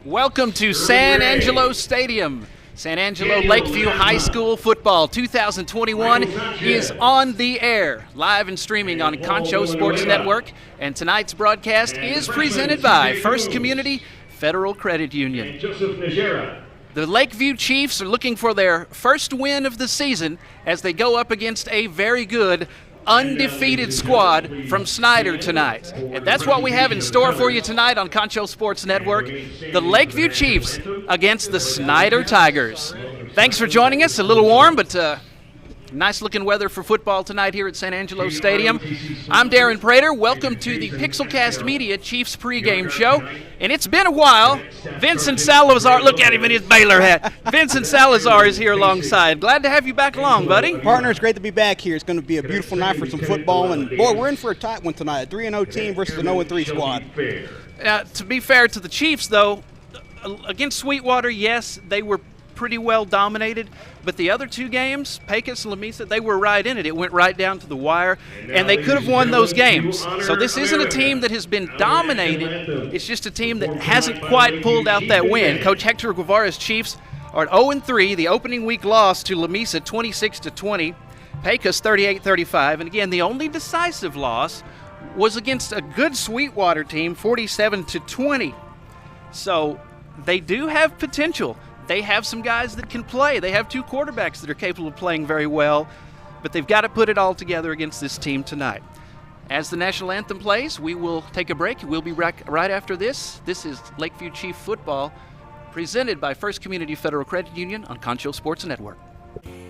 Welcome to San Angelo Stadium. San Angelo Lakeview High School football 2021 is on the air, live and streaming on Concho Sports Network. And tonight's broadcast is presented by First Community Federal Credit Union. The Lakeview Chiefs are looking for their first win of the season as they go up against a very good undefeated squad from Snyder tonight. And that's what we have in store for you tonight on Concho Sports Network. The Lakeview Chiefs against the Snyder Tigers. Thanks for joining us. A little warm, but nice looking weather for football tonight here at San Angelo Stadium. I'm Darren Prater. Welcome to the Pixelcast Media Chiefs pregame show. And it's been a while. Vincent Salazar, look at him in his Baylor hat. Vincent Salazar is here alongside. Glad to have you back along, buddy. Partner, it's great to be back here. It's going to be a beautiful night for some football. And, boy, we're in for a tight one tonight, a 3-0 team versus an 0-3 squad. To be fair to the Chiefs, though, against Sweetwater, yes, they were pretty well dominated, but the other two games, Pecos and Lamesa, they were right in it. It went right down to the wire, and they could have won those games. So this isn't a team that has been dominated. It's just a team that hasn't quite pulled out that win. Coach Hector Guevara's Chiefs are at 0-3. The opening week loss to Lamesa 26-20, Pecos 38-35, and again, the only decisive loss was against a good Sweetwater team, 47-20. So they do have potential. They have some guys that can play. They have two quarterbacks that are capable of playing very well, but they've got to put it all together against this team tonight. As the national anthem plays, we will take a break. We'll be back right after this. This is Lakeview Chief Football, presented by First Community Federal Credit Union on Concho Sports Network.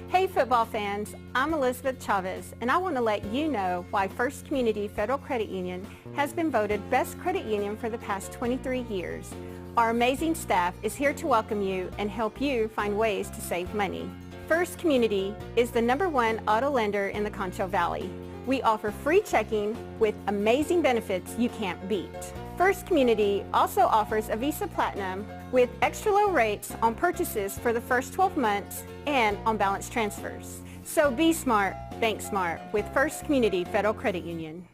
Hey football fans, I'm Elizabeth Chavez, and I want to let you know why First Community Federal Credit Union has been voted Best Credit Union for the past 23 years. Our amazing staff is here to welcome you and help you find ways to save money. First Community is the #1 auto lender in the Concho Valley. We offer free checking with amazing benefits you can't beat. First Community also offers a Visa Platinum with extra low rates on purchases for the first 12 months and on balance transfers. So be smart, bank smart with First Community Federal Credit Union.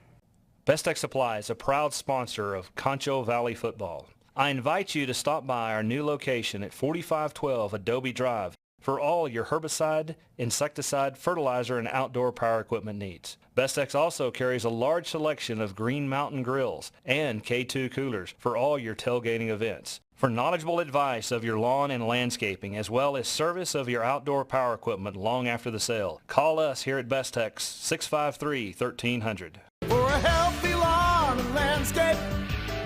Best Tech Supply is a proud sponsor of Concho Valley football. I invite you to stop by our new location at 4512 Adobe Drive for all your herbicide, insecticide, fertilizer, and outdoor power equipment needs. Bestex also carries a large selection of Green Mountain grills and K2 coolers for all your tailgating events. For knowledgeable advice of your lawn and landscaping, as well as service of your outdoor power equipment long after the sale, call us here at Bestex 653-1300. For a healthy lawn and landscape,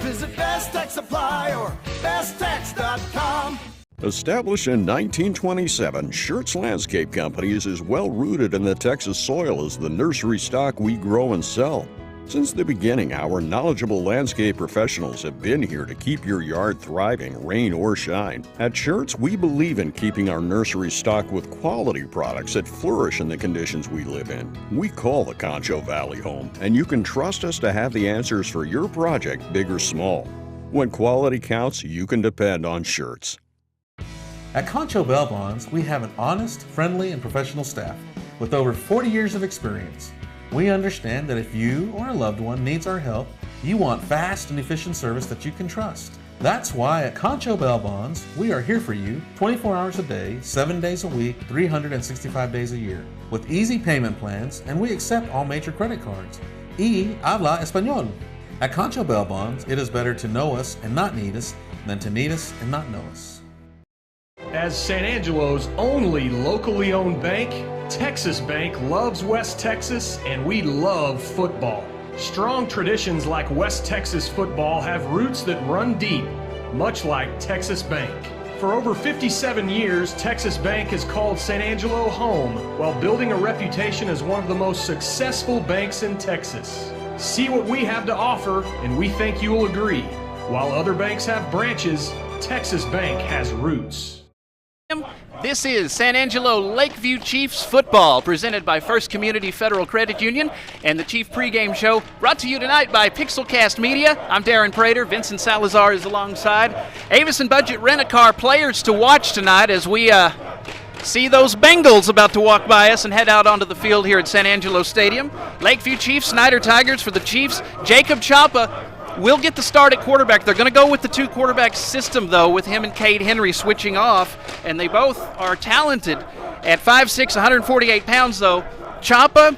visit Best Tech Supply or besttech.com. Established in 1927, Schertz Landscape Company is as well rooted in the Texas soil as the nursery stock we grow and sell. Since the beginning, our knowledgeable landscape professionals have been here to keep your yard thriving, rain or shine. At Schertz, we believe in keeping our nursery stocked with quality products that flourish in the conditions we live in. We call the Concho Valley home, and you can trust us to have the answers for your project, big or small. When quality counts, you can depend on Schertz. At Concho Bail Bonds, we have an honest, friendly, and professional staff with over 40 years of experience. We understand that if you or a loved one needs our help, you want fast and efficient service that you can trust. That's why at Concho Bail Bonds, we are here for you 24 hours a day, 7 days a week, 365 days a year, with easy payment plans, and we accept all major credit cards. Y habla español. At Concho Bail Bonds, it is better to know us and not need us than to need us and not know us. As San Angelo's only locally owned bank, Texas Bank loves West Texas, and we love football. Strong traditions like West Texas football have roots that run deep, much like Texas Bank. For over 57 years, Texas Bank has called San Angelo home while building a reputation as one of the most successful banks in Texas. See what we have to offer, and we think you will agree. While other banks have branches, Texas Bank has roots. This is San Angelo Lakeview Chiefs football, presented by First Community Federal Credit Union, and the Chief pregame show brought to you tonight by Pixelcast Media. I'm Darren Prater. Vincent Salazar is alongside. Avis and Budget Rent-A-Car players to watch tonight as we see those Bengals about to walk by us and head out onto the field here at San Angelo Stadium. Lakeview Chiefs, Snyder Tigers for the Chiefs. Jacob Champa will get the start at quarterback. They're going to go with the 2 quarterback system, though, with him and Cade Henry switching off, and they both are talented. At 5'6", 148 pounds, though, Chapa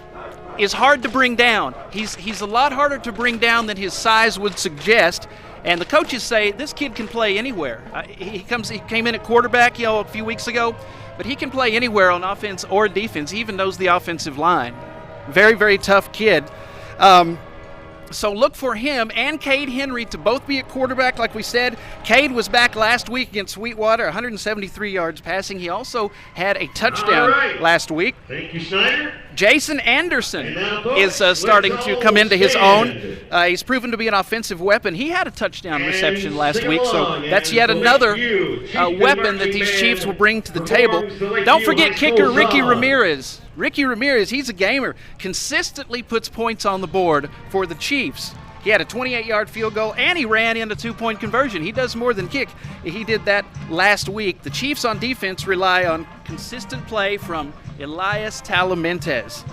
is hard to bring down. He's a lot harder to bring down than his size would suggest, and the coaches say this kid can play anywhere. He came in at quarterback, a few weeks ago, but he can play anywhere on offense or defense. He even knows the offensive line. Very, very tough kid. So look for him and Cade Henry to both be at quarterback, like we said. Cade was back last week against Sweetwater, 173 yards passing. He also had a touchdown last week. Thank you, Snyder. Jason Anderson is starting to come into his own. He's proven to be an offensive weapon. He had a touchdown reception last week, so that's yet another weapon that these Chiefs will bring to the table. Don't forget kicker Ricky Ramirez. Ricky Ramirez, he's a gamer, consistently puts points on the board for the Chiefs. He had a 28-yard field goal, and he ran in a 2-point conversion. He does more than kick. He did that last week. The Chiefs on defense rely on consistent play from Elias Talamentes.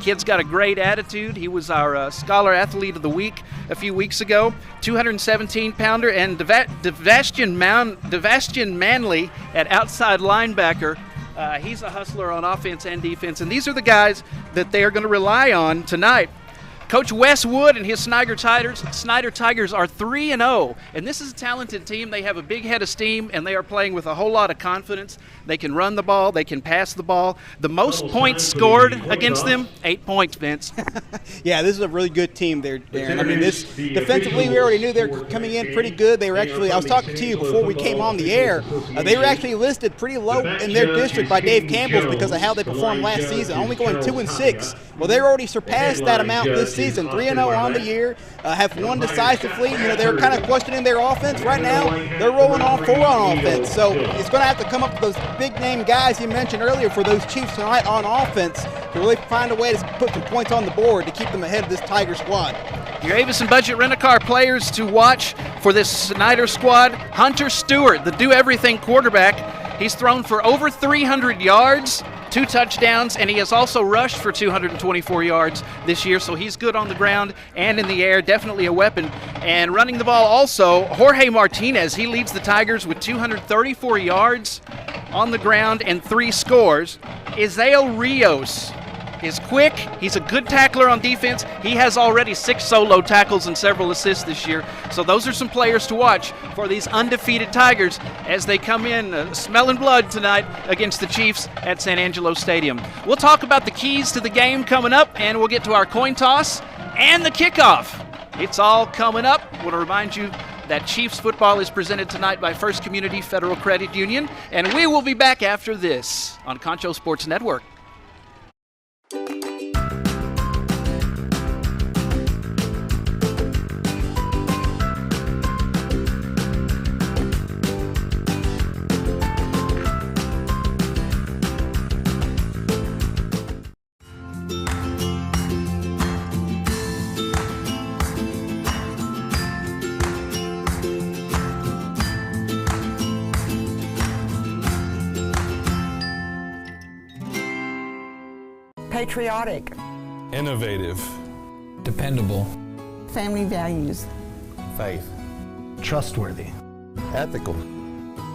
Kid's got a great attitude. He was our Scholar Athlete of the Week a few weeks ago. 217-pounder, and Devastian Manley at outside linebacker. He's a hustler on offense and defense, and these are the guys that they are going to rely on tonight. Coach Wes Wood and his Snyder Tigers are 3-0, and this is a talented team. They have a big head of steam, and they are playing with a whole lot of confidence. They can run the ball. They can pass the ball. The most points scored against them, 8 points, Vince. Yeah, this is a really good team there, Darren. I mean, this defensively, we already knew they were coming in pretty good. They were actually, I was talking to you before we came on the air, they were actually listed pretty low in their district by Dave Campbell's because of how they performed last season, only going 2-6. Well, they already surpassed that amount this season, 3-0 on the year, have won decisively. They were kind of questioning their offense. Right now, they're rolling on 4 on offense. So it's going to have to come up with those big-name guys you mentioned earlier for those Chiefs tonight on offense to really find a way to put some points on the board to keep them ahead of this Tiger squad. Your Avis and Budget Rent-A-Car players to watch for this Snyder squad: Hunter Stewart, the do-everything quarterback. He's thrown for over 300 yards, 2 touchdowns, and he has also rushed for 224 yards this year, so he's good on the ground and in the air, definitely a weapon. And running the ball also, Jorge Martinez, he leads the Tigers with 234 yards on the ground and 3 scores. Isael Rios is quick. He's a good tackler on defense. He has already 6 solo tackles and several assists this year. So those are some players to watch for these undefeated Tigers as they come in smelling blood tonight against the Chiefs at San Angelo Stadium. We'll talk about the keys to the game coming up, and we'll get to our coin toss and the kickoff. It's all coming up. I want to remind you that Chiefs football is presented tonight by First Community Federal Credit Union, and we will be back after this on Concho Sports Network. Patriotic, innovative, dependable, family values, faith, trustworthy, ethical,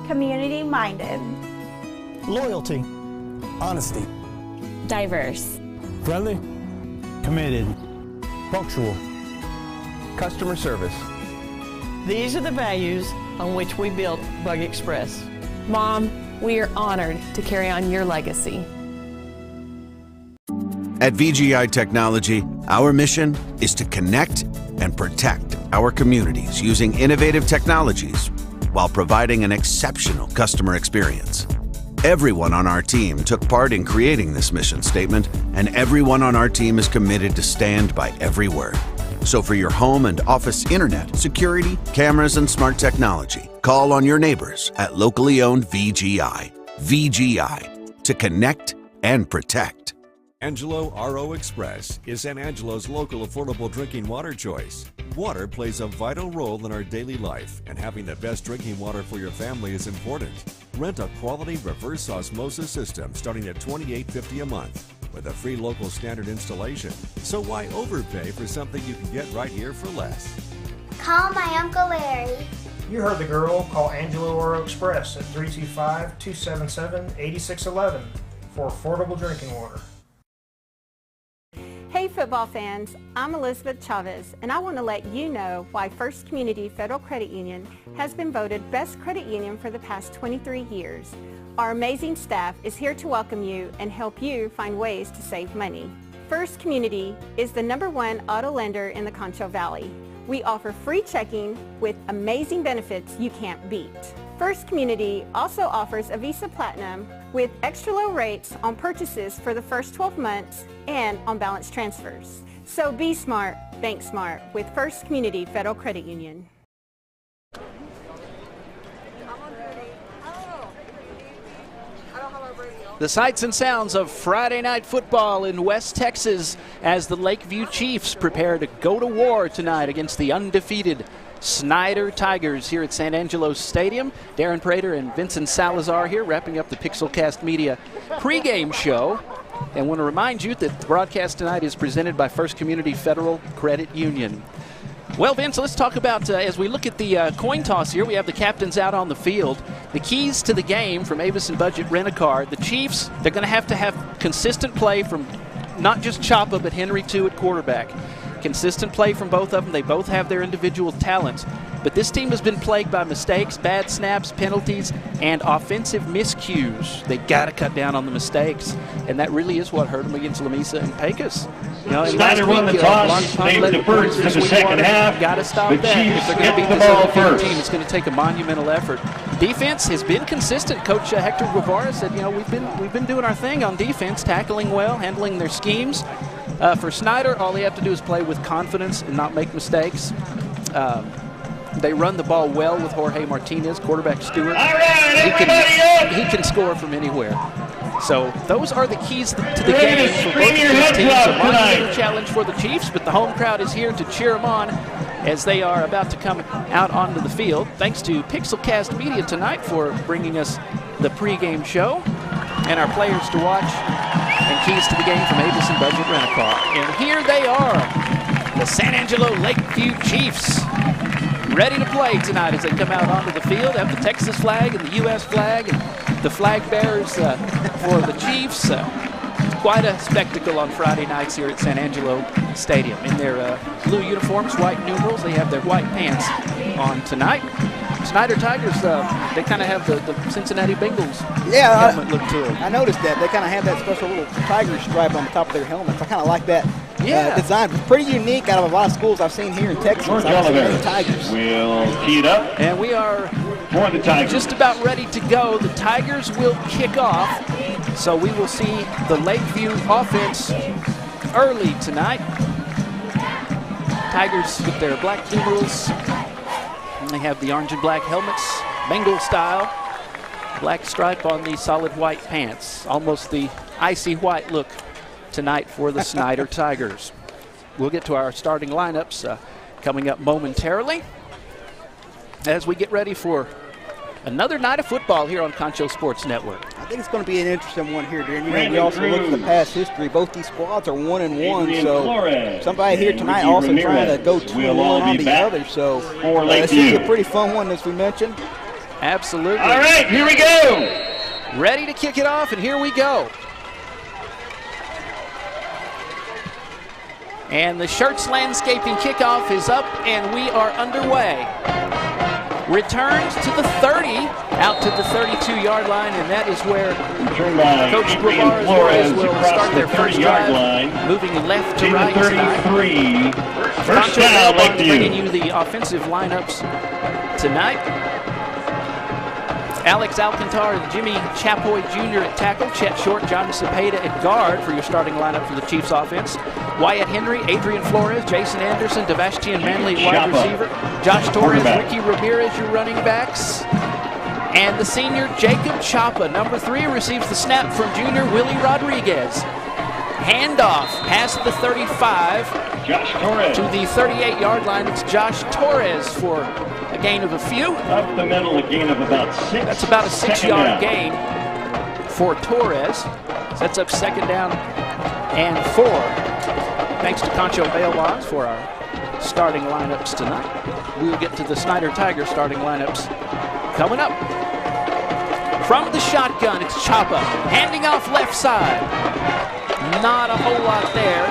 Community-minded. loyalty, honesty, diverse, friendly, committed, punctual, customer service. These are the values on which we built Bug Express. Mom, we are honored to carry on your legacy. At VGI Technology, our mission is to connect and protect our communities using innovative technologies while providing an exceptional customer experience. Everyone on our team took part in creating this mission statement, and everyone on our team is committed to stand by every word. So for your home and office internet, security, cameras, and smart technology, call on your neighbors at locally owned VGI. VGI, to connect and protect. Angelo RO Express is San Angelo's local affordable drinking water choice. Water plays a vital role in our daily life, and having the best drinking water for your family is important. Rent a quality reverse osmosis system starting at $28.50 a month with a free local standard installation. So why overpay for something you can get right here for less? Call my Uncle Larry. You heard the girl. Call Angelo Oro Express at 325-277-8611 for affordable drinking water. Hey football fans, I'm Elizabeth Chavez, and I want to let you know why First Community Federal Credit Union has been voted Best Credit Union for the past 23 years. Our amazing staff is here to welcome you and help you find ways to save money. First Community is the #1 auto lender in the Concho Valley. We offer free checking with amazing benefits you can't beat. First Community also offers a Visa Platinum with extra low rates on purchases for the first 12 months and on balance transfers. So be smart, bank smart with First Community Federal Credit Union. The sights and sounds of Friday night football in West Texas as the Lakeview Chiefs prepare to go to war tonight against the undefeated Snyder Tigers here at San Angelo Stadium. Darren Prater and Vincent Salazar here wrapping up the Pixelcast Media pregame show. And want to remind you that the broadcast tonight is presented by First Community Federal Credit Union. Well, Vince, let's talk about, as we look at the coin toss here, we have the captains out on the field. The keys to the game from Avis and Budget Rent-A-Car. The Chiefs, they're going to have consistent play from not just Chapa, but Henry, too, at quarterback. Consistent play from both of them. They both have their individual talents. But this team has been plagued by mistakes, bad snaps, penalties, and offensive miscues. They got to cut down on the mistakes, and that really is what hurt them against Lamesa and Pecos. You know, Snyder won the toss, named the first in the second half. Got to stop that. If they're going to beat this undefeated team, it's going to take a monumental effort. Defense has been consistent. Coach Hector Guevara said, you know, we've been doing our thing on defense, tackling well, handling their schemes. For Snyder, all they have to do is play with confidence and not make mistakes. They run the ball well with Jorge Martinez, quarterback Stewart. He can score from anywhere. So those are the keys to the game for both of these teams. A monumental challenge for the Chiefs, but the home crowd is here to cheer them on as they are about to come out onto the field. Thanks to Pixelcast Media tonight for bringing us the pregame show and our players to watch and keys to the game from Avis and Budget Rent-A-Car. And here they are, the San Angelo Lakeview Chiefs, ready to play tonight as they come out onto the field. Have the Texas flag and the U.S. flag and the flag bearers for the Chiefs. Quite a spectacle on Friday nights here at San Angelo Stadium. In their blue uniforms, white numerals, they have their white pants on tonight. Snyder Tigers, they kind of have the Cincinnati Bengals helmet look to them. I noticed that. They kind of have that special little tiger stripe on the top of their helmets. I kind of like that design. It's pretty unique out of a lot of schools I've seen here in Texas. I've seen the Tigers. We'll tee it up. And we are just about ready to go. The Tigers will kick off. So we will see the Lakeview offense early tonight. Tigers with their black numerals. And they have the orange and black helmets, Bengal style. Black stripe on the solid white pants. Almost the icy white look tonight for the Snyder Tigers. We'll get to our starting lineups coming up momentarily as we get ready for another night of football here on Concho Sports Network. I think it's going to be an interesting one here, Darren. You know, we also look at the past history. Both these squads are 1-1, so somebody here tonight also trying to go 2-1 on the other. So this is a pretty fun one, as we mentioned. Absolutely. All right, here we go. Ready to kick it off, and here we go. And the Shirts Landscaping kickoff is up, and we are underway. Returns to the 30, out to the 32-yard line, and that is where Coach Guevara will start their first drive, moving left to right tonight. First down, bringing you the offensive lineups tonight. Alex Alcantara and Jimmy Chapoy Jr. at tackle, Chet Short, John Cepeda at guard for your starting lineup for the Chiefs offense. Wyatt Henry, Adrian Flores, Jason Anderson, Devastian Manley at wide receiver, Josh Torres, Ricky Ramirez, your running backs. And the senior Jacob Chapa, number 3, receives the snap from junior Willie Rodriguez. Handoff past the 35 to the 38-yard line. It's Josh Torres for a gain of a few. Up the middle, a gain of about 6. That's about a 6-yard gain for Torres. Sets up second down and 4. Thanks to Concho Bail Bonds for our starting lineups tonight. We'll get to the Snyder Tiger starting lineups coming up. From the shotgun, it's Chapa handing off left side. Not a whole lot there.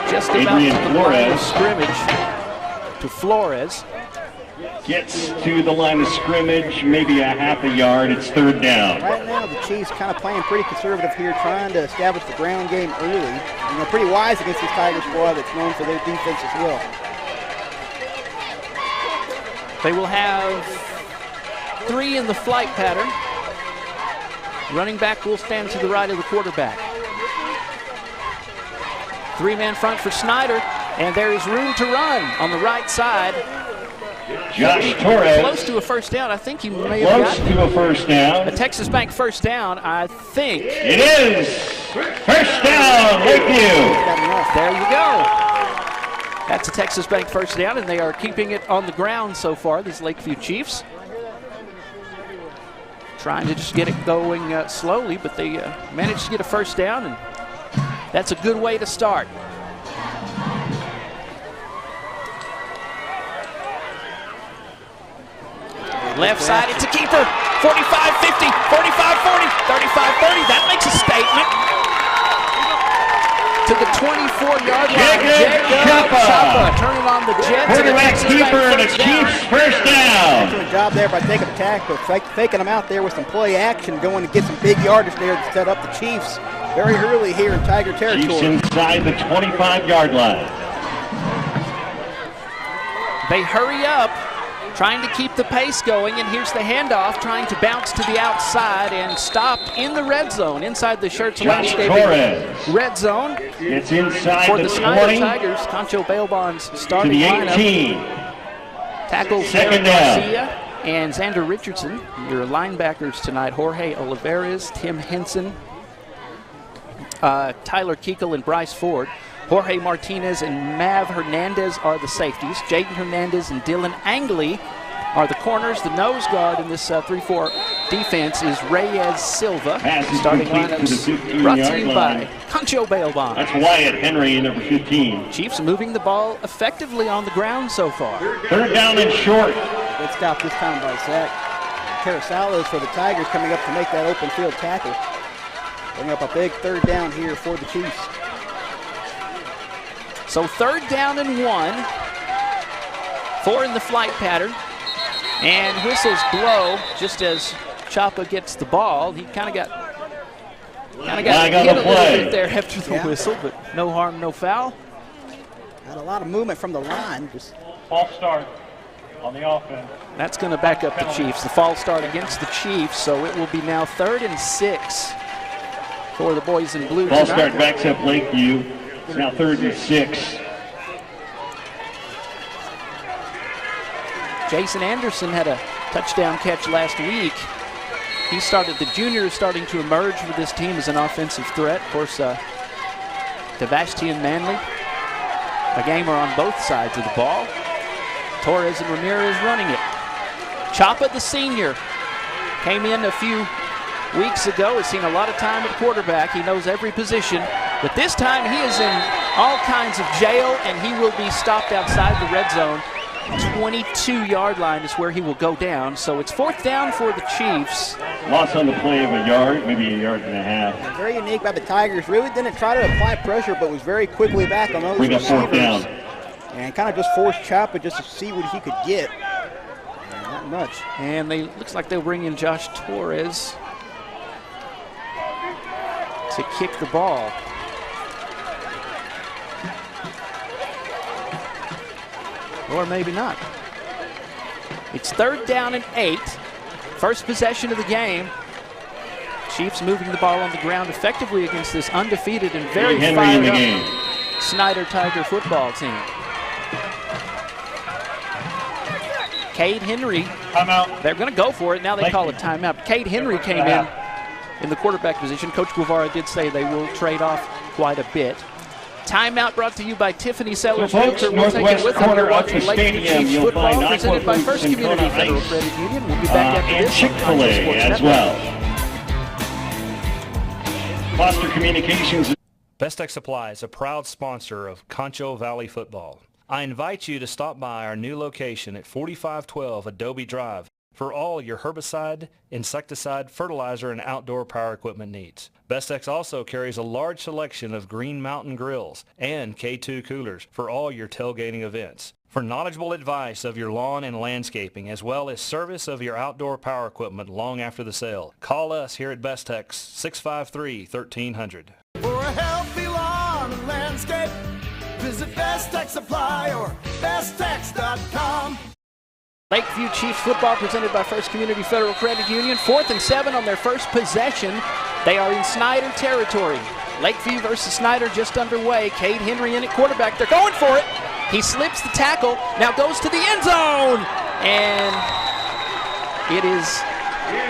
Just about to the line of scrimmage to Flores. Gets to the line of scrimmage, maybe a half a yard. It's third down. Right now, the Chiefs kind of playing pretty conservative here, trying to establish the ground game early. And they're pretty wise against this Tiger squad that's known for their defense as well. They will have 3 in the flight pattern. Running back will stand to the right of the quarterback. 3-man front for Snyder, and there is room to run on the right side. Josh Torres. Close to a first down. I think he may have Close to a first down. A Texas Bank first down, I think. It is. First down, Lakeview. There you go. That's a Texas Bank first down, and they are keeping it on the ground so far, these Lakeview Chiefs. Trying to just get it going slowly, but they managed to get a first down, and that's a good way to start. Left side, it's a keeper. 45-50, 45-40, 35-30. That makes a statement. To the 24-yard line. Jacob Chapa turning on the Jets. Quarterback keeper and a Chiefs first down. Excellent job there by taking the tackle, faking them out there with some play action, going to get some big yardage there to set up the Chiefs very early here in Tiger territory. Chiefs inside the 25-yard line. They hurry up, trying to keep the pace going, and here's the handoff, trying to bounce to the outside and stop in the red zone, inside the Shirts Landscaping red zone. It's inside for the the Snyder 20 Tigers. Concho bail bonds starting to the 18. lineup. Tackles Second Garcia down. and Xander Richardson. Your linebackers tonight: Jorge Olivares, Tim Henson, Tyler Keikel, and Bryce Ford. Jorge Martinez and Mav Hernandez are the safeties. Jaden Hernandez and Dylan Angley are the corners. The nose guard in this 3-4 defense is Reyes Silva. Starting lineups brought to you by Concho Bail Bond. That's Wyatt Henry, number 15. Chiefs moving the ball effectively on the ground so far. Third down and short. Good stop this time by Zach Carasalos for the Tigers, coming up to make that open field tackle. Bring up a big third down here for the Chiefs. So third down and 1. 4 in the flight pattern. And whistles blow just as Chapa gets the ball. He kind of got hit a little bit there after the whistle, but no harm, no foul. Had a lot of movement from the line. Just false start on the offense. That's going to back up the Chiefs. The false start against the Chiefs, so it will be now 3rd and 6 for the boys in blue. False start backs up Lakeview. It's now 3rd and 6. Jason Anderson had a touchdown catch last week. The junior is starting to emerge for this team as an offensive threat. Of course, Devashti and Manley, a gamer on both sides of the ball. Torres and Ramirez running it. Chapa, the senior, came in a few weeks ago, has seen a lot of time at quarterback. He knows every position, but this time he is in all kinds of jail, and he will be stopped outside the red zone. 22-yard line is where he will go down, so it's 4th down for the Chiefs. Loss on the play of a yard, maybe a yard and a half. Very unique by the Tigers. Really didn't try to apply pressure, but was very quickly back on those Bring up receivers. 4th down. And kind of just forced Chapa just to see what he could get. Not much. And looks like they'll bring in Josh Torres to kick the ball. Or maybe not. It's 3rd down and 8. First possession of the game. Chiefs moving the ball on the ground effectively against this undefeated and very fired up Snyder Tiger football team. Cade Henry. Timeout. They're going to go for it. Now they call it timeout. Cade Henry came in the quarterback position. Coach Guevara did say they will trade off quite a bit. Timeout brought to you by Tiffany Sellers Realtor. We'll take it with them. You're watching Lakeview Chiefs football presented by First Community Federal Credit Union. We'll be back after and this. Chick-fil-A as well. Foster Communications. Best Tech Supply is a proud sponsor of Concho Valley Football. I invite you to stop by our new location at 4512 Adobe Drive for all your herbicide, insecticide, fertilizer, and outdoor power equipment needs. Bestex also carries a large selection of Green Mountain grills and K2 coolers for all your tailgating events. For knowledgeable advice of your lawn and landscaping, as well as service of your outdoor power equipment long after the sale, call us here at Bestex 653-1300. For a healthy lawn and landscape, visit Best Tech Supply or besttech.com. Lakeview Chiefs football presented by First Community Federal Credit Union. 4th and 7 on their first possession. They are in Snyder territory. Lakeview versus Snyder just underway. Cade Henry in at quarterback. They're going for it. He slips the tackle, now goes to the end zone, and it is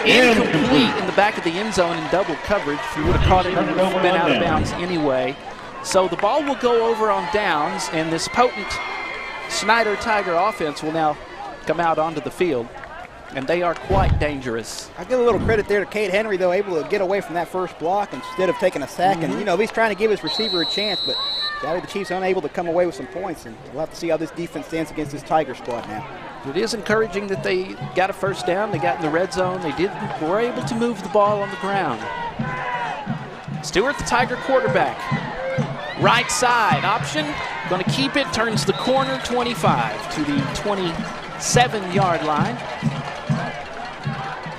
incomplete in the back of the end zone in double coverage. If you would have caught it, it would have been out of bounds anyway. So the ball will go over on downs, and this potent Snyder Tiger offense will now come out onto the field, and they are quite dangerous. I give a little credit there to Cade Henry, though, able to get away from that first block instead of taking a sack. And, you know, he's trying to give his receiver a chance, but sadly the Chiefs unable to come away with some points, and we'll have to see how this defense stands against this Tiger squad now. It is encouraging that they got a first down. They got in the red zone. They were able to move the ball on the ground. Stewart, the Tiger quarterback. Right side option, going to keep it, turns the corner, 25 to the 27-yard line.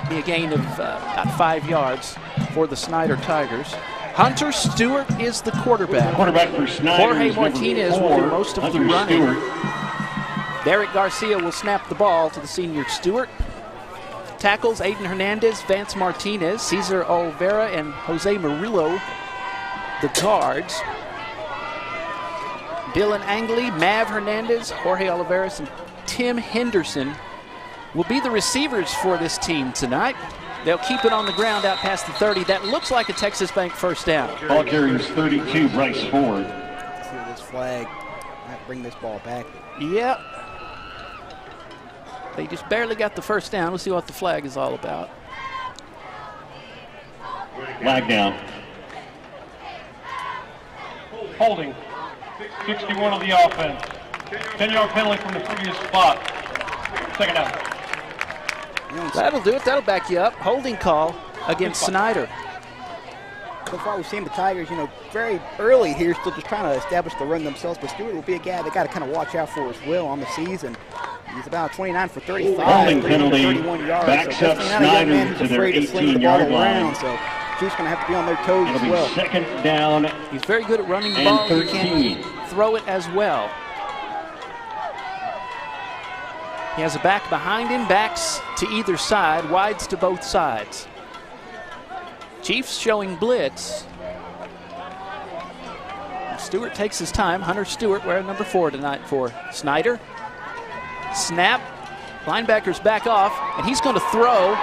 Be a gain of about 5 yards for the Snyder Tigers. Hunter Stewart is the quarterback. Quarterback for Snyder. Jorge Martinez will do most of the running. Derek Garcia will snap the ball to the senior Stewart. Tackles Aiden Hernandez, Vance Martinez, Cesar Olvera, and Jose Murillo, the guards. Dylan Angley, Mav Hernandez, Jorge Oliveras, and Tim Henderson will be the receivers for this team tonight. They'll keep it on the ground out past the 30. That looks like a Texas Bank first down. Ball carriers 32, Bryce Ford. Let's see this flag. Might bring this ball back. Yep. They just barely got the first down. We'll see what the flag is all about. Flag down. Holding. 61 of the offense. 10-yard penalty from the previous spot. Second down. That'll do it. That'll back you up. Holding call against Snyder. So far we've seen the Tigers, you know, very early here, still just trying to establish the run themselves, but Stewart will be a guy they got to kind of watch out for as well on the season. He's about 29 for 35, Holding penalty, 31 yards. backs So up definitely not a young man Snyder who's to their afraid to sling the ball 18-yard around. line. So Chiefs going to have to be on their toes It'll as well. be second down. He's very good at running the and ball. 13. He can throw it as well. He has a back behind him, backs to either side, wides to both sides. Chiefs showing blitz. Stewart takes his time. Hunter Stewart wearing number 4 tonight for Snyder. Snap. Linebackers back off, and he's going to throw.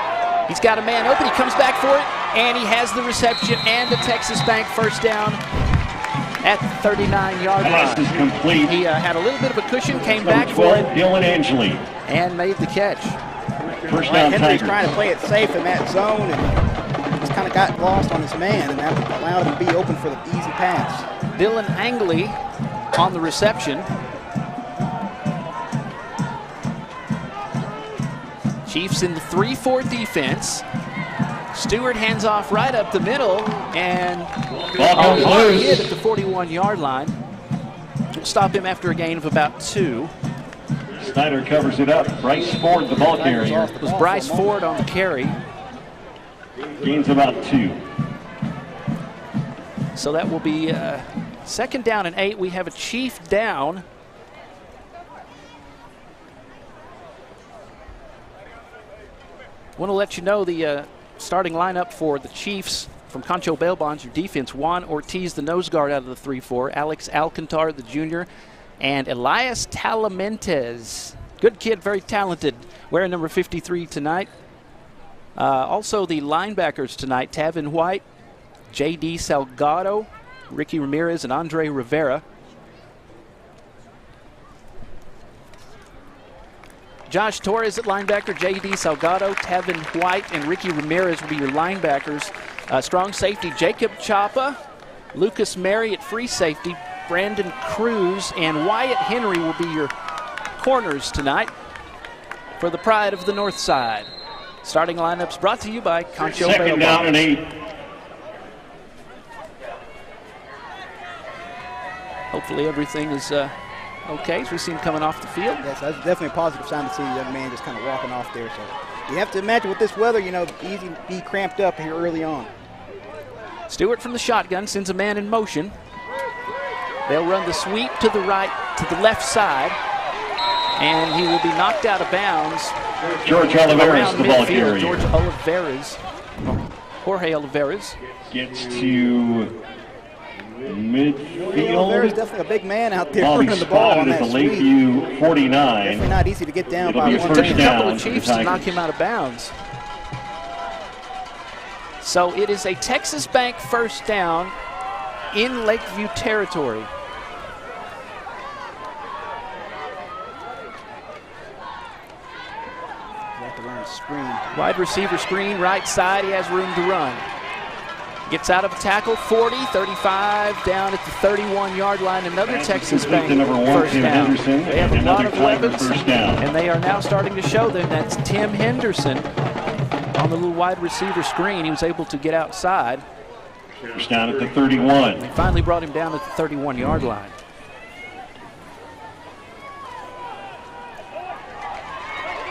He's got a man open. He comes back for it, and he has the reception and the Texas Bank first down at the 39-yard Pass is line. complete. He had a little bit of a cushion, came Number back for 12, it, Dylan Angelo. and made the catch. First down, Henry's Tigers. trying to play it safe in that zone, and just kind of got lost on his man, and that allowed him to be open for the easy pass. Dylan Angley on the reception. Chiefs in the 3-4 defense. Stewart hands off right up the middle, and already hit at the 41-yard line. We'll stop him after a gain of about 2. Snyder covers it up. Bryce Ford, the ball carrier. It was Bryce Ford on the carry. Gains about 2. So that will be second down and 8. We have a Chief down. Want to let you know the starting lineup for the Chiefs from Concho Bail Bonds. Your defense: Juan Ortiz, the nose guard out of the 3-4. Alex Alcantar, the junior. And Elias Talamentes. Good kid, very talented. Wearing number 53 tonight. Also the linebackers tonight: Tavin White, J.D. Salgado, Ricky Ramirez, and Andre Rivera. Josh Torres at linebacker, J.D. Salgado, Tavin White, and Ricky Ramirez will be your linebackers. Strong safety, Jacob Chapa, Lucas Mary at free safety, Brandon Cruz, and Wyatt Henry will be your corners tonight for the pride of the North Side. Starting lineups brought to you by Concho. Second down and 8. Hopefully everything is okay as we see him coming off the field. Yes, that's definitely a positive sign to see a young man just kind of walking off there. So you have to imagine with this weather, easy to be cramped up here early on. Stewart from the shotgun sends a man in motion. They'll run the sweep to the right, to the left side, and he will be knocked out of bounds. George Oliveras, the ball carrier. George Oliveras, Jorge Oliveras. Gets to midfield. Oliveras definitely a big man out there running the ball on that at the sweep. Lakeview 49. Definitely not easy to get down by one. It took a couple of Chiefs to knock him out of bounds. So it is a Texas Bank first down in Lakeview territory. Have to run a screen. Wide receiver screen, right side, he has room to run. Gets out of a tackle, 40, 35, down at the 31-yard line. Another Texas Bank first down. They have a lot of weapons, and they are now starting to show them. That's Tim Henderson on the little wide receiver screen. He was able to get outside. First down at the 31. They finally brought him down at the 31-yard line.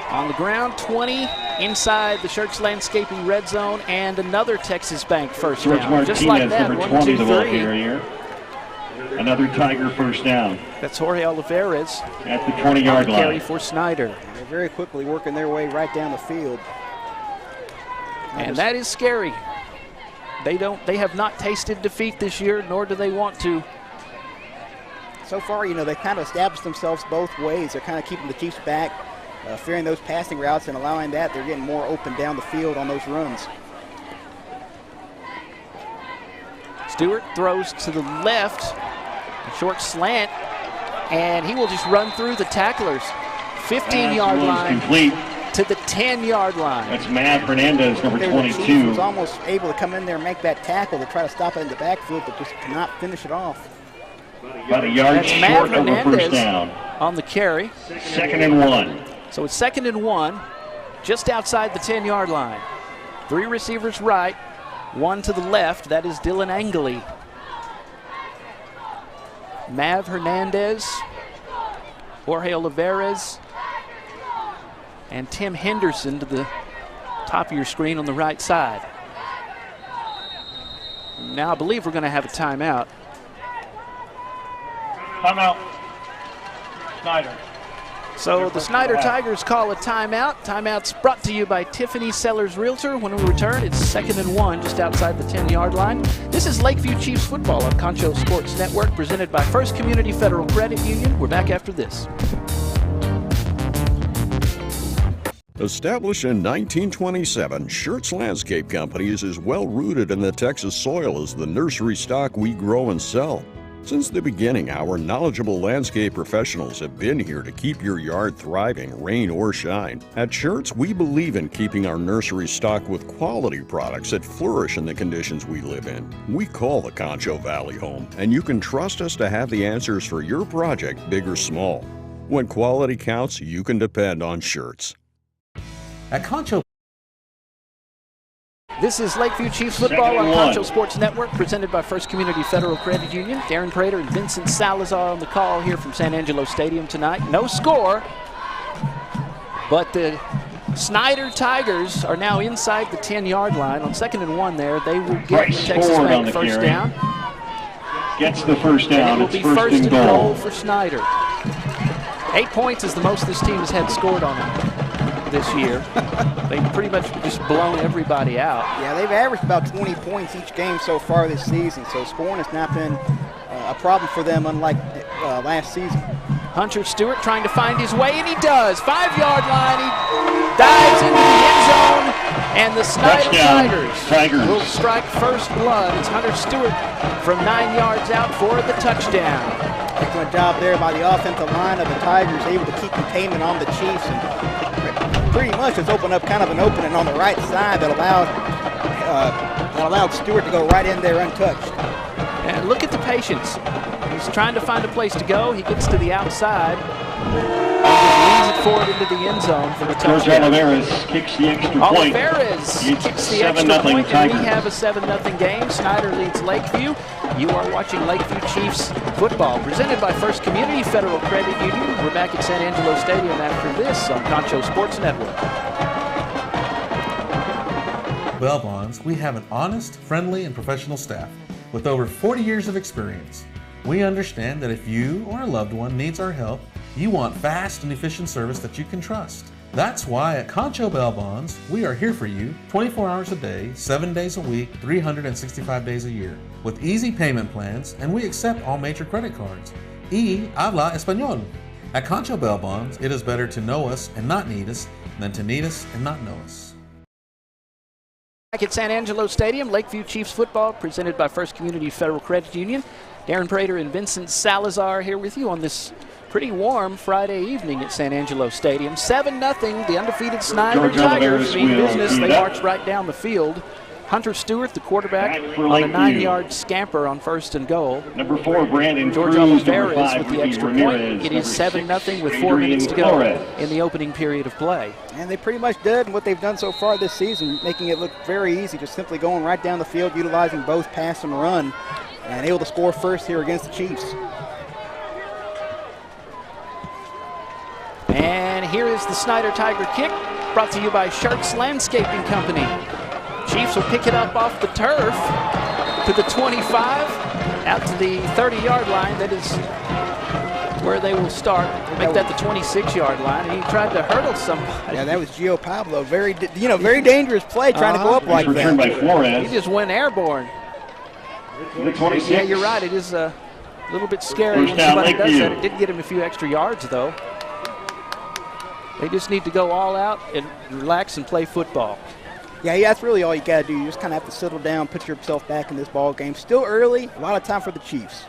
On the ground, 20 inside the Schertz Landscaping red zone, and another Texas Bank first George down. Martinez, Just like that, number 1, 20, 2, the ball 3. carrier. Another Tiger first down. That's Jorge Oliveras at the 20-yard line. Carry for Snyder. They're very quickly working their way right down the field. And that is scary. They have not tasted defeat this year, nor do they want to. So far, they kind of established themselves both ways. They're kind of keeping the Chiefs back, fearing those passing routes, and allowing that. They're getting more open down the field on those runs. Stewart throws to the left, a short slant, and he will just run through the tacklers. 15-yard line. Complete. To the 10-yard line. That's Matt Hernandez, number 22. He was almost able to come in there and make that tackle to try to stop it in the backfield, but just cannot finish it off. About a yard short of a first down. On the carry. 2nd and 1. So it's 2nd and 1, just outside the 10-yard line. 3 receivers right, 1 to the left. That is Dylan Angley. Mav Hernandez, Jorge Oliveras, and Tim Henderson to the top of your screen on the right side. Now I believe we're going to have a timeout. Timeout. Snyder. So the Snyder Tigers call a timeout. Timeout's brought to you by Tiffany Sellers Realtor. When we return, it's 2nd and 1 just outside the 10-yard line. This is Lakeview Chiefs football on Concho Sports Network, presented by First Community Federal Credit Union. We're back after this. Established in 1927, Schertz Landscape Companies is well rooted in the Texas soil as the nursery stock we grow and sell. Since the beginning, our knowledgeable landscape professionals have been here to keep your yard thriving, rain or shine. At Schertz, we believe in keeping our nursery stocked with quality products that flourish in the conditions we live in. We call the Concho Valley home, and you can trust us to have the answers for your project, big or small. When quality counts, you can depend on Schertz. At Concho. This is Lakeview Chiefs football on Concho Sports Network, presented by First Community Federal Credit Union. Darren Prater and Vincent Salazar on the call here from San Angelo Stadium tonight. No score, but the Snyder Tigers are now inside the 10-yard line. On 2nd and 1 there, they will get the Texas Bank first down. Gets the first down. And it will be first and goal for Snyder. 8 points is the most this team has had scored on them this year. They've pretty much just blown everybody out. Yeah, they've averaged about 20 points each game so far this season, so scoring has not been a problem for them, unlike last season. Hunter Stewart trying to find his way, and he does. 5-yard line, he dives into the end zone, and the Snyder Tigers will strike first blood. It's Hunter Stewart from 9 yards out for the touchdown. Excellent job there by the offensive line of the Tigers, able to keep containment on the Chiefs, and pretty much has opened up kind of an opening on the right side that allowed Stewart to go right in there untouched. And look at the patience. He's trying to find a place to go. He gets to the outside. Leads it forward into the end zone for the touchdown. Oliveras kicks the extra point. Oliveras kicks the extra point, and we have a 7-0 game. Snyder leads Lakeview. You are watching Lakeview Chiefs football, presented by First Community Federal Credit Union. We're back at San Angelo Stadium after this on Concho Sports Network. Bell Bonds, we have an honest, friendly, and professional staff with over 40 years of experience. We understand that if you or a loved one needs our help, you want fast and efficient service that you can trust. That's why at Concho Bell Bonds, we are here for you 24 hours a day, 7 days a week, 365 days a year, with easy payment plans, and we accept all major credit cards. Y habla español. At Concho Bell Bonds, it is better to know us and not need us than to need us and not know us. Back at San Angelo Stadium, Lakeview Chiefs football presented by First Community Federal Credit Union. Darren Prater and Vincent Salazar here with you on this pretty warm Friday evening at San Angelo Stadium. 7-0, the undefeated Snyder Tigers mean business. They march right down the field. Hunter Stewart, the quarterback, on a 9-yard scamper on 1st and goal. Number 4, Brandon George Cruz. Oliveras with the extra point. It is 7-0 with 4 minutes to go in the opening period of play. And they pretty much did what they've done so far this season, making it look very easy, just simply going right down the field, utilizing both pass and run, and able to score first here against the Chiefs. And here is the Snyder Tiger kick, brought to you by Sharks Landscaping Company. Chiefs will pick it up off the turf to the 25, out to the 30-yard line. That is where they will start. Make that the 26-yard line. And he tried to hurdle somebody. Yeah, that was Gio Pablo. Very dangerous play trying to go up like that. By Flores. He just went airborne. Yeah, you're right. It is a little bit scary when somebody does that. It did get him a few extra yards, though. They just need to go all out and relax and play football. Yeah, that's really all you got to do. You just kind of have to settle down, put yourself back in this ball game. Still early, a lot of time for the Chiefs.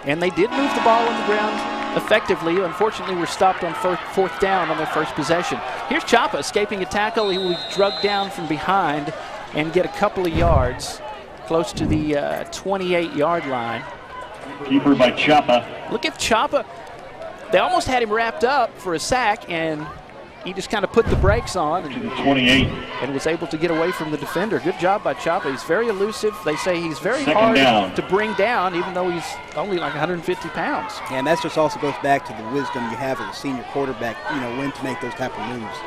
And they did move the ball on the ground effectively. Unfortunately, we're stopped on fourth down on their first possession. Here's Chapa escaping a tackle. He will be drugged down from behind and get a couple of yards close to the 28-yard line. Keeper by Chapa. Look at Chapa. They almost had him wrapped up for a sack, and he just kind of put the brakes on and was able to get away from the defender. Good job by Chapa. He's very elusive. They say he's very hard to bring down, even though he's only like 150 pounds. And that just also goes back to the wisdom you have as a senior quarterback, when to make those type of moves.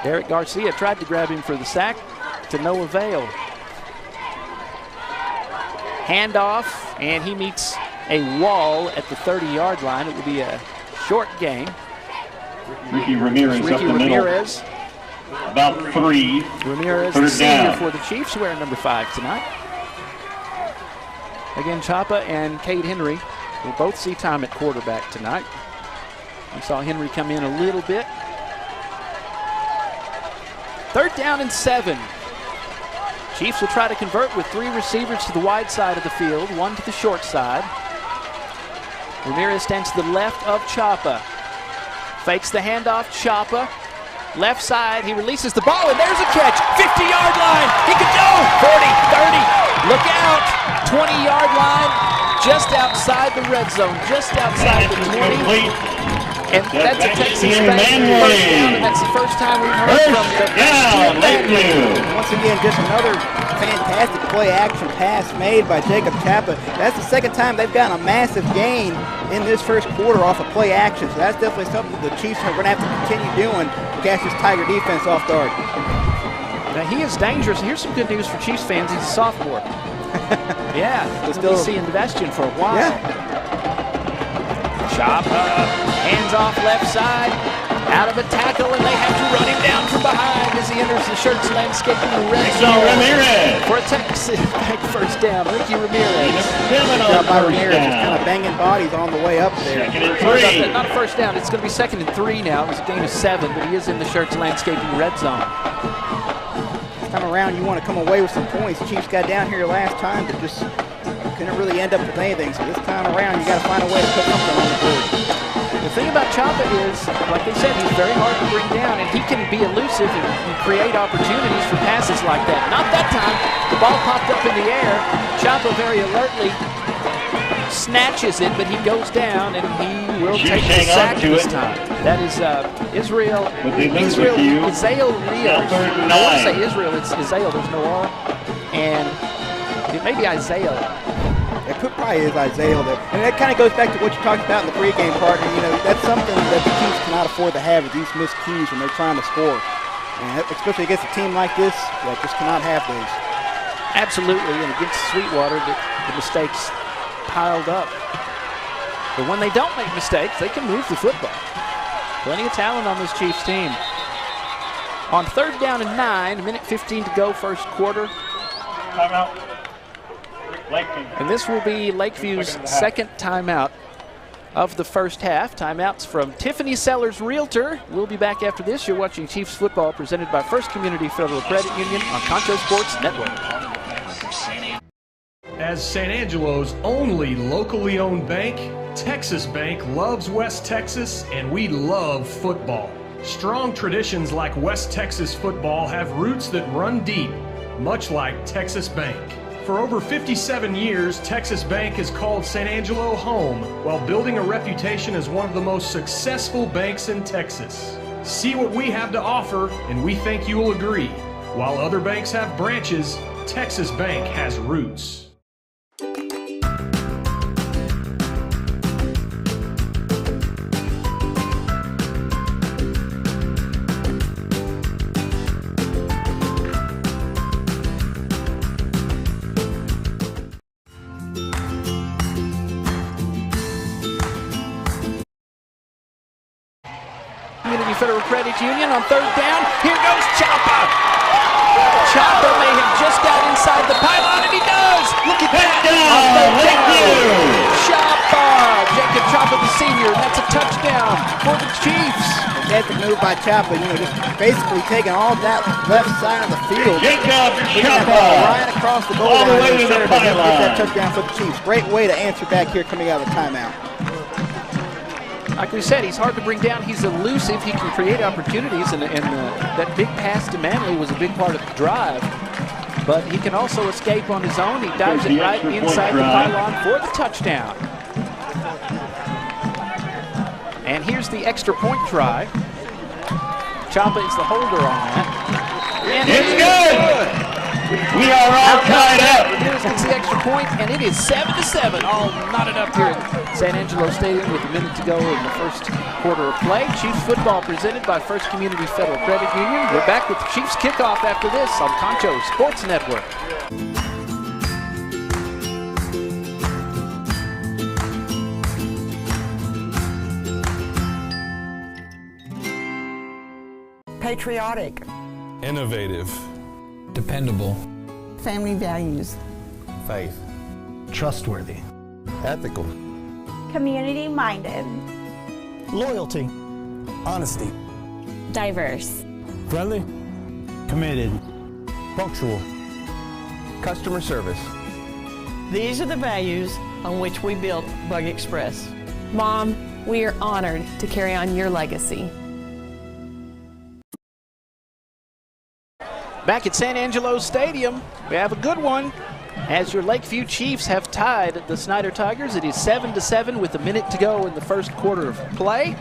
Derek Garcia tried to grab him for the sack, to no avail. Handoff, and he meets a wall at the 30-yard line. It will be a short game. Ricky Ramirez up the middle. About 3. Ramirez, the senior for the Chiefs, wearing number 5 tonight. Again, Chapa and Cade Henry will both see time at quarterback tonight. We saw Henry come in a little bit. 3rd down and 7. Chiefs will try to convert with 3 receivers to the wide side of the field, 1 to the short side. Ramirez stands to the left of Chapa. Fakes the handoff, Chapa. Left side, he releases the ball, and there's a catch. 50-yard line, he could go. 40, 30, look out. 20-yard line, just outside the red zone, just outside the 20. And that's a Texas Bank first down, and that's the first time we've heard from the Once again, just another fantastic play-action pass made by Jacob Chapa. That's the second time they've gotten a massive gain in this first quarter off of play action. So that's definitely something the Chiefs are going to have to continue doing to catch this Tiger defense off guard. Now he is dangerous. Here's some good news for Chiefs fans. He's a sophomore. Yeah, he's still see in the Bastion for a while. Yeah. Chapa, hands off left side, out of a tackle, and they have to run him down from behind as he enters the Sharks Landscaping red zone for a Texas Bank first down. Ricky Ramirez. Good job by Ramirez, just kind of banging bodies on the way up there. Not a first down. It's going to be 2nd and 3 now. It was a gain of 7, but he is in the Sharks Landscaping red zone. This time around, you want to come away with some points. Chiefs got down here last time, but just couldn't really end up with anything. So this time around, you got to find a way to put something on the board. The thing about Chapa is, like they said, he's very hard to bring down, and he can be elusive and create opportunities for passes like that. Not that time. The ball popped up in the air. Chapa very alertly snatches it, but he goes down, and he will take the hang sack on to this it. time. That is Israel But they lose it to you. Israel Rios. Third and I want to 9. say Israel, it's Israel, there's no R. And it may be Isaiah. It probably is Isaiah there. And that kind of goes back to what you talked about in the pregame part. And, you know, that's something that the Chiefs cannot afford to have, is these missed cues when they're trying to score. And especially against a team like this, that just cannot have those. Absolutely, and against Sweetwater, the mistakes piled up. But when they don't make mistakes, they can move the football. Plenty of talent on this Chiefs team. On 3rd down and 9, a minute 15 to go, first quarter. Timeout. Lakeview. And this will be Lakeview's second timeout of the first half. Timeouts from Tiffany Sellers Realtor. We'll be back after this. You're watching Chiefs football presented by First Community Federal Credit Union on Concho Sports Network. As San Angelo's only locally owned bank, Texas Bank loves West Texas, and we love football. Strong traditions like West Texas football have roots that run deep, much like Texas Bank. For over 57 years, Texas Bank has called San Angelo home while building a reputation as one of the most successful banks in Texas. See what we have to offer, and we think you will agree. While other banks have branches, Texas Bank has roots. Community Federal Credit Union on 3rd down. Here goes Choppa. Choppa may have just got inside the pylon, and he does. Look at that. Choppa. Jacob Choppa, the senior. That's a touchdown for the Chiefs. That's a move by Choppa, you know, just basically taking all that left side of the field. Jacob Choppa right across the goal all the line way to the get that pylon. touchdown for the Chiefs. Great way to answer back here coming out of the timeout. Like we said, he's hard to bring down. He's elusive. He can create opportunities, and that big pass to Manley was a big part of the drive. But he can also escape on his own. He dives it right inside the pylon for the touchdown. And here's the extra point try. Choppa is the holder on that. And it's good! We are all tied up. Ramirez gets the extra point, and it is 7-7, all knotted up here at San Angelo Stadium with a minute to go in the first quarter of play. Chiefs football presented by First Community Federal Credit Union. We're back with the Chiefs kickoff after this on Concho Sports Network. Patriotic. Innovative. Dependable. Family values. Faith. Trustworthy. Ethical. Community-minded. Loyalty. Honesty. Diverse. Friendly. Committed. Punctual. Customer service. These are the values on which we built Bug Express. Mom, we are honored to carry on your legacy. Back at San Angelo Stadium, we have a good one as your Lakeview Chiefs have tied the Snyder Tigers. It is 7-7 with a minute to go in the first quarter of play.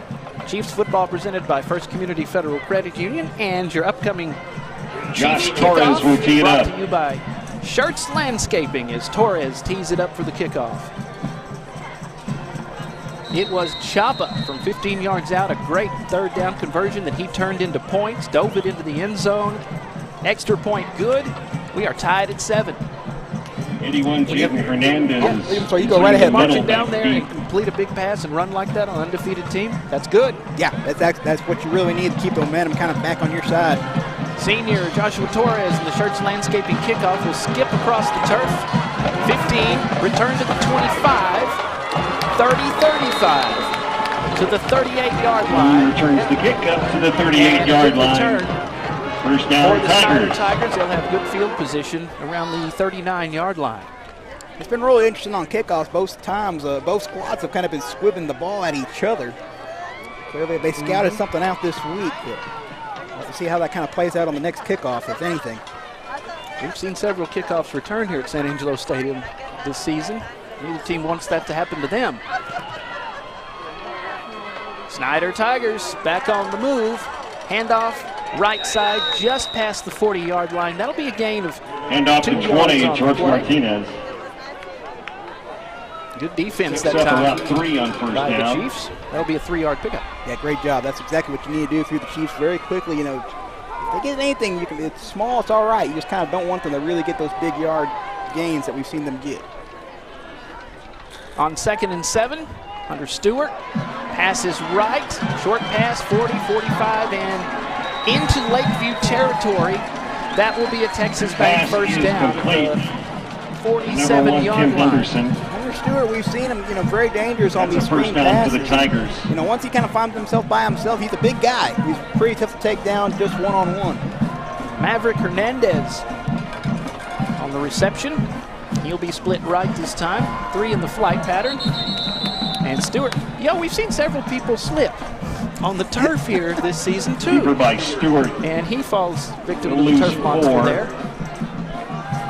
Chiefs football presented by First Community Federal Credit Union, and your upcoming Josh Chiefs Torres kickoff will tee it brought up. to you by Shirts Landscaping as Torres tees it up for the kickoff. It was Choppa from 15 yards out, a great 3rd down conversion that he turned into points, dove it into the end zone. Extra point good. We are tied at 7. 81 Jim Hernandez. Yeah, so you go right ahead. Marching down there and complete a big pass and run like that on an undefeated team, that's good. Yeah, that's what you really need to keep the momentum kind of back on your side. Senior Joshua Torres in the Shirts Landscaping kickoff will skip across the turf. 15, return to the 25, 30-35 to the 38-yard line. He returns the kick up to the 38-yard line. First down, for the Snyder Tigers. Tigers. They'll have good field position around the 39-yard line. It's been really interesting on kickoffs. Both times, both squads have kind of been squibbing the ball at each other. Clearly, they scouted something out this week. We'll see how that kind of plays out on the next kickoff, if anything. We've seen several kickoffs return here at San Angelo Stadium this season. Neither team wants that to happen to them. Snyder Tigers back on the move. Handoff, right side, just past the 40-yard line. That'll be a gain of Handoff 2 to yards 20, on George the play. Martinez. Good defense Picks that up time about 3 on first by down. the Chiefs. That'll be a 3-yard pickup. Yeah, great job. That's exactly what you need to do through the Chiefs very quickly. You know, if they get anything, it's small, it's all right. You just kind of don't want them to really get those big yard gains that we've seen them get. On 2nd and 7, Hunter Stewart. Pass is right. Short pass, 40, 45, and into Lakeview territory. That will be a Texas Bank first down. 47-yard line. Hunter Stewart, we've seen him, very dangerous on these That's a screen first down passes. for the Tigers. Once he kind of finds himself by himself, he's a big guy. He's pretty tough to take down just one-on-one. Maverick Hernandez on the reception. He'll be split right this time. 3 in the flight pattern. And Stewart, we've seen several people slip on the turf here this season too. Keeper by Stewart. And he falls victim to the turf monster there.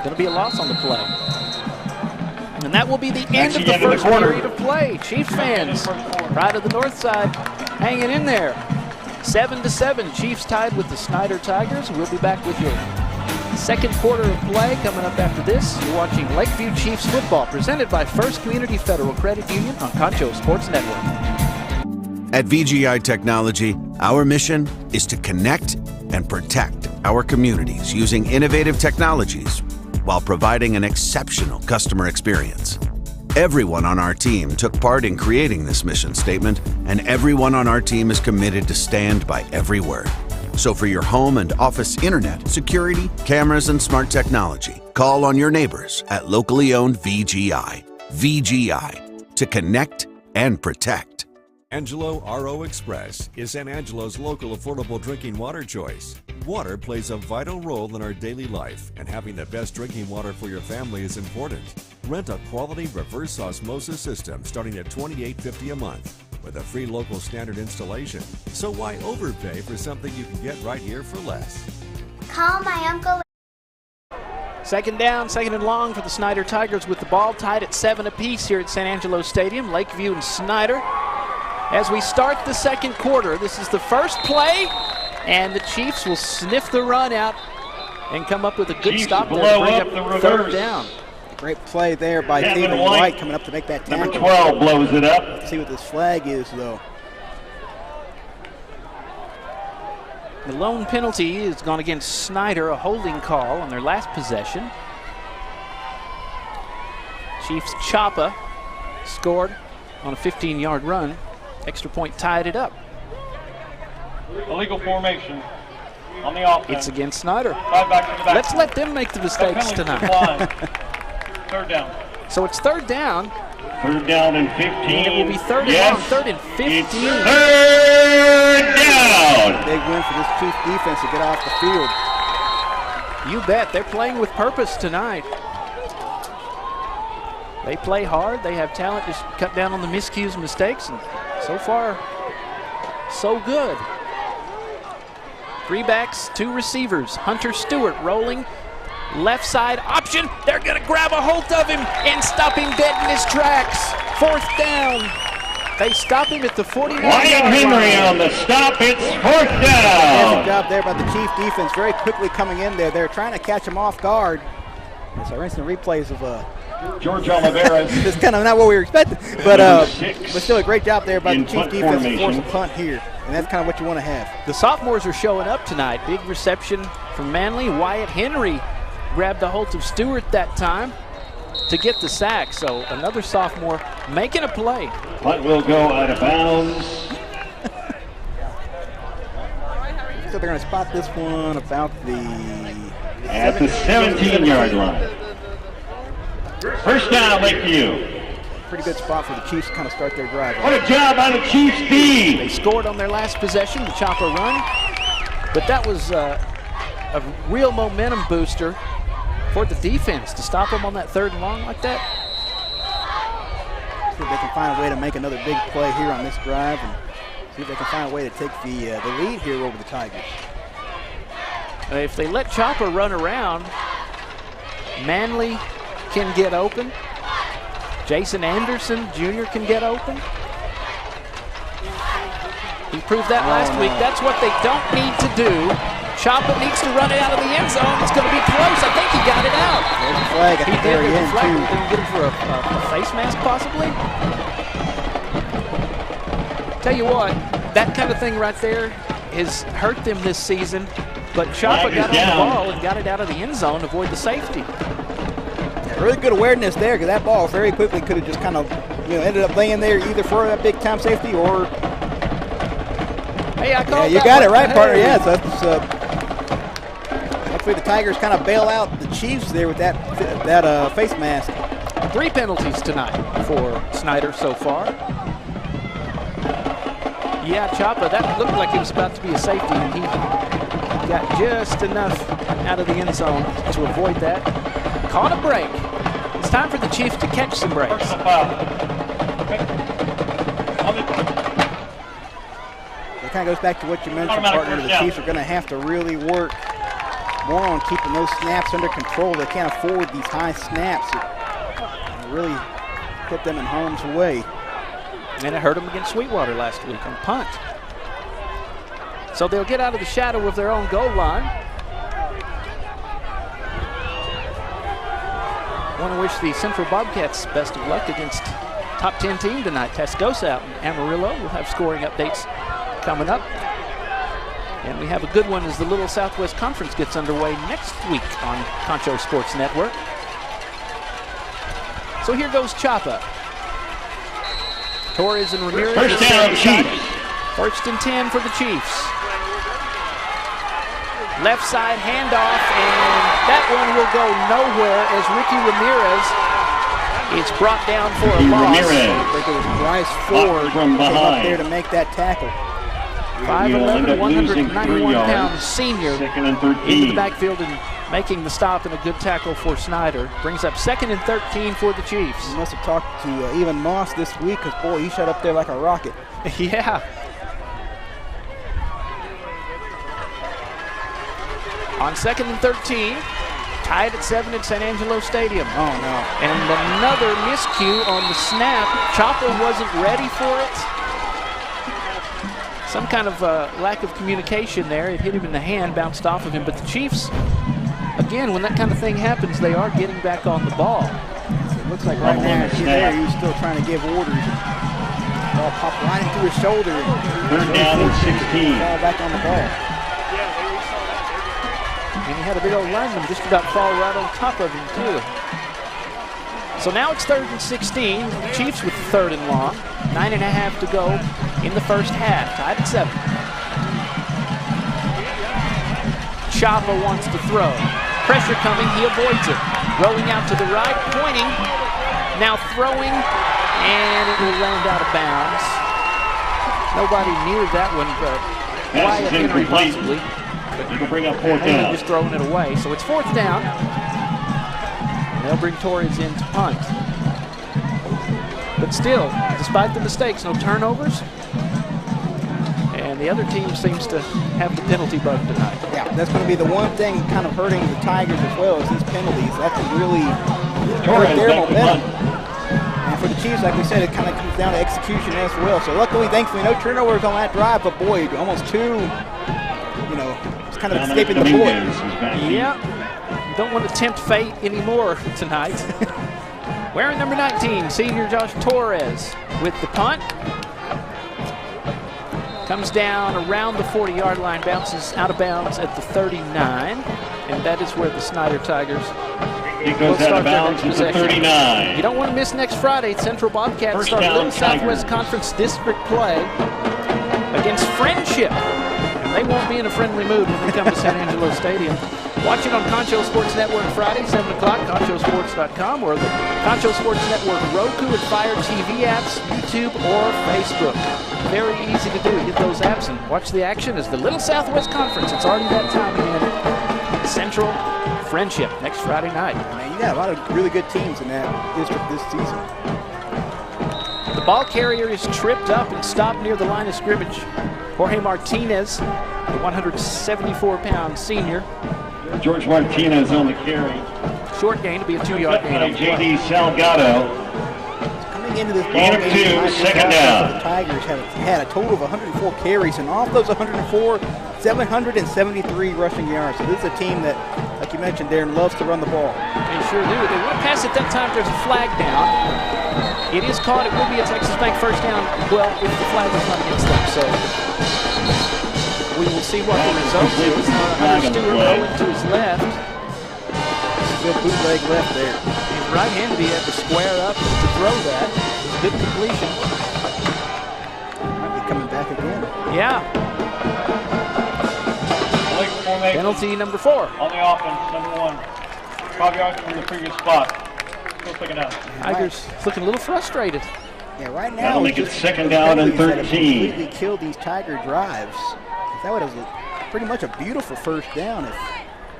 Going to be a loss on the play. And that will be the end of the first period of play. Chiefs fans, right of the north side, hanging in there. 7-7, Chiefs tied with the Snyder Tigers. We'll be back with you. Second quarter of play coming up after this. You're watching Lakeview Chiefs football, presented by First Community Federal Credit Union on Concho Sports Network. At VGI Technology, our mission is to connect and protect our communities using innovative technologies while providing an exceptional customer experience. Everyone on our team took part in creating this mission statement, and everyone on our team is committed to stand by every word. So for your home and office internet, security, cameras, and smart technology, call on your neighbors at locally owned VGI. VGI, to connect and protect. Angelo RO Express is San Angelo's local affordable drinking water choice. Water plays a vital role in our daily life, and having the best drinking water for your family is important. Rent a quality reverse osmosis system starting at $28.50 a month with a free local standard installation. So why overpay for something you can get right here for less? Call my uncle. Second down, 2nd and long for the Snyder Tigers with the ball tied at 7 apiece here at San Angelo Stadium. Lakeview and Snyder. As we start the second quarter, this is the first play, and the Chiefs will sniff the run out and come up with a good stop there to bring up the 3rd down. Great play there by Taylor White coming up to make that tackle. Number 12 blows it up. Let's see what this flag is, though. The lone penalty is gone against Snyder, a holding call on their last possession. Chiefs Chapa scored on a 15-yard run. Extra point tied it up. Illegal formation on the offense. It's against Snyder. Back to the back. Let's let them make the mistakes tonight. 3rd down. So it's 3rd down. 3rd down and 15. And it will be 3rd and long, 3rd and 15. It's 3rd down. Big win for this Chiefs defense to get off the field. You bet. They're playing with purpose tonight. They play hard. They have talent. Just cut down on the miscues and mistakes. And so far, so good. 3 backs, 2 receivers. Hunter Stewart rolling. Left side option. They're going to grab a hold of him and stop him dead in his tracks. 4th down. They stop him at the 49-yard line. Wyatt Henry on the stop. It's 4th down. Fantastic job there by the Chief defense. Very quickly coming in there. They're trying to catch him off guard. So we're seeing replays of George Oliveira. It's kind of not what we were expecting, but still a great job there by the Chief defense to force a punt here, and that's kind of what you want to have. The sophomores are showing up tonight. Big reception from Manley. Wyatt Henry grabbed a hold of Stewart that time to get the sack. So another sophomore making a play. Punt will go out of bounds. So they're going to spot this one about at the 17-yard line. 1st down, Lakeview. Pretty good spot for the Chiefs to kind of start their drive. What a job by the Chiefs D. They scored on their last possession, the chopper run. But that was a real momentum booster for the defense to stop them on that 3rd and long like that. See if they can find a way to make another big play here on this drive and see if they can find a way to take the lead here over the Tigers. If they let Chopper run around, Manley can get open. Jason Anderson Jr. can get open. He proved that last week. That's what they don't need to do. Choppa needs to run it out of the end zone. It's going to be close. I think he got it out. There's a flag at the very end, too. Didn't get him for a face mask, possibly? Tell you what, that kind of thing right there has hurt them this season. But Choppa got on the ball and got it out of the end zone to avoid the safety. Yeah, really good awareness there, because that ball very quickly could have just kind of, ended up laying there either for that big time safety or. Hey, I called you got it right, partner. Yes, that's. Hopefully the Tigers kind of bail out the Chiefs there with that face mask. 3 penalties tonight for Snyder so far. Yeah, Choppa, that looked like it was about to be a safety, and he got just enough out of the end zone to avoid that. Caught a break. It's time for the Chiefs to catch some breaks. It kind of goes back to what you mentioned, partner. The Chiefs are going to have to really work more on keeping those snaps under control. They can't afford these high snaps. It really put them in harm's way. And it hurt them against Sweetwater last week on punt. So they'll get out of the shadow of their own goal line. I want to wish the Central Bobcats best of luck against top 10 team tonight. Tascosa out in Amarillo. We'll have scoring updates coming up. And we have a good one as the Little Southwest Conference gets underway next week on Concho Sports Network. So here goes Choppa. Torres and Ramirez. First down, Chiefs. First and 10 for the Chiefs. Left side handoff, and that one will go nowhere as Ricky Ramirez is brought down for a loss. I think it was Bryce Ford from came up behind. there to make that tackle. 5'11", 191-pound senior Second and into 13. the backfield and making the stop, and a good tackle for Snyder. Brings up 2nd and 13 for the Chiefs. You must have talked to Evan Moss this week, because, boy, he shot up there like a rocket. Yeah. On 2nd and 13, tied at 7 at San Angelo Stadium. Oh, no. And another miscue on the snap. Choppa wasn't ready for it. Some kind of lack of communication there. It hit him in the hand, bounced off of him. But the Chiefs, again, when that kind of thing happens, they are getting back on the ball. So it looks like right now, he was still trying to give orders. Ball popped right into his shoulder. Third down and 16. Ball back on the ball. And he had a big old lineman just about fall right on top of him, too. So now it's 3rd and 16. The Chiefs with 3rd and long. 9.5 to go in the first half. Tied at 7. Choppa wants to throw. Pressure coming. He avoids it. Rolling out to the right. Pointing. Now throwing. And it will land out of bounds. Nobody near that one, but Wyatt Henry possibly. You can bring up 4th down. Just throwing it away. So it's 4th down. And they'll bring Torres in to punt. But still, despite the mistakes, no turnovers. And the other team seems to have the penalty bug tonight. Yeah, that's going to be the one thing kind of hurting the Tigers as well as these penalties. That can really hurt their momentum. And for the Chiefs, like we said, it kind of comes down to execution as well. So luckily, thankfully, no turnovers on that drive. But boy, almost 2, it's kind of escaping the board. Yeah, don't want to tempt fate anymore tonight. Wearing number 19, senior Josh Torres with the punt. Comes down around the 40-yard line, bounces out of bounds at the 39, and that is where the Snyder Tigers will start their next possession. 39. You don't want to miss next Friday. Central Bobcats First start down, Little Southwest Conference District play against Friendship. And they won't be in a friendly mood when they come to San Angelo Stadium. Watch it on Concho Sports Network Friday, 7 o'clock, conchosports.com, or the Concho Sports Network Roku and Fire TV apps, YouTube, or Facebook. Very easy to do. Get those apps and watch the action as the Little Southwest Conference. It's already that time again. Central Friendship next Friday night. Man, you got a lot of really good teams in that district this season. The ball carrier is tripped up and stopped near the line of scrimmage. Jorge Martinez, the 174-pound senior. George Martinez on the carry. Short gain to be a 2-yard gain. J.D. Salgado. coming into this ball Gain of game, 2, tonight, second down. the Tigers have had a total of 104 carries, and off those 104, 773 rushing yards. So this is a team that, like you mentioned, Darren, loves to run the ball. They sure do. They want to pass at that time. There's a flag down. It is caught. It will be a Texas Bank first down. Well, if the flag is not against them, so we will see what the result is. Hunter Stewart rolling to his left. Good bootleg left there. He's right-handed. He had to square up to throw that. It was a good completion. Might be coming back again. Yeah. Penalty number 4. On the offense, number 1. 5 yards from the previous spot. Still second down. Tigers looking a little frustrated. Yeah, right now. That'll make it second down and 13. Completely killed these Tiger drives. That was pretty much a beautiful first down if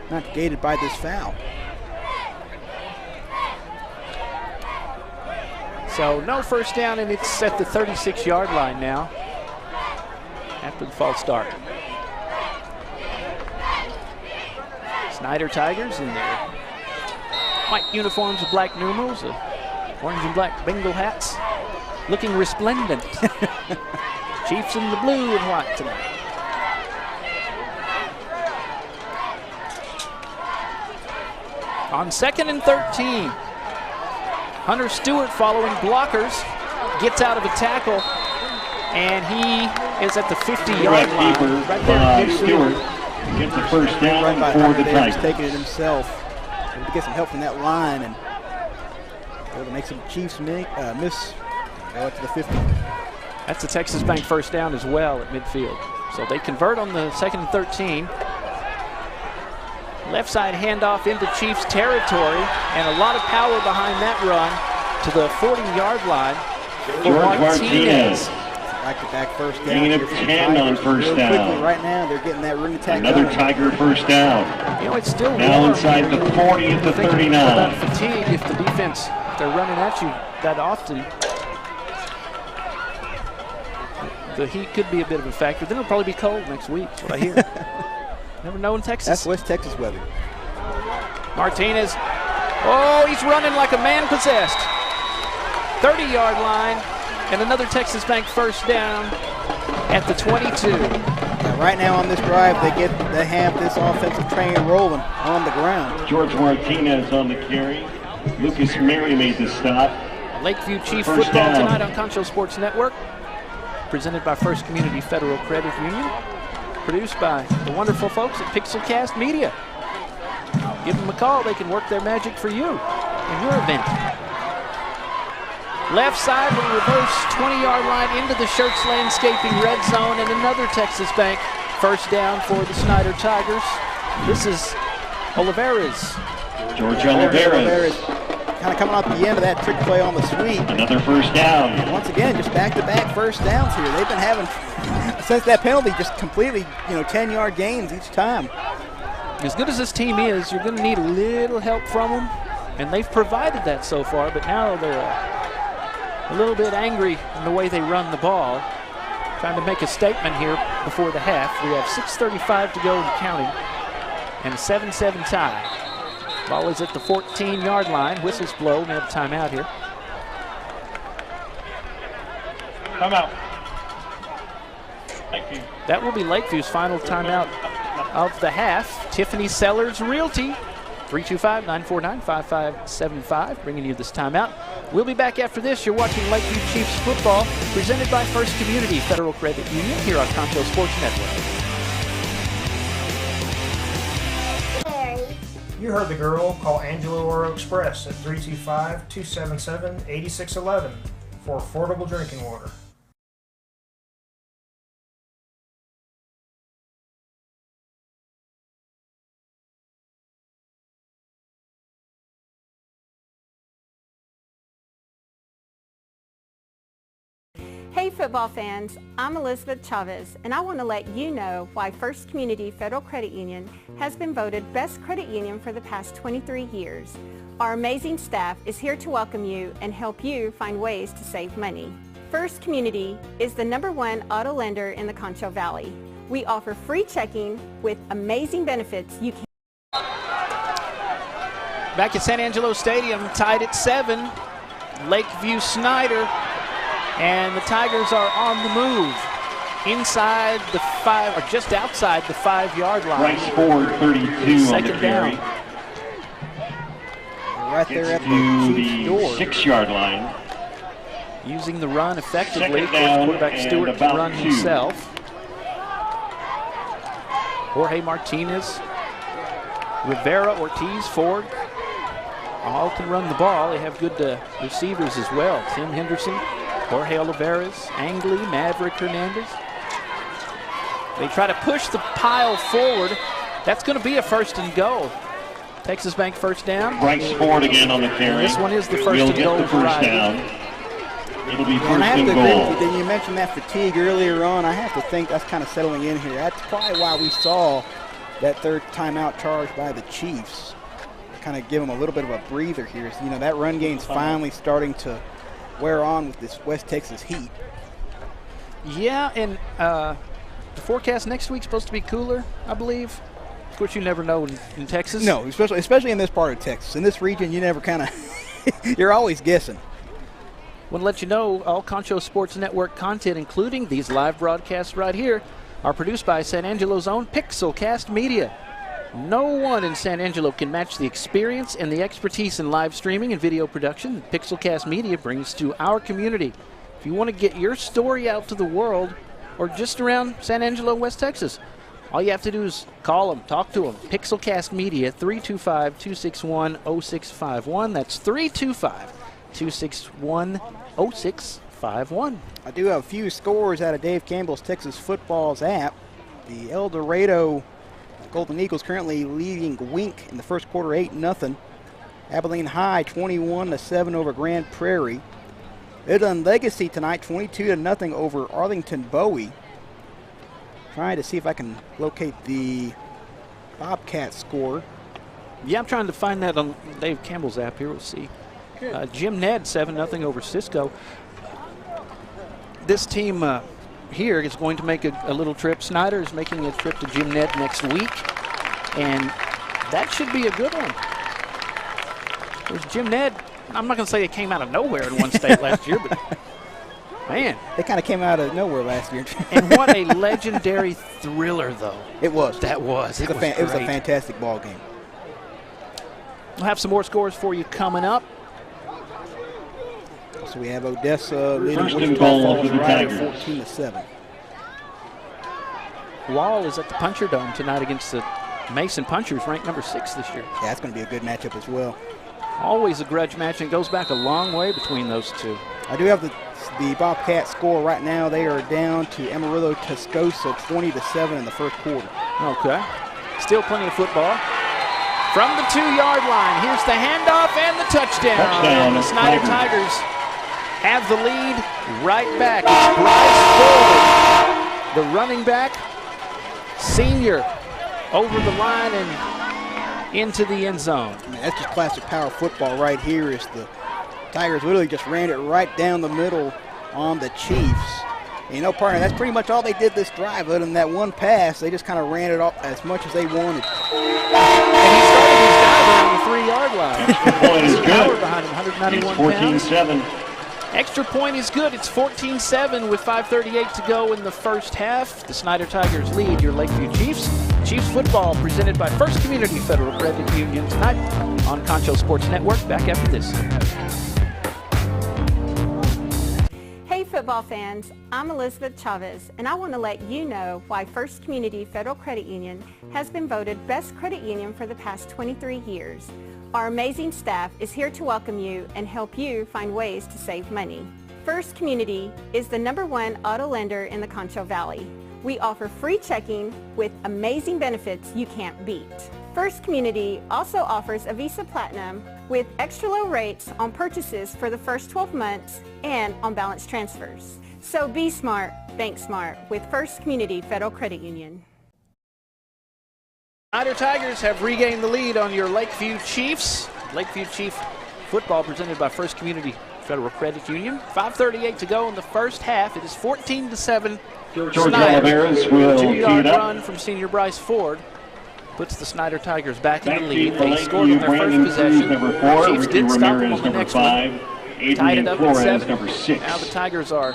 not gated by this foul. So no first down, and it's at the 36-yard line now after the false start. Snyder Tigers in their white uniforms with black numerals, orange and black bingo hats, looking resplendent. Chiefs in the blue and white tonight. On 2nd and 13, Hunter Stewart, following blockers, gets out of a tackle, and he is at the 50-yard line. Right there. Stewart gets the first down for the Tigers. He's taking it himself. To get some help from that line and able to make some Chiefs miss. Go up to the 50. That's the Texas Bank first down as well at midfield. So they convert on the 2nd and 13. Left side handoff into Chiefs territory, and a lot of power behind that run to the 40-yard line for Martinez. Back-to-back first down. Gain of 10 on first down. Quickly right now, they're getting that ring attack. Another Tiger first down. You know, it's still now warm. inside the 40 at the 39. About fatigue if the defense, if they're running at you that often. The heat could be a bit of a factor. Then it'll probably be cold next week, that's what I hear. Never know in Texas. That's West Texas weather. Martinez. Oh, he's running like a man possessed. 30-yard line, and another Texas Bank first down at the 22. Yeah, right now on this drive, they have this offensive train rolling on the ground. George Martinez on the carry. Lucas Mary made the stop. Lakeview Chief First football down. tonight on Concho Sports Network. Presented by First Community Federal Credit Union. Produced by the wonderful folks at Pixelcast Media. Give them a call. They can work their magic for you in your event. Left side with a reverse 20-yard line into the Shirts Landscaping red zone, and another Texas Bank first down for the Snyder Tigers. This is Olivares. George Olivares. Kind of coming off the end of that trick play on the sweep. Another first down. And once again, just back-to-back first downs here. They've been having, since that penalty, just completely, 10-yard gains each time. As good as this team is, you're going to need a little help from them, and they've provided that so far, but now they're a little bit angry in the way they run the ball. Trying to make a statement here before the half. We have 6:35 to go and counting, and a 7-7 tie. Ball is at the 14-yard line. Whistles blow. We have a timeout here. Timeout. Lakeview. That will be Lakeview's final timeout of the half. Tiffany Sellers Realty, 325-949-5575, bringing you this timeout. We'll be back after this. You're watching Lakeview Chiefs football, presented by First Community Federal Credit Union here on Concho Sports Network. You heard the girl. Call Angelo Oro Express at 325-277-8611 for affordable drinking water. Hey football fans, I'm Elizabeth Chavez, and I want to let you know why First Community Federal Credit Union has been voted Best Credit Union for the past 23 years. Our amazing staff is here to welcome you and help you find ways to save money. First Community is the #1 auto lender in the Concho Valley. We offer free checking with amazing benefits you can. Back at San Angelo Stadium, tied at 7. Lakeview Snyder, and the Tigers are on the move. Inside the 5, or just outside the 5-yard line. Bryce Ford, 32 on the Second carry. down. Right there at the Chiefs' door. 6-yard line. Using the run effectively. Second down Quarterback and Stewart can about run 2. himself. Jorge Martinez, Rivera, Ortiz, Ford, all can run the ball. They have good receivers as well. Tim Henderson, Jorge Olivares, Angley, Maverick Hernandez. They try to push the pile forward. That's going to be a 1st and goal. Texas Bank first down. Bryce Ford again on the carry. This one is the 1st We'll and goal. get the first down. It'll be 1st And I have and to goal. agree with you. You mentioned that fatigue earlier on. I have to think that's kind of settling in here. That's probably why we saw that 3rd timeout charged by the Chiefs. Kind of give them a little bit of a breather here. So, you know, that run game's finally starting to wear on with this West Texas heat. Yeah, and the forecast next week's supposed to be cooler, I believe. Of course, you never know in Texas. No, especially in this part of Texas. In this region, you never kind of – you're always guessing. Want to let you know all Concho Sports Network content, including these live broadcasts right here, are produced by San Angelo's own Pixelcast Media. No one in San Angelo can match the experience and the expertise in live streaming and video production that Pixelcast Media brings to our community. If you want to get your story out to the world or just around San Angelo, West Texas, all you have to do is call them, talk to them. Pixelcast Media, 325-261-0651. That's 325-261-0651. I do have a few scores out of Dave Campbell's Texas Football's app. The El Dorado Golden Eagles currently leading Wink in the first quarter 8-0. Abilene High 21-7 over Grand Prairie. Midland Legacy tonight 22-0 over Arlington Bowie. Trying to see if I can locate the Bobcat score. Yeah, I'm trying to find that on Dave Campbell's app here. We'll see. Jim Ned 7-0 over Cisco. This team here is going to make a little trip. Snyder is making a trip to Jim Ned next week, and that should be a good one. There's Jim Ned. I'm not going to say they came out of nowhere in one state last year, but man. They kind of came out of nowhere last year. And what a legendary thriller, though. It was. That was. It was a fantastic ball game. We'll have some more scores for you coming up. So we have Odessa leading First and Wichita goal Falls for the Rider Tigers. 14-7. Wall is at the Puncher Dome tonight against the Mason Punchers, ranked number 6 this year. Yeah, that's going to be a good matchup as well. Always a grudge match, and goes back a long way between those two. I do have the Bobcat score right now. They are down to Amarillo Tascosa 20-7 in the first quarter. Okay. Still plenty of football. From the 2-yard line, here's the handoff and the touchdown. Touchdown, The Snyder Tigers. Tigers have the lead right back. It's Bryce Ford, the running back, senior, over the line and into the end zone. I mean, that's just classic power football right here. Is the Tigers literally just ran it right down the middle on the Chiefs. And you know, partner, that's pretty much all they did this drive. Other than that one pass, they just kind of ran it off as much as they wanted. And he started his drive around the 3-yard line. Extra point is Power good. behind him, 191 It's pounds. 14-7. Extra point is good. It's 14-7 with 5:38 to go in the first half. The Snyder Tigers lead your Lakeview Chiefs. Chiefs football presented by First Community Federal Credit Union tonight on Concho Sports Network. Back after this. Hey football fans, I'm Elizabeth Chavez, and I want to let you know why First Community Federal Credit Union has been voted Best Credit Union for the past 23 years. Our amazing staff is here to welcome you and help you find ways to save money. First Community is the #1 auto lender in the Concho Valley. We offer free checking with amazing benefits you can't beat. First Community also offers a Visa Platinum with extra low rates on purchases for the first 12 months and on balance transfers. So be smart, bank smart with First Community Federal Credit Union. Snyder Tigers have regained the lead on your Lakeview Chiefs. Lakeview Chief football presented by First Community Federal Credit Union. 5:38 to go in the first half. It is 14-7. George Olivares will 2-yard tee it up. run from senior Bryce Ford puts the Snyder Tigers back in the Backfield lead. for They scored on Lakeview, their first Brandon Cruz, possession. number 4, Chiefs Ricky did stop them Ramirez, on the number next 5. one. tied it up at 7. number 6. Now the Tigers are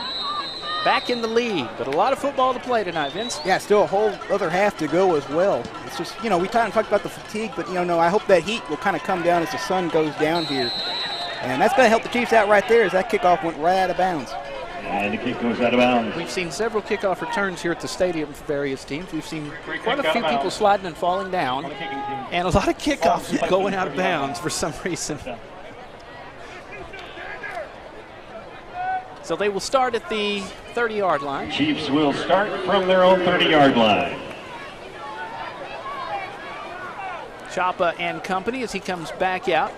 back in the lead, but a lot of football to play tonight, Vince. Yeah, still a whole other half to go as well. It's just, we kind of talked about the fatigue, but, I hope that heat will kind of come down as the sun goes down here. And that's going to help the Chiefs out right there as that kickoff went right out of bounds. And the kick goes out of bounds. We've seen several kickoff returns here at the stadium for various teams. We've seen quite a few people sliding and falling down, and a lot of kickoffs going out of bounds for some reason. So they will start at the 30-yard line. Chiefs will start from their own 30-yard line. Chapa and company as he comes back out.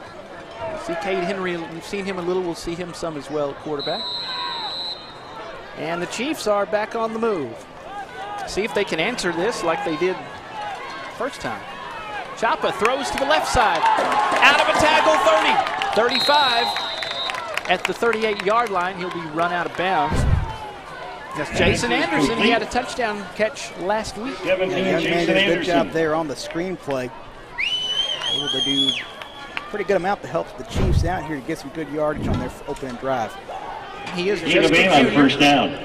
See Cade Henry, we've seen him a little, we'll see him some as well at quarterback. And the Chiefs are back on the move. See if they can answer this like they did first time. Chapa throws to the left side. Out of a tackle, 30, 35. At the 38-yard line, he'll be run out of bounds. That's Jason Anderson. He had a touchdown catch last week. The young man did a good job there on the screenplay. Able to do a pretty good amount to help the Chiefs out here to get some good yardage on their opening drive. He is just a on first down.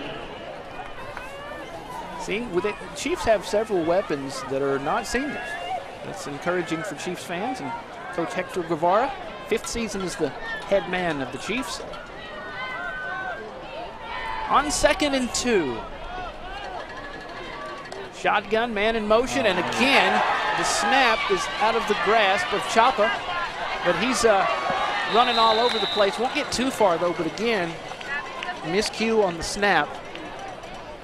See, the Chiefs have several weapons that are not seniors. That's encouraging for Chiefs fans. And Coach Hector Guevara, 5th season as the head man of the Chiefs. On 2nd and 2. Shotgun, man in motion, and again, the snap is out of the grasp of Chapa, but he's running all over the place. Won't get too far, though, but again, miscue on the snap,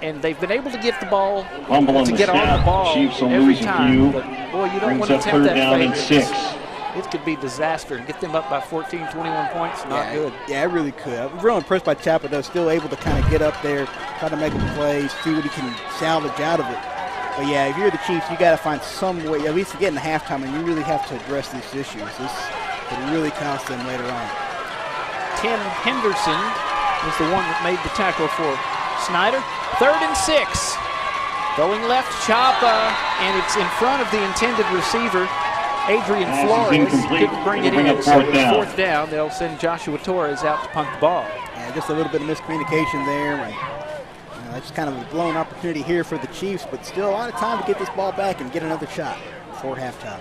and they've been able to get the ball, on the ball Chiefs will every lose time, a few. but boy, you don't Brings want to up attempt third down that fake. and 6. It could be disaster. Get them up by 14, 21 points, not good. Yeah, it really could. I'm real impressed by Chapa, though, still able to kind of get up there, try to make a play, see what he can salvage out of it. But yeah, if you're the Chiefs, you got to find some way, at least to get in the halftime, and you really have to address these issues. This could really cost them later on. Tim Henderson was the one that made the tackle for Snyder. 3rd and 6. Going left, Chapa, and it's in front of the intended receiver, Adrian Flores. Couldn't bring it in, so fourth down. They'll send Joshua Torres out to punt the ball. Yeah, just a little bit of miscommunication there. That's kind of a blown opportunity here for the Chiefs, but still a lot of time to get this ball back and get another shot before halftime.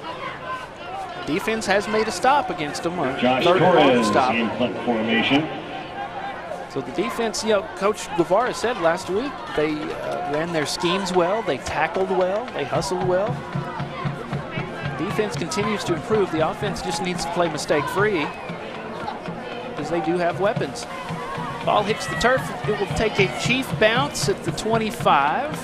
Defense has made a stop against them, a Josh 3rd and long Torres stop. in punt formation. So the defense, Coach Guevara said last week, they ran their schemes well, they tackled well, they hustled well. Defense continues to improve. The offense just needs to play mistake-free because they do have weapons. Ball hits the turf. It will take a Chief bounce at the 25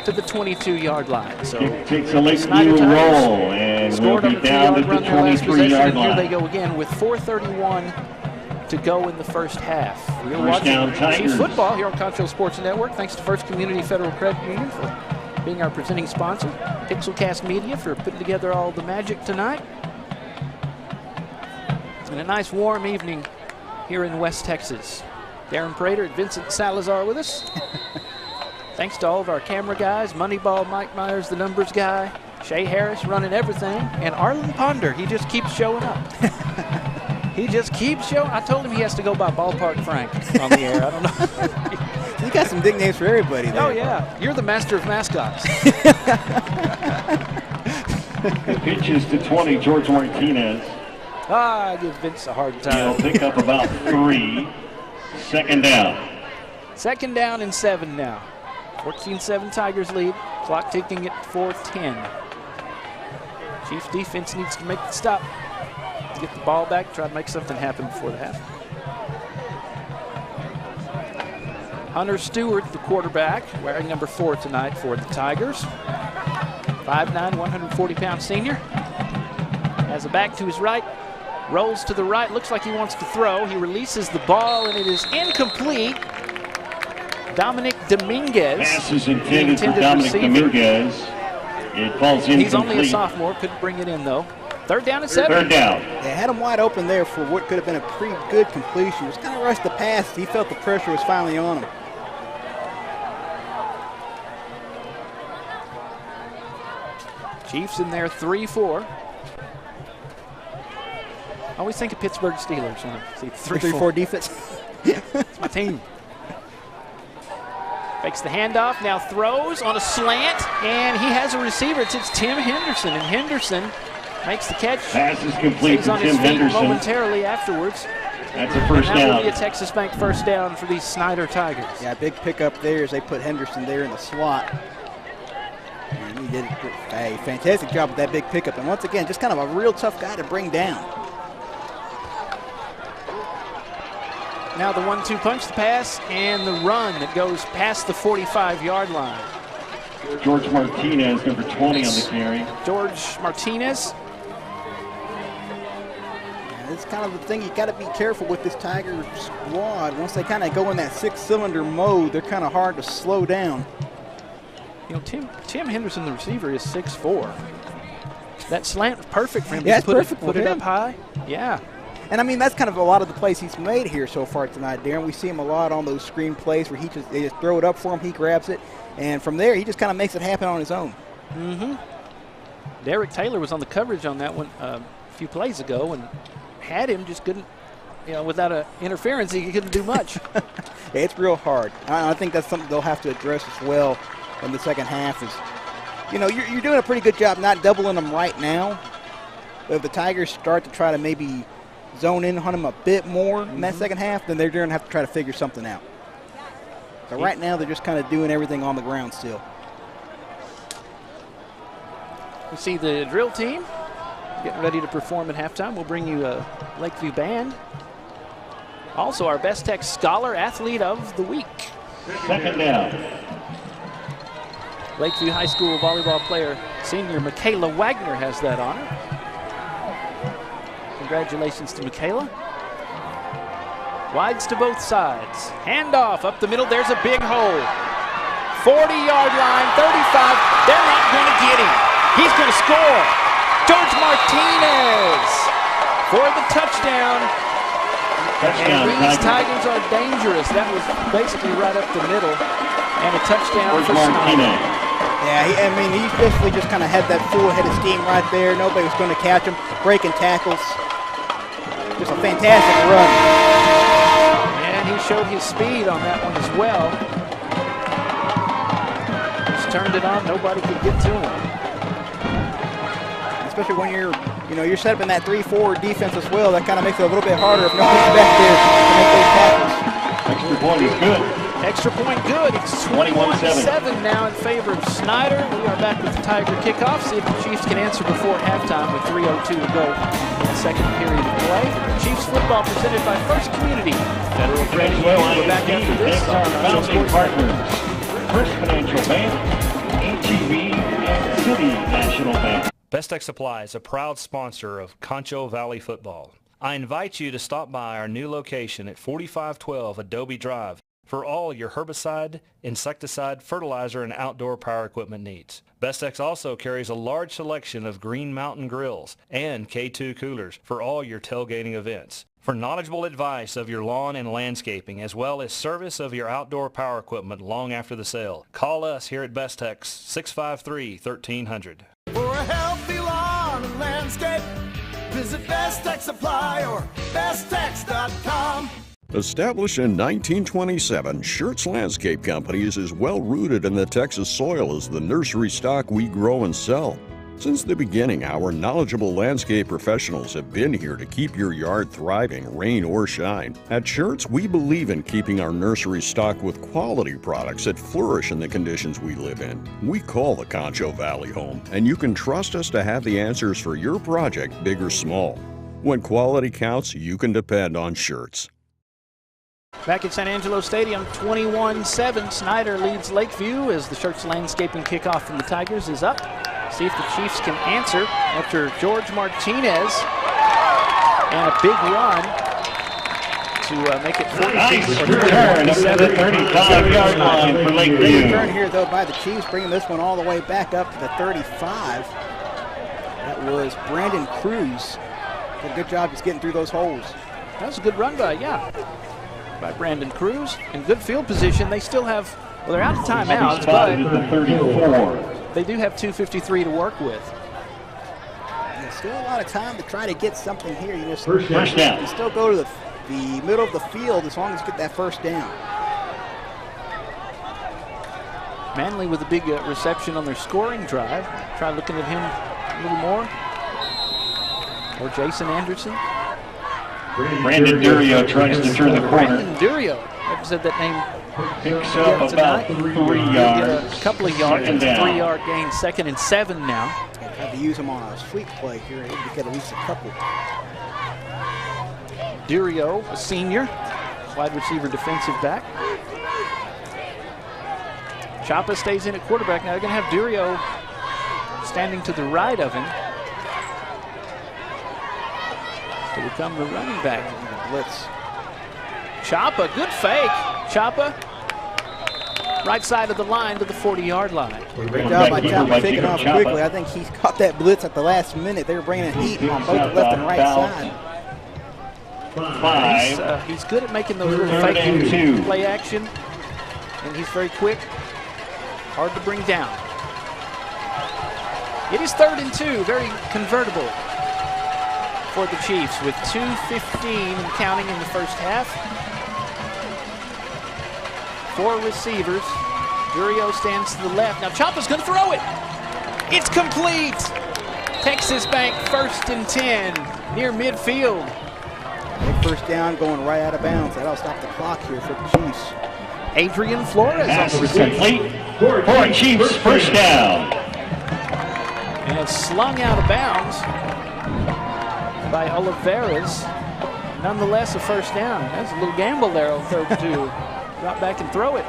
to the 22-yard line. So it takes a Lakeview roll and scored will on be the down to 2-yard the run their last possession, 23-yard and here line. they go again with 4:31 to go in the first half. You're First down, watching Tigers. Chiefs football here on Concho Sports Network. Thanks to First Community Federal Credit Union for being our presenting sponsor. Pixelcast Media for putting together all the magic tonight. And a nice warm evening here in West Texas. Darren Prater and Vincent Salazar with us. Thanks to all of our camera guys, Moneyball Mike Myers, the numbers guy, Shay Harris running everything, and Arlen Ponder. He just keeps showing up. He just keeps showing. I told him he has to go by Ballpark Frank on the air. I don't know. You got some nicknames for everybody there. Oh, yeah. You're the master of mascots. Pitches to 20, George Martinez. I give Vince a hard time. He'll pick up about 3. 2nd down. 2nd down and 7 now. 14-7 Tigers lead. Clock ticking at 4:10. Chiefs defense needs to make the stop. Get the ball back, try to make something happen before the half. Hunter Stewart, the quarterback, wearing number 4 tonight for the Tigers. 5'9", 140-pound senior. Has a back to his right, rolls to the right, looks like he wants to throw. He releases the ball, and it is incomplete. Dominic Dominguez. Pass is intended for Dominic Dominguez. It falls incomplete. He's only a sophomore, couldn't bring it in, though. 3rd down and 7. 3rd down. They had him wide open there for what could have been a pretty good completion. Just kind of rushed the pass. He felt the pressure was finally on him. Chiefs in there 3-4. always think of Pittsburgh Steelers when I see 3-4 defense. It's my team. Fakes the handoff, now throws on a slant, and he has a receiver. It's Tim Henderson, and Henderson makes the catch. Pass is complete Stays to on Tim his feet Henderson. Momentarily afterwards. That's a first and that down. will be a Texas Bank first down for these Snyder Tigers. Yeah, big pickup there as they put Henderson there in the slot. And he did a fantastic job with that big pickup. And once again, just kind of a real tough guy to bring down. Now the 1-2 punch, the pass, and the run that goes past the 45-yard line. George Martinez, number 20 on the carry. George Martinez. It's kind of the thing, you got to be careful with this Tiger squad. Once they kind of go in that 6-cylinder mode, they're kind of hard to slow down. You know, Tim Henderson, the receiver, is 6'4". That slant was perfect for him. Yeah, Just put it up high. Yeah. And I mean, that's kind of a lot of the plays he's made here so far tonight, Darren. We see him a lot on those screen plays where they just throw it up for him, he grabs it, and from there he just kind of makes it happen on his own. Mm-hmm. Derek Taylor was on the coverage on that one a few plays ago and had him, just couldn't, you know, without an interference, he couldn't do much. Yeah, it's real hard. I think that's something they'll have to address as well in the second half. Is, you know, you're doing a pretty good job not doubling them right now. But if the Tigers start to try to maybe zone in on them a bit more in that second half, then they're going to have to try to figure something out. So right now they're just kind of doing everything on the ground still. We see the drill team getting ready to perform at halftime. We'll bring you a Lakeview band. Also our Best Tech Scholar Athlete of the Week. Second down. Lakeview High School volleyball player, senior Michaela Wagner has that honor. Congratulations to Michaela. Wides to both sides. Handoff up the middle. There's a big hole. 40-yard line, 35. They're not going to get him. He's going to score. George Martinez for the touchdown. And these Tigers are dangerous. That was basically right up the middle. And a touchdown for Snyder. Yeah, I mean, he basically just kind of had that full-headed scheme right there. Nobody was going to catch him. Breaking tackles. Just a fantastic run. And he showed his speed on that one as well. Just turned it on. Nobody could get to him. Especially when you're set up in that 3-4 defense as well. That kind of makes it a little bit harder if nobody's back there to make those tackles. Extra point is good. Extra point good. It's 21-7 now in favor of Snyder. We are back with the Tiger kickoff. See if the Chiefs can answer before halftime with 3:02 to go in the second period of play. Chiefs football presented by First Community. Federal Credit Union. We're back after this. Our founding partners, First Financial Bank, HEB, and City National Bank. Best Tech Supply is a proud sponsor of Concho Valley Football. I invite you to stop by our new location at 4512 Adobe Drive for all your herbicide, insecticide, fertilizer, and outdoor power equipment needs. Bestex also carries a large selection of Green Mountain grills and K2 coolers for all your tailgating events. For knowledgeable advice of your lawn and landscaping, as well as service of your outdoor power equipment long after the sale, call us here at Bestex 653-1300. For a healthy lawn and landscape, visit Best Tech Supply or besttech.com. Established in 1927, Schertz Landscape Companies is well rooted in the Texas soil as the nursery stock we grow and sell. Since the beginning, our knowledgeable landscape professionals have been here to keep your yard thriving, rain or shine. At Schertz, we believe in keeping our nursery stocked with quality products that flourish in the conditions we live in. We call the Concho Valley home, and you can trust us to have the answers for your project, big or small. When quality counts, you can depend on Schertz. Back at San Angelo Stadium, 21-7. Snyder leads Lakeview as the Schertz Landscaping kickoff from the Tigers is up. See if the Chiefs can answer after George Martinez and a big run to make it 42. Nice return up to the 35-yard line for Lakeview. Great return here, though, by the Chiefs, bringing this one all the way back up to the 35. That was Brandon Cruz. Did a good job just getting through those holes. That was a good run by Brandon Cruz. In good field position. They still have, well, they're out of timeouts, but the 34. They do have 2:53 to work with. Still a lot of time to try to get something here. You just First down. You still go to the middle of the field as long as you get that first down. Manley with a big reception on their scoring drive. Try looking at him a little more. Or Jason Anderson. Brandon Durio tries to turn the corner. Brandon Durio. I've said that name. Picks up about 3 yards. Get a couple of yards. Second down. 3-yard gain. 2nd and 7 now. Had to use him on a sweep play here to get at least a couple. Durio, a senior, wide receiver, defensive back. Chapa stays in at quarterback. Now they're going to have Durio standing to the right of him to become the running back. Blitz. Chapa, good fake. Chapa, right side of the line to the 40-yard line. Great job by Chapa picking off quickly. I think he caught that blitz at the last minute. They were bringing heat on both the left and right side. He's good at making those little fake play action, and he's very quick. Hard to bring down. It is 3rd and 2, very convertible for the Chiefs with 2:15 and counting in the first half. 4 receivers. Durio stands to the left. Now Chapa's going to throw it. It's complete. Texas Bank 1st and 10 near midfield. Big first down going right out of bounds. That'll stop the clock here for the Chiefs. Adrian Flores Pass on the is reception. complete for Chiefs, first down. And it's slung out of bounds by Oliveras. Nonetheless, a first down. That's a little gamble there on 3rd and 2. Drop back and throw it.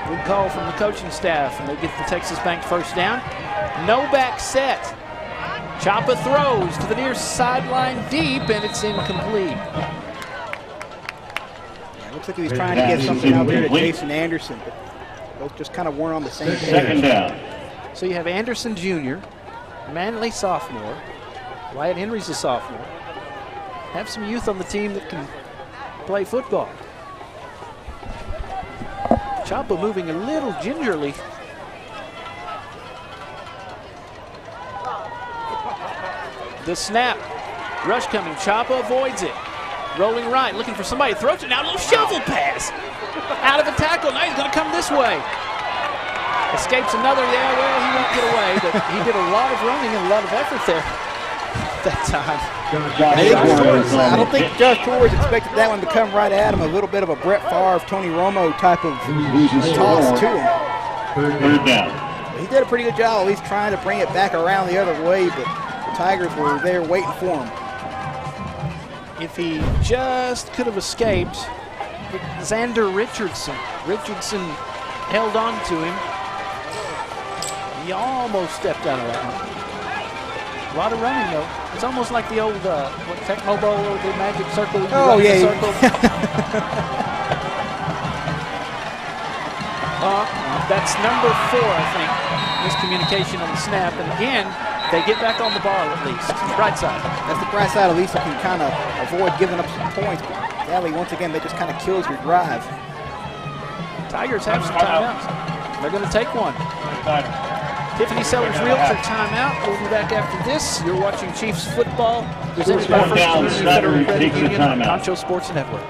Good call from the coaching staff, and they get the Texas Bank first down. No back set. Chapa throws to the near sideline deep, and it's incomplete. Looks like he was trying to get something out there to Jason Anderson, but both just kind of weren't on the same page. Second down. So you have Anderson Jr., Manley sophomore, Wyatt Henry's a sophomore. Have some youth on the team that can play football. Chapa moving a little gingerly. The snap, rush coming, Chapa avoids it. Rolling right, looking for somebody, throws it now, a little shovel pass. Out of a tackle, now he's gonna come this way. Escapes another, yeah, well, he won't get away, but he did a lot of running and a lot of effort there that time. I don't think Josh Torres expected that one to come right at him. A little bit of a Brett Favre, Tony Romo type of toss to him. Third down. He did a pretty good job, at least trying to bring it back around the other way, but the Tigers were there waiting for him. If he just could have escaped, Xander Richardson held on to him. He almost stepped out of that one. A lot of running though. It's almost like the old Tecmo Bowl or the Magic Circle. Oh yeah. That's number 4, I think. Miscommunication on the snap, and again, they get back on the ball at least. Right side. That's the right side. At least you can kind of avoid giving up some points. But sadly, once again, that just kind of kills your drive. Tigers have some timeouts. They're going to take one. Tiffany Sellers Realtor timeout. We'll be back after this. You're watching Chiefs football presented by First Community Federal Credit Union on Concho Sports Network.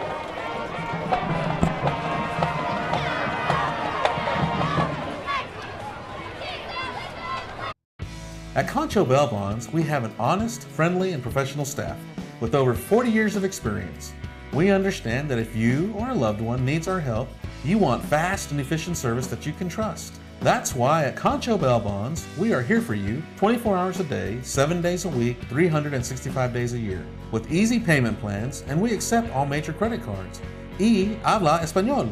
At Concho Bail Bonds, we have an honest, friendly, and professional staff with over 40 years of experience. We understand that if you or a loved one needs our help, you want fast and efficient service that you can trust. That's why at Concho Bail Bonds, we are here for you 24 hours a day, 7 days a week, 365 days a year, with easy payment plans, and we accept all major credit cards. Y habla español.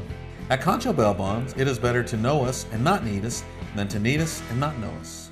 At Concho Bail Bonds, it is better to know us and not need us than to need us and not know us.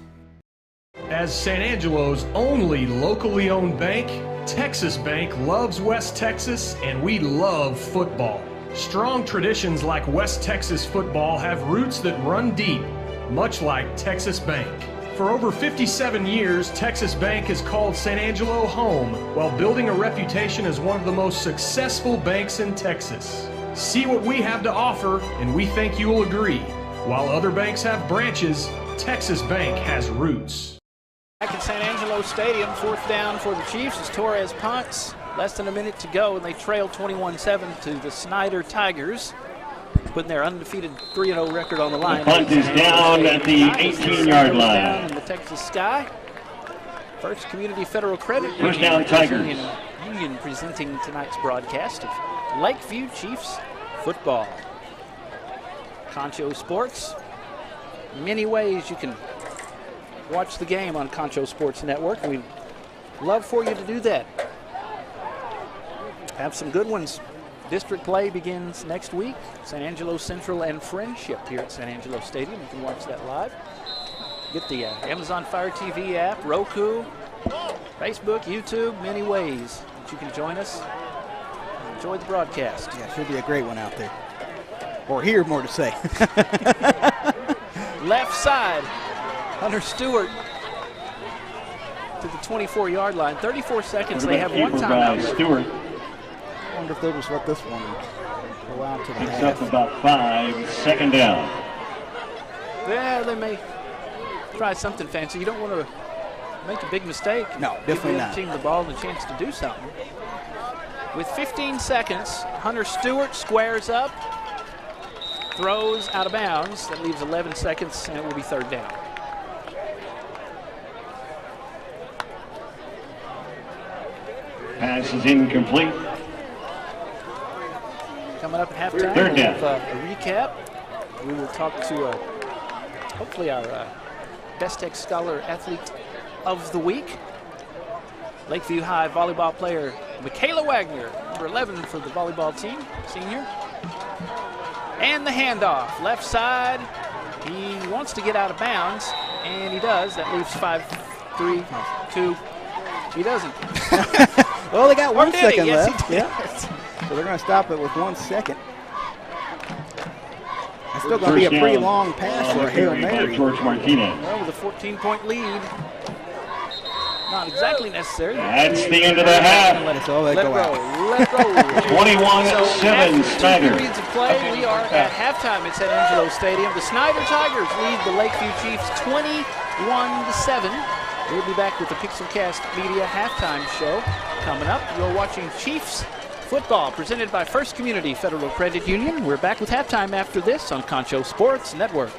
As San Angelo's only locally owned bank, Texas Bank loves West Texas, and we love football. Strong traditions like West Texas football have roots that run deep, much like Texas Bank. For over 57 years, Texas Bank has called San Angelo home while building a reputation as one of the most successful banks in Texas. See what we have to offer, and we think you will agree. While other banks have branches, Texas Bank has roots. Back in San Angelo Stadium, 4th down for the Chiefs as Torres punts. Less than a minute to go, and they trail 21-7 to the Snyder Tigers, putting their undefeated 3-0 record on the line. The punt is down at the 18-yard line. Down in the Texas sky. First Community Federal Credit First down, Tigers. Union presenting tonight's broadcast of Lakeview Chiefs football. Concho Sports. Many ways you can watch the game on Concho Sports Network, and we'd love for you to do that. Have some good ones. District play begins next week. San Angelo Central and Friendship here at San Angelo Stadium. You can watch that live. Get the Amazon Fire TV app, Roku, Facebook, YouTube, many ways that you can join us. Enjoy the broadcast. Yeah, should be a great one out there. Or here, more to say. Left side, Hunter Stewart to the 24-yard line. 34 seconds. They have one timeout. Stewart. I wonder if they'll just let this one go out to the Picks half. up about 5, 2nd down. Yeah, they may try something fancy. You don't want to make a big mistake. No, definitely give not. the other team the ball and a chance to do something. With 15 seconds, Hunter Stewart squares up, throws out of bounds. That leaves 11 seconds, and it will be 3rd down. Pass is incomplete. Coming up at halftime, 3rd down. with a recap. We will talk to hopefully our Best Tech Scholar Athlete of the Week, Lakeview High volleyball player Michaela Wagner, number 11 for the volleyball team, senior. And the handoff, left side. He wants to get out of bounds, and he does. That leaves 5, 3, 2. He doesn't. Well, they got 1 second Yes, left. he did. So they're going to stop it with 1 second. It's still going to be a pretty long pass for a Hail Mary. George Martinez. Well, with a 14-point lead. Not exactly necessary. That's the end of the half. Let it go out. Let it go. 21-7 Snyder. 2 periods of play. We are at halftime at San Angelo Stadium. The Snyder Tigers lead the Lakeview Chiefs 21-7. We'll be back with the Pixelcast Media halftime show coming up. You're watching Chiefs football presented by First Community Federal Credit Union. We're back with halftime after this on Concho Sports Network.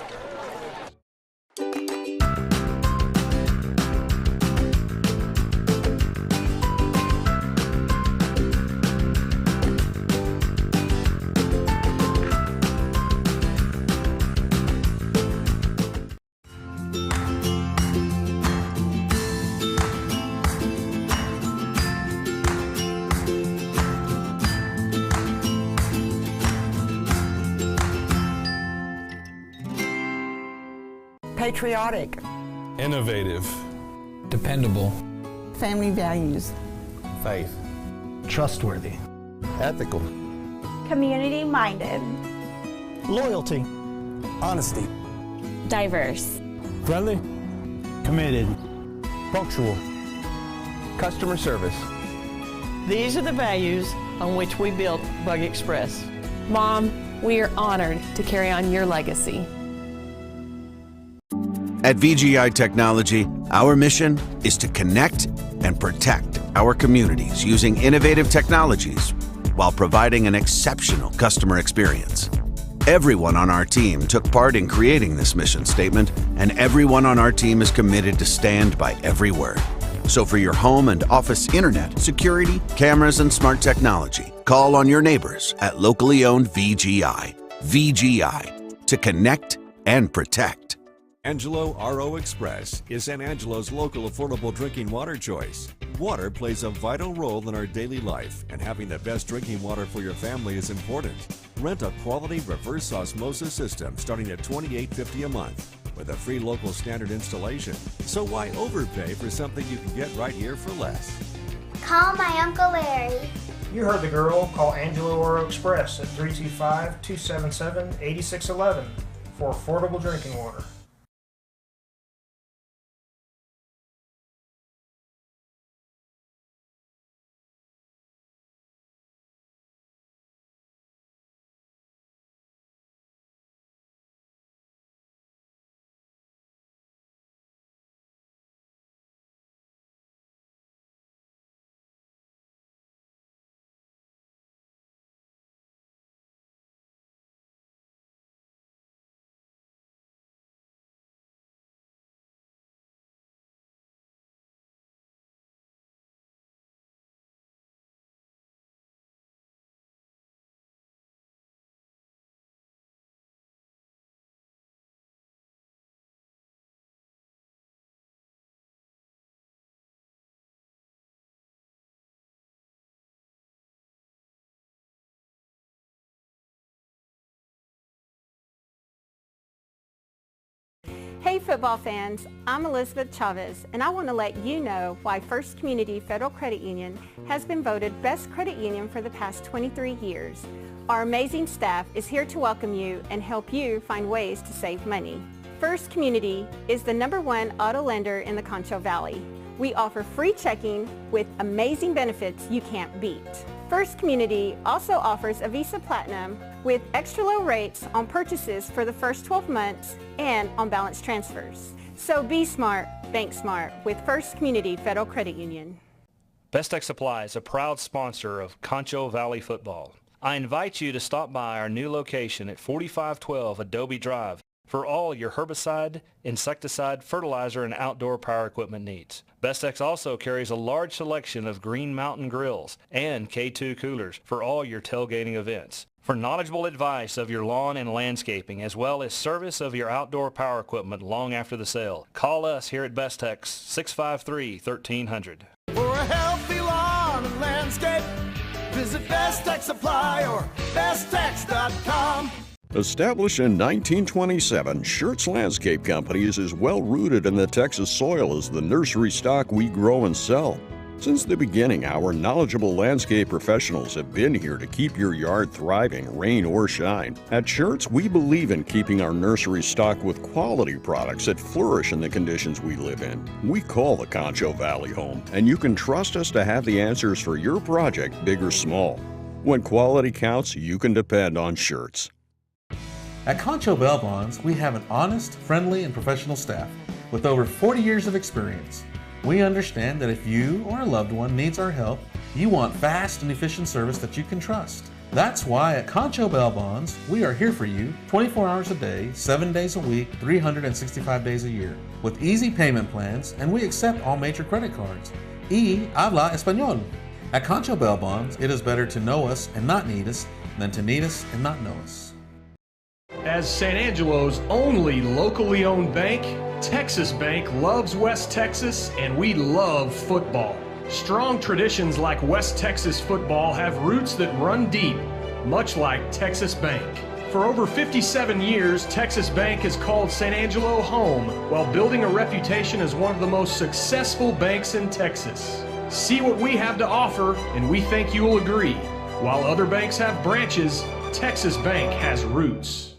Patriotic. Innovative. Dependable. Family values. Faith. Trustworthy. Ethical. Community minded. Loyalty. Honesty. Diverse. Friendly. Committed. Punctual. Customer service. These are the values on which we built Bug Express. Mom, we are honored to carry on your legacy. At VGI Technology, our mission is to connect and protect our communities using innovative technologies while providing an exceptional customer experience. Everyone on our team took part in creating this mission statement, and everyone on our team is committed to stand by every word. So for your home and office internet, security, cameras, and smart technology, call on your neighbors at locally owned VGI. VGI, to connect and protect. Angelo RO Express is San Angelo's local affordable drinking water choice. Water plays a vital role in our daily life, and having the best drinking water for your family is important. Rent a quality reverse osmosis system starting at $28.50 a month with a free local standard installation. So why overpay for something you can get right here for less? Call my Uncle Larry. You heard the girl. Call Angelo RO Express at 325-277-8611 for affordable drinking water. football fans, I'm Elizabeth Chavez, and I want to let you know why First Community Federal Credit Union has been voted Best Credit Union for the past 23 years. Our amazing staff is here to welcome you and help you find ways to save money. First Community is the #1 auto lender in the Concho Valley. We offer free checking with amazing benefits you can't beat. First Community also offers a Visa Platinum with extra low rates on purchases for the first 12 months and on balance transfers. So be smart, bank smart with First Community Federal Credit Union. Best Tech Supply is a proud sponsor of Concho Valley Football. I invite you to stop by our new location at 4512 Adobe Drive for all your herbicide, insecticide, fertilizer, and outdoor power equipment needs. Bestex also carries a large selection of Green Mountain grills and K2 coolers for all your tailgating events. For knowledgeable advice of your lawn and landscaping, as well as service of your outdoor power equipment long after the sale, call us here at Bestex 653-1300. For a healthy lawn and landscape, visit Best Tech Supply or besttech.com. Established in 1927, Schertz Landscape Companies is well rooted in the Texas soil as the nursery stock we grow and sell. Since the beginning, our knowledgeable landscape professionals have been here to keep your yard thriving, rain or shine. At Schertz, we believe in keeping our nursery stocked with quality products that flourish in the conditions we live in. We call the Concho Valley home, and you can trust us to have the answers for your project, big or small. When quality counts, you can depend on Schertz. At Concho Bail Bonds, we have an honest, friendly, and professional staff with over 40 years of experience. We understand that if you or a loved one needs our help, you want fast and efficient service that you can trust. That's why at Concho Bail Bonds, we are here for you 24 hours a day, 7 days a week, 365 days a year, with easy payment plans, and we accept all major credit cards. Y habla español. At Concho Bail Bonds, it is better to know us and not need us than to need us and not know us. As San Angelo's only locally owned bank, Texas Bank loves West Texas, and we love football. Strong traditions like West Texas football have roots that run deep, much like Texas Bank. For over 57 years, Texas Bank has called San Angelo home while building a reputation as one of the most successful banks in Texas. See what we have to offer, and we think you will agree. While other banks have branches, Texas Bank has roots.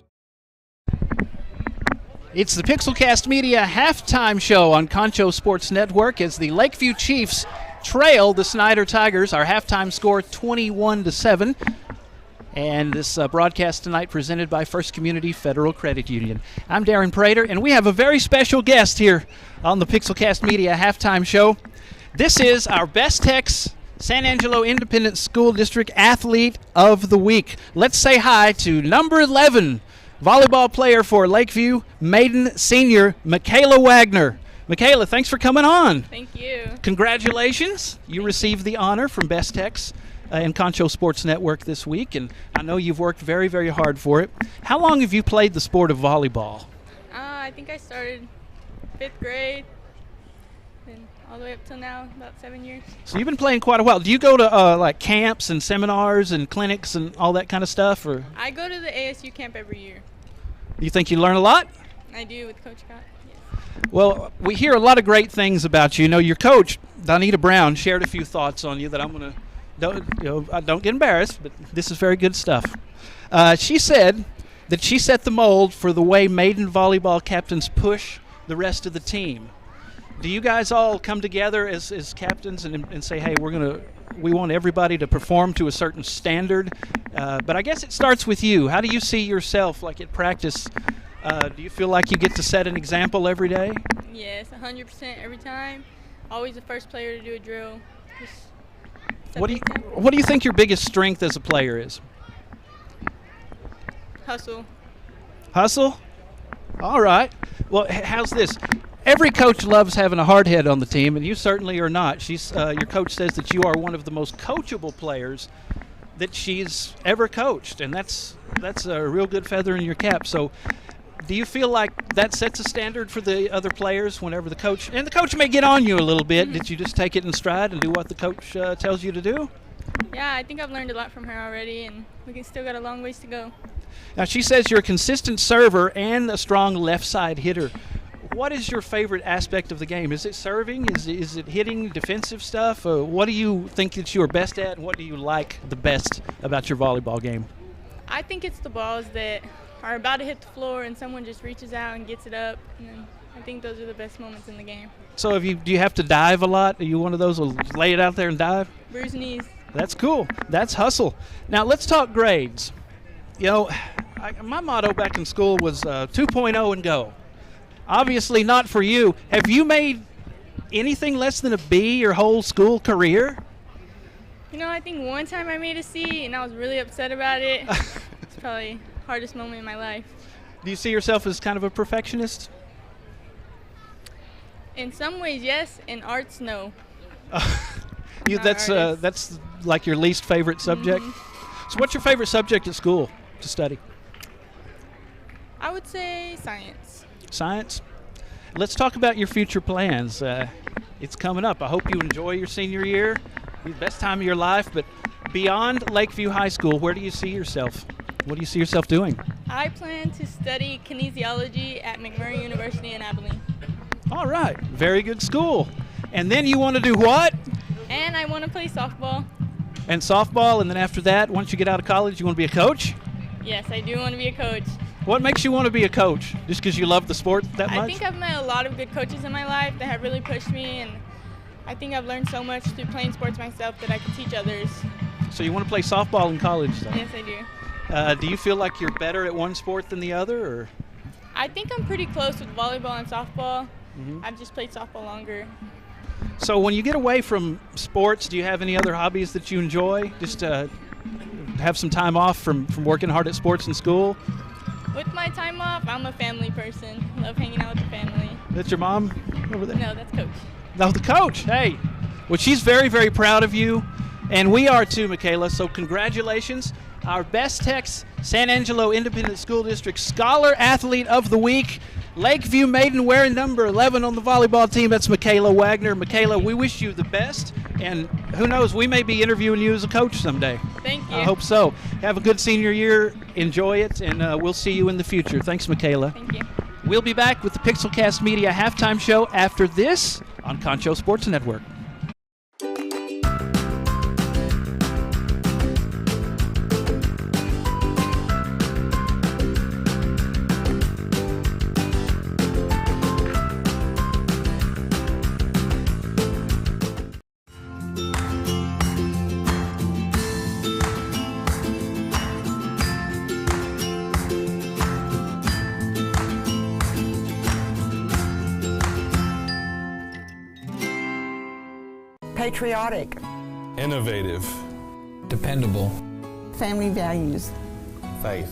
It's the Pixelcast Media halftime show on Concho Sports Network as the Lakeview Chiefs trail the Snyder Tigers. Our halftime score 21-7. And this broadcast tonight presented by First Community Federal Credit Union. I'm Darren Prater, and we have a very special guest here on the Pixelcast Media halftime show. This is our Best Tech's San Angelo Independent School District Athlete of the Week. Let's say hi to number 11, volleyball player for Lakeview, maiden senior, Michaela Wagner. Michaela, thanks for coming on. Thank you. Congratulations. You received the honor from Best Techs and Concho Sports Network this week, and I know you've worked very, very hard for it. How long have you played the sport of volleyball? I think I started 5th grade, and all the way up till now, about 7 years. So you've been playing quite a while. Do you go to like camps and seminars and clinics and all that kind of stuff? Or I go to the ASU camp every year. You think you learn a lot? I do with Coach Scott, yes. Well, we hear a lot of great things about you. You know, your coach, Donita Brown, shared a few thoughts on you that I'm going to, don't get embarrassed, but this is very good stuff. She said that she set the mold for the way maiden volleyball captains push the rest of the team. Do you guys all come together as captains and say, hey, we want everybody to perform to a certain standard? But I guess it starts with you. How do you see yourself, like at practice? Do you feel like you get to set an example every day? Yes, 100% every time. Always the first player to do a drill. What do you think your biggest strength as a player is? Hustle. Hustle? All right. Well, how's this? Every coach loves having a hard head on the team, and you certainly are not. Your coach says that you are one of the most coachable players that she's ever coached, and that's a real good feather in your cap. So do you feel like that sets a standard for the other players whenever the coach may get on you a little bit? Did you just take it in stride and do what the coach tells you to do? Yeah, I think I've learned a lot from her already, and we still got a long ways to go. Now, she says you're a consistent server and a strong left side hitter. What is your favorite aspect of the game? Is it serving? Is it hitting, defensive stuff? What do you think that you are best at, and what do you like the best about your volleyball game? I think it's the balls that are about to hit the floor and someone just reaches out and gets it up. And then I think those are the best moments in the game. So do you have to dive a lot? Are you one of those who lay it out there and dive? Bruised knees. That's cool. That's hustle. Now let's talk grades. You know, my motto back in school was 2.0 and go. Obviously not for you. Have you made anything less than a B your whole school career? You know, I think one time I made a C and I was really upset about it. It's probably the hardest moment in my life. Do you see yourself as kind of a perfectionist? In some ways, yes. In arts, no. That's like your least favorite subject? Mm-hmm. So what's your favorite subject at school to study? I would say science. Science? Let's talk about your future plans. It's coming up. I hope you enjoy your senior year. The best time of your life. But beyond Lakeview High School, where do you see yourself? What do you see yourself doing? I plan to study kinesiology at McMurray University in Abilene. All right. Very good school. And then you want to do what? And I want to play softball. And softball, and then after that, once you get out of college, you want to be a coach? Yes, I do want to be a coach. What makes you want to be a coach? Just because you love the sport that much? I think I've met a lot of good coaches in my life that have really pushed me, and I think I've learned so much through playing sports myself that I can teach others. So you want to play softball in college, though? Yes, I do. Do you feel like you're better at one sport than the other, or? I think I'm pretty close with volleyball and softball. Mm-hmm. I've just played softball longer. So when you get away from sports, do you have any other hobbies that you enjoy? Just have some time off from working hard at sports and school? With my time off, I'm a family person. Love hanging out with the family. That's your mom over there? No, that's Coach. No, the coach. Hey. Well, she's very, very proud of you. And we are too, Michaela. So congratulations. Our Best Tex San Angelo Independent School District Scholar Athlete of the Week. Lakeview Maiden wearing number 11 on the volleyball team. That's Michaela Wagner. Michaela, we wish you the best. And who knows, we may be interviewing you as a coach someday. Thank you. I hope so. Have a good senior year. Enjoy it. And we'll see you in the future. Thanks, Michaela. Thank you. We'll be back with the Pixelcast Media halftime show after this on Concho Sports Network. Patriotic. Innovative. Dependable. Family values. Faith.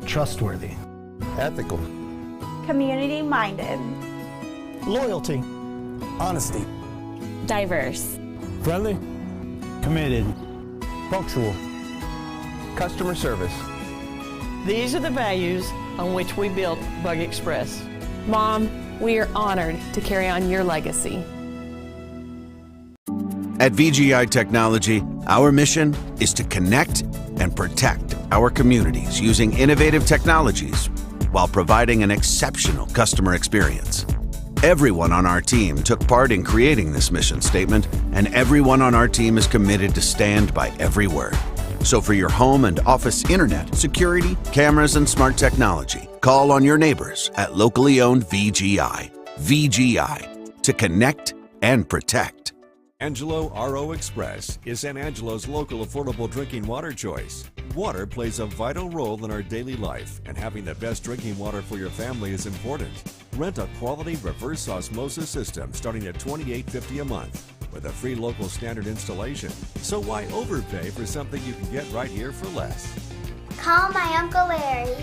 Trustworthy. Ethical. Community minded. Loyalty. Honesty. Diverse. Friendly. Committed. Punctual. Customer service. These are the values on which we built Bug Express. Mom, we are honored to carry on your legacy. At VGI Technology, our mission is to connect and protect our communities using innovative technologies while providing an exceptional customer experience. Everyone on our team took part in creating this mission statement, and everyone on our team is committed to stand by every word. So for your home and office internet, security, cameras, and smart technology, call on your neighbors at locally owned VGI. VGI, to connect and protect. Angelo RO Express is San Angelo's local affordable drinking water choice. Water plays a vital role in our daily life, and having the best drinking water for your family is important. Rent a quality reverse osmosis system starting at $28.50 a month with a free local standard installation. So why overpay for something you can get right here for less? Call my Uncle Larry.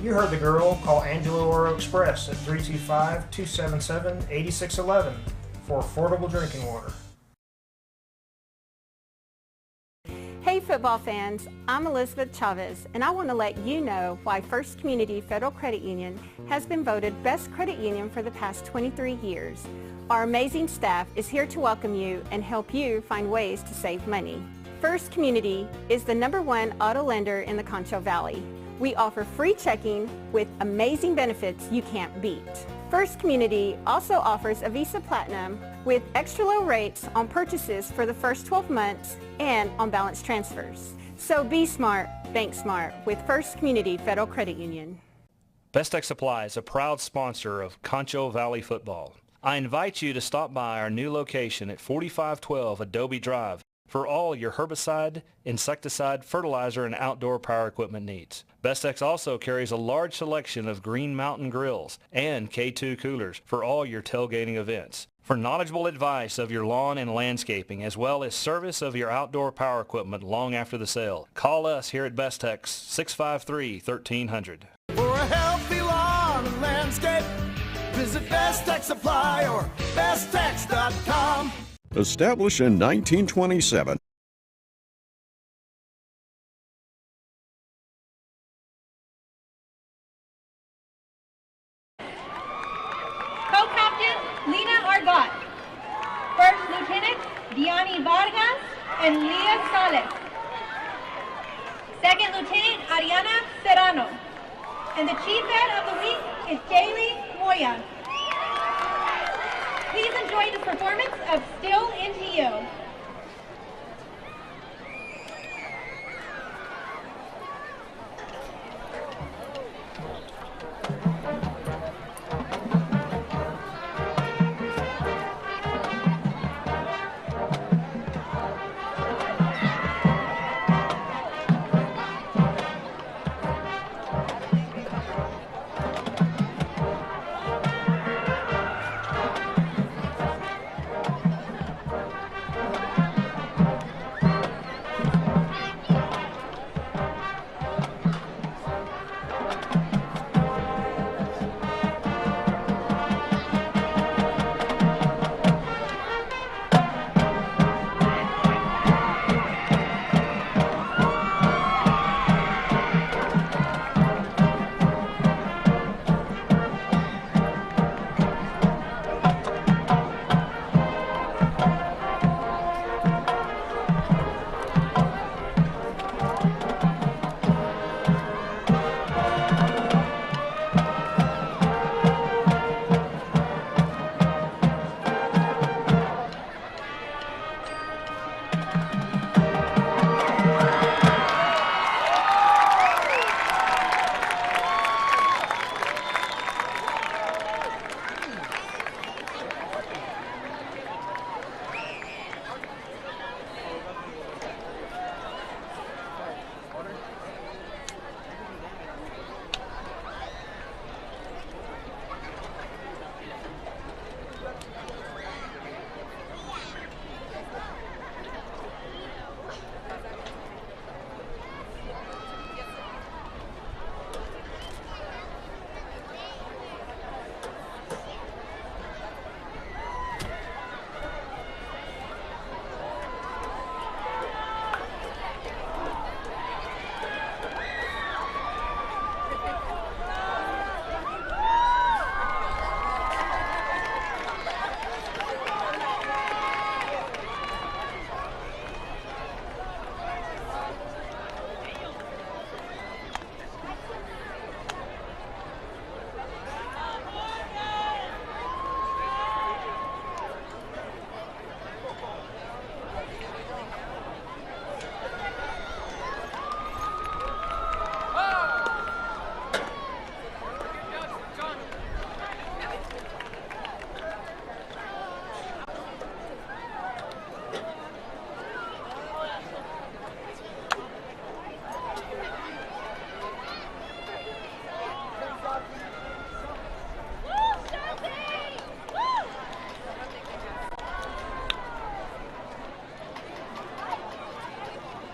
You heard the girl. Call Angelo Oro Express at 325-277-8611 for affordable drinking water. Hey football fans, I'm Elizabeth Chavez, and I want to let you know why First Community Federal Credit Union has been voted Best Credit Union for the past 23 years. Our amazing staff is here to welcome you and help you find ways to save money. First Community is the #1 auto lender in the Concho Valley. We offer free checking with amazing benefits you can't beat. First Community also offers a Visa Platinum with extra low rates on purchases for the first 12 months and on balance transfers. So be smart, bank smart with First Community Federal Credit Union. Best Tech Supply is a proud sponsor of Concho Valley Football. I invite you to stop by our new location at 4512 Adobe Drive for all your herbicide, insecticide, fertilizer, and outdoor power equipment needs. Best Tech also carries a large selection of Green Mountain grills and K2 coolers for all your tailgating events. For knowledgeable advice of your lawn and landscaping, as well as service of your outdoor power equipment long after the sale, call us here at Best Tech 653-1300. For a healthy lawn and landscape, visit Best Tech Supply or besttech.com. Established in 1927, Co-Captain Lina Argot. First Lieutenant Diani Vargas and Leah Sales. Second Lieutenant Ariana Serrano. And the Chief Vet of the Week is Jaylee Moya. Please enjoy the performance of Still Into You.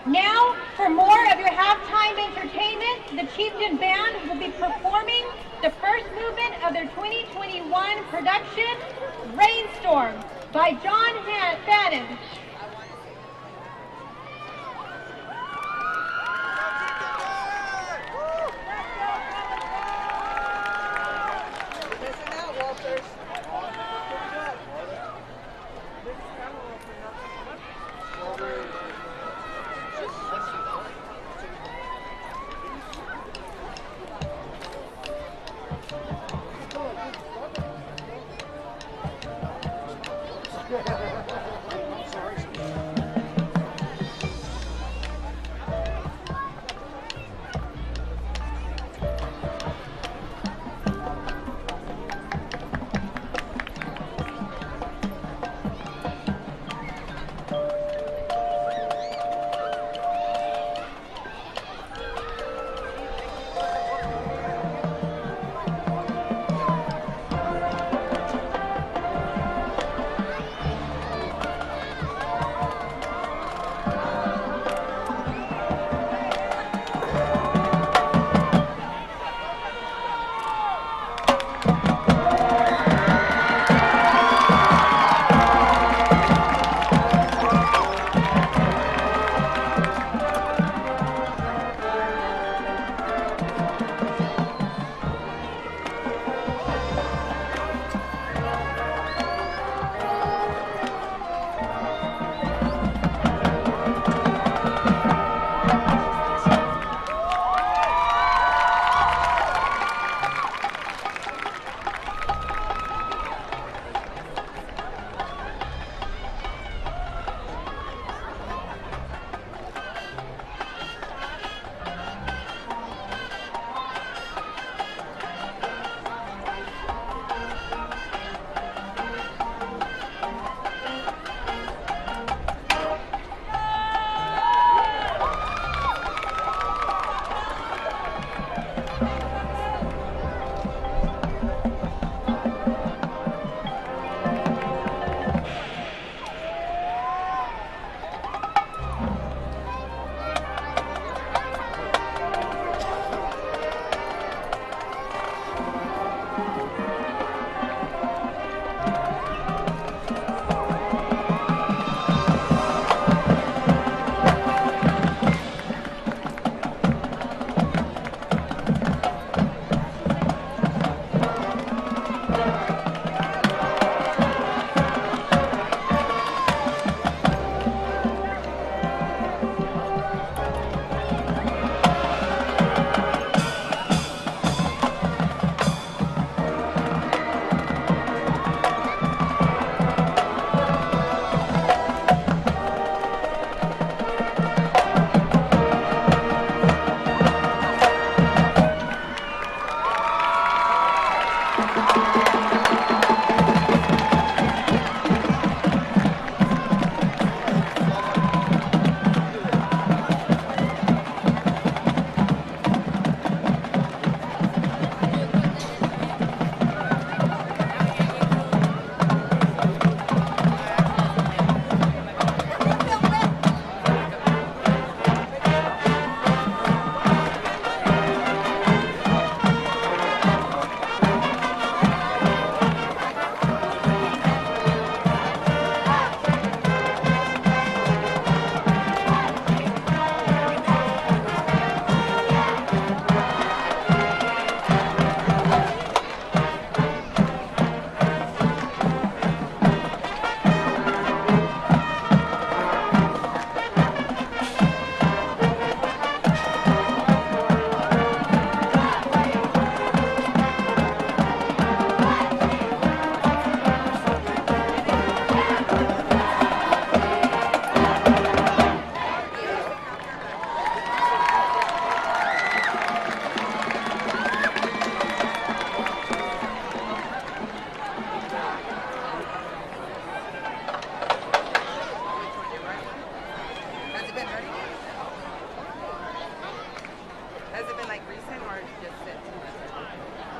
Now, for more of your halftime entertainment, the Chieftain Band will be performing the first movement of their 2021 production, Rainstorm, by John Bannon.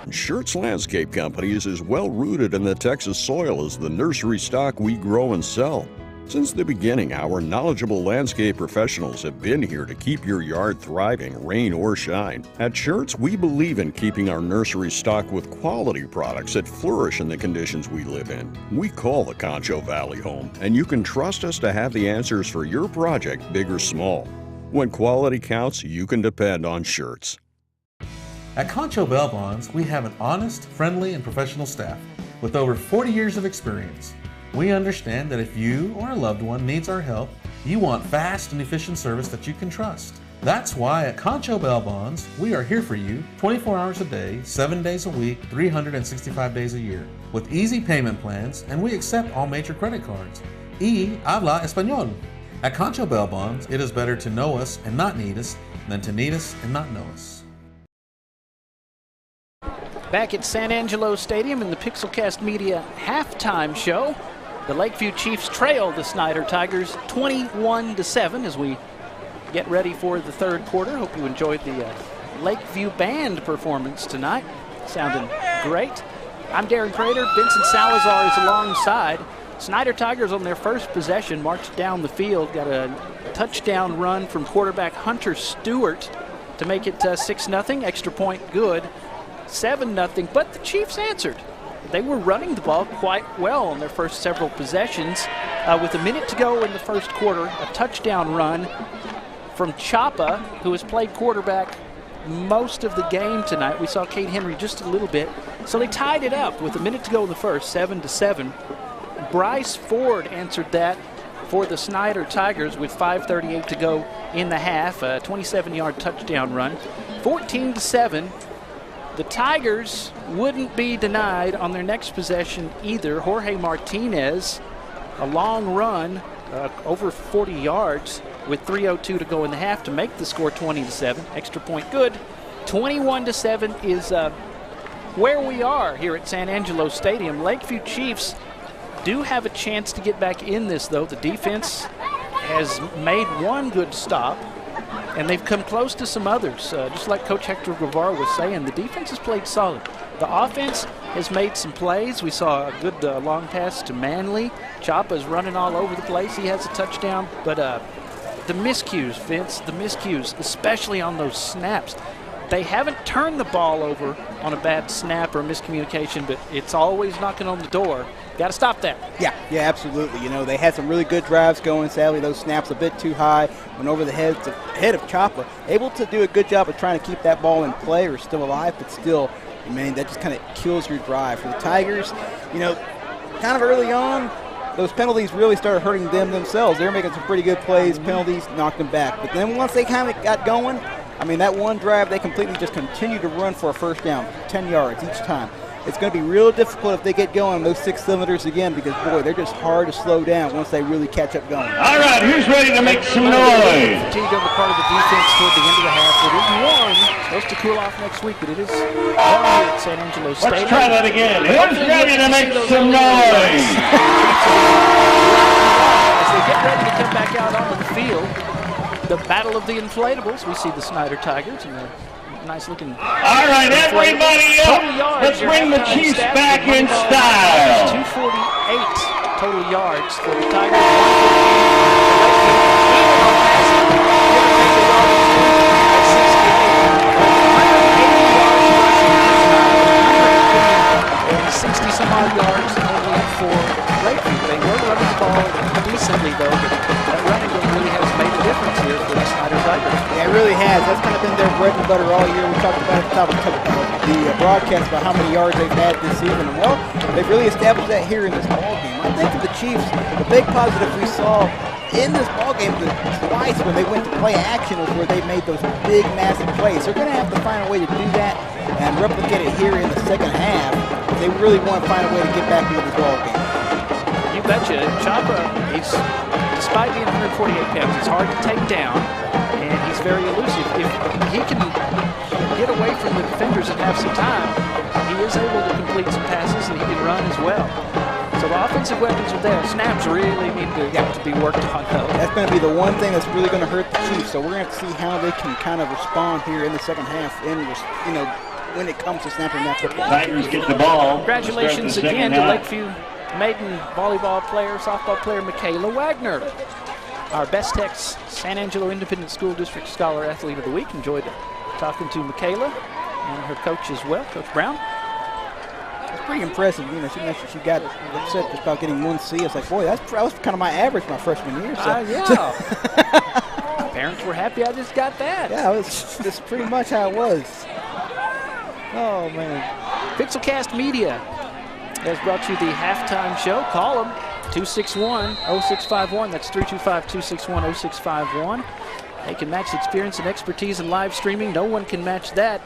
on, Shirts Landscape Company is as well rooted in the Texas soil as the nursery stock we grow and sell. Since the beginning, our knowledgeable landscape professionals have been here to keep your yard thriving, rain or shine. At Shirts, we believe in keeping our nursery stocked with quality products that flourish in the conditions we live in. We call the Concho Valley home, and you can trust us to have the answers for your project, big or small. When quality counts, you can depend on Shirts. At Concho Bail Bonds, we have an honest, friendly, and professional staff with over 40 years of experience. We understand that if you or a loved one needs our help, you want fast and efficient service that you can trust. That's why at Concho Bail Bonds, we are here for you 24 hours a day, 7 days a week, 365 days a year, with easy payment plans, and we accept all major credit cards. Y habla español. At Concho Bail Bonds, it is better to know us and not need us than to need us and not know us. Back at San Angelo Stadium in the Pixelcast Media halftime show, the Lakeview Chiefs trail the Snyder Tigers 21-7 as we get ready for the third quarter. Hope you enjoyed the Lakeview band performance tonight. Sounding great. I'm Darren Crater. Vincent Salazar is alongside. Snyder Tigers on their first possession marched down the field, got a touchdown run from quarterback Hunter Stewart to make it 6-0. Extra point good. 7-0, but the Chiefs answered. They were running the ball quite well on their first several possessions. With a minute to go in the first quarter, a touchdown run from Chapa, who has played quarterback most of the game tonight. We saw Cade Henry just a little bit. So they tied it up with a minute to go in the first, 7-7. Bryce Ford answered that for the Snyder Tigers with 5:38 to go in the half, a 27-yard touchdown run. 14-7. The Tigers wouldn't be denied on their next possession either. Jorge Martinez, a long run, over 40 yards with 3:02 to go in the half to make the score 20-7. Extra point good. 21-7 is where we are here at San Angelo Stadium. Lakeview Chiefs do have a chance to get back in this, though. The defense has made one good stop, and they've come close to some others. Just like Coach Hector Guevara was saying, the defense has played solid. The offense has made some plays. We saw a good long pass to Manley. Chapa's running all over the place. He has a touchdown. But the miscues, Vince, the miscues, especially on those snaps. They haven't turned the ball over on a bad snap or a miscommunication, but it's always knocking on the door. Got to stop that. Yeah, absolutely. You know, they had some really good drives going. Sadly, those snaps a bit too high. Went over the head of Chapa. Able to do a good job of trying to keep that ball in play or still alive, but still, man, that just kind of kills your drive. For the Tigers, you know, kind of early on, those penalties really started hurting them themselves. They were making some pretty good plays. Penalties knocked them back. But then once they kind of got going, I mean, that one drive, they completely just continued to run for a first down, 10 yards each time. It's going to be real difficult if they get going on those 6 cylinders again because, boy, they're just hard to slow down once they really catch up going. All right, who's ready to make some noise? Fatigue on the part of the defense toward the end of the half. It is warm. Supposed to cool off next week, but it is warm here at San Angelo Stadium. Let's try that again. Who's ready to make some noise? As they get ready to come back out onto the field, the battle of the inflatables. We see the Snyder Tigers and the nice looking. All right, everybody up. Let's bring the Chiefs back in style. 248 total yards for the Tigers. And 60 some odd yards only for Lakeview. They were running the ball decently though, but that running game really has made a difference here for the Snyder Tigers. Yeah, it really has. That's kind of been their bread and butter all year. We talked about it at the top of the broadcast about how many yards they've had this season. And, well, they've really established that here in this ballgame. I think for the Chiefs, the big positive we saw in this ballgame twice when they went to play action was where they made those big, massive plays. They're going to have to find a way to do that and replicate it here in the second half. They really want to find a way to get back into this ballgame. You betcha. Chapa, despite being 148 pounds, he's hard to take down, and he's very elusive. If he can get away from the defenders and have some time, he is able to complete some passes, and he can run as well. So the offensive weapons are there. Snaps really need to be worked on, though. That's going to be the one thing that's really going to hurt the Chiefs. So we're going to have to see how they can kind of respond here in the second half and, you know, when it comes to snapping that football. Tigers get the ball. Congratulations again to Lakeview maiden volleyball player, softball player Michaela Wagner. Our Best Tex San Angelo Independent School District Scholar Athlete of the Week. Enjoyed talking to Michaela and her coach as well, Coach Brown. It's pretty impressive. You know, she mentioned she got upset just about getting 1C. It's like, boy, that was kind of my average my freshman year. So. Yeah. Parents were happy I just got that. Yeah, that's pretty much how it was. Oh, man. Pixelcast Media has brought you the halftime show. Call them 261-0651. That's 325-261-0651. They can match experience and expertise in live streaming. No one can match that.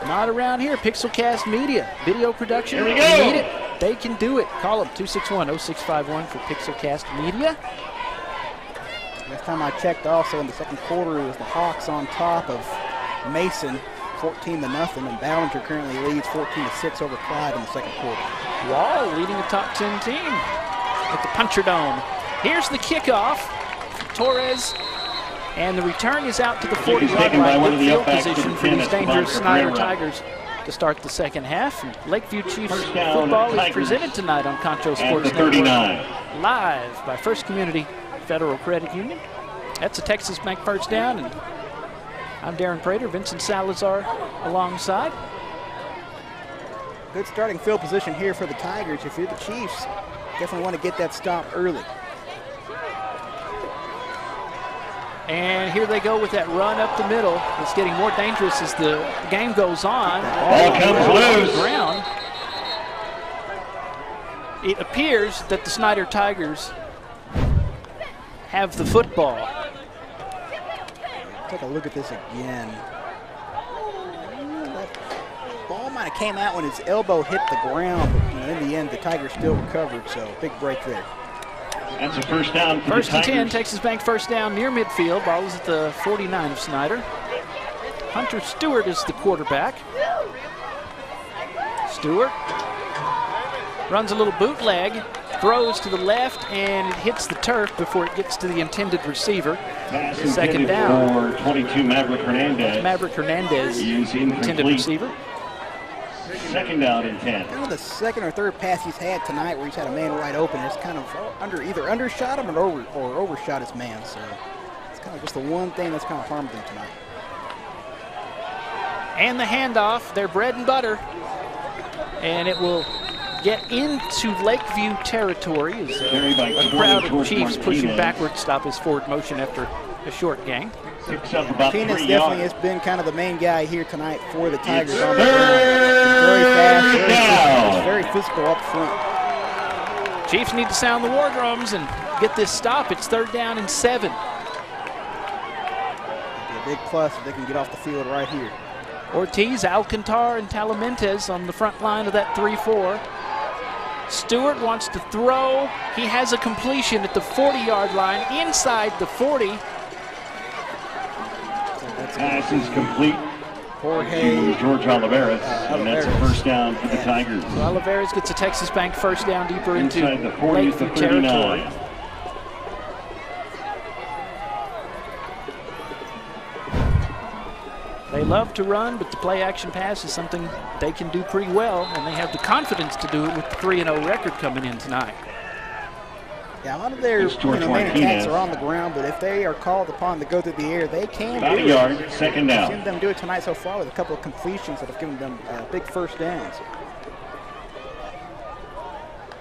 Not around here. Pixelcast Media. Video production. Here we You go. need it. They can do it. Call them 261-0651 for Pixelcast Media. Last time I checked also in the second quarter, it was the Hawks on top of Mason, 14-0, and Ballinger currently leads 14-6 over Clyde in the second quarter. Wall leading a top 10 team at the Puncher Dome. Here's the kickoff. Torres. And the return is out to the 40-yard line. Good field position for these dangerous Snyder Tigers to start the second half. And Lakeview Chiefs football is presented tonight on Concho Sports Network. Live by First Community Federal Credit Union. That's a Texas Bank first down. And I'm Darren Prater, Vincent Salazar alongside. Good starting field position here for the Tigers. If you're the Chiefs, definitely want to get that stop early. And here they go with that run up the middle. It's getting more dangerous as the game goes on. Ball comes loose. Ground. It appears that the Snyder Tigers have the football. Take a look at this again. That ball might have came out when his elbow hit the ground, but in the end, the Tigers still recovered, so big break there. That's a first down for First the and 10, Tigers. Texas Bank first down near midfield. Ball is at the 49 of Snyder. Hunter Stewart is the quarterback. Stewart runs a little bootleg, throws to the left, and it hits the turf before it gets to the intended receiver. Second down. For 22, Maverick Hernandez. Maverick Hernandez, Is intended incomplete. receiver. Second down and 10. Kind of the second or third pass he's had tonight where he's had a man wide open. It's kind of either undershot him or overshot his man. So it's kind of just the one thing that's kind of harmed him tonight. And the handoff, their bread and butter. And it will get into Lakeview territory as a crowd of Chiefs pushing backwards, stop his forward motion after a short gain. Picks up about 3 Martinez yards. definitely has been kind of the main guy here tonight for the Tigers. On the very fast, very physical up front. Chiefs need to sound the war drums and get this stop. It's third down and 7. It'd be a big plus if they can get off the field right here. Ortiz, Alcantar, and Talamentes on the front line of that 3-4. Stewart wants to throw. He has a completion at the 40-yard line, inside the 40. Pass is complete Jorge to George Oliveras, and that's a first down for the Tigers. So Oliveras gets a Texas Bank first down deeper into Inside the 40 at the Lakeview territory. 39. They love to run, but the play-action pass is something they can do pretty well, and they have the confidence to do it with the 3-0 record coming in tonight. Yeah, a lot of their main attacks are on the ground, but if they are called upon to go through the air, they can About do a yard, it. second down. I've seen them do it tonight so far with a couple of completions that have given them big first downs.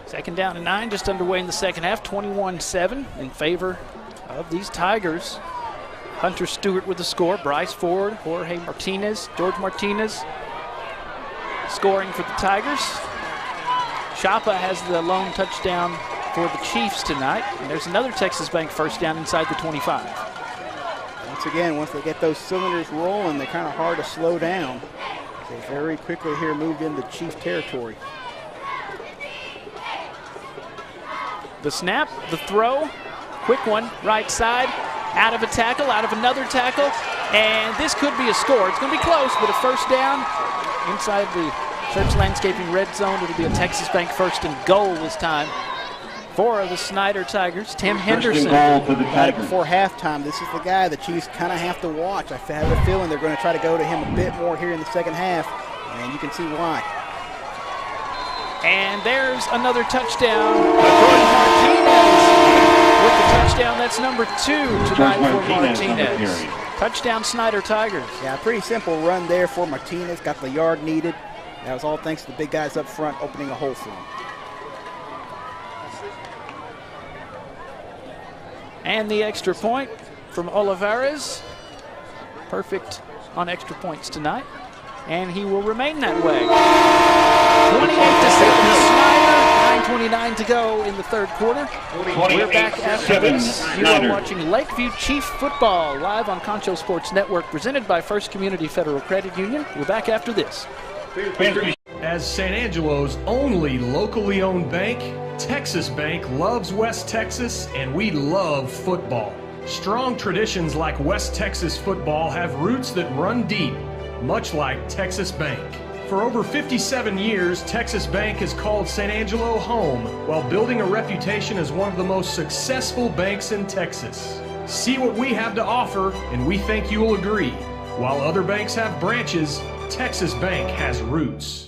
Second down and 9, just underway in the second half, 21-7 in favor of these Tigers. Hunter Stewart with the score, Bryce Ford, Jorge Martinez, George Martinez scoring for the Tigers. Chapa has the lone touchdown for the Chiefs tonight. And there's another Texas Bank first down inside the 25. Once again, once they get those cylinders rolling, they're kind of hard to slow down. They very quickly here moved into Chief territory. The snap, the throw, quick one, right side, out of a tackle, out of another tackle, and this could be a score. It's going to be close, but a first down inside the Church Landscaping red zone. It'll be a Texas Bank first and goal this time for the Snyder Tigers. Tim Henderson. Got it before halftime. This is the guy the Chiefs kind of have to watch. I have a feeling they're going to try to go to him a bit more here in the second half. And you can see why. And there's another touchdown. Jordan Martinez with the touchdown. That's number 2 tonight for Martinez. Touchdown, Snyder Tigers. Yeah, pretty simple run there for Martinez. Got the yard needed. That was all thanks to the big guys up front opening a hole for him. And the extra point from Olivares. Perfect on extra points tonight. And he will remain that way. 28-7 Snyder, 9:29 to go in the third quarter. We're back after this. You are watching Lakeview Chief Football live on Concho Sports Network, presented by First Community Federal Credit Union. We're back after this. As San Angelo's only locally owned bank, Texas Bank loves West Texas, and we love football. Strong traditions like West Texas football have roots that run deep, much like Texas Bank. For over 57 years, Texas Bank has called San Angelo home while building a reputation as one of the most successful banks in Texas. See what we have to offer, and we think you will agree. While other banks have branches, Texas Bank has roots.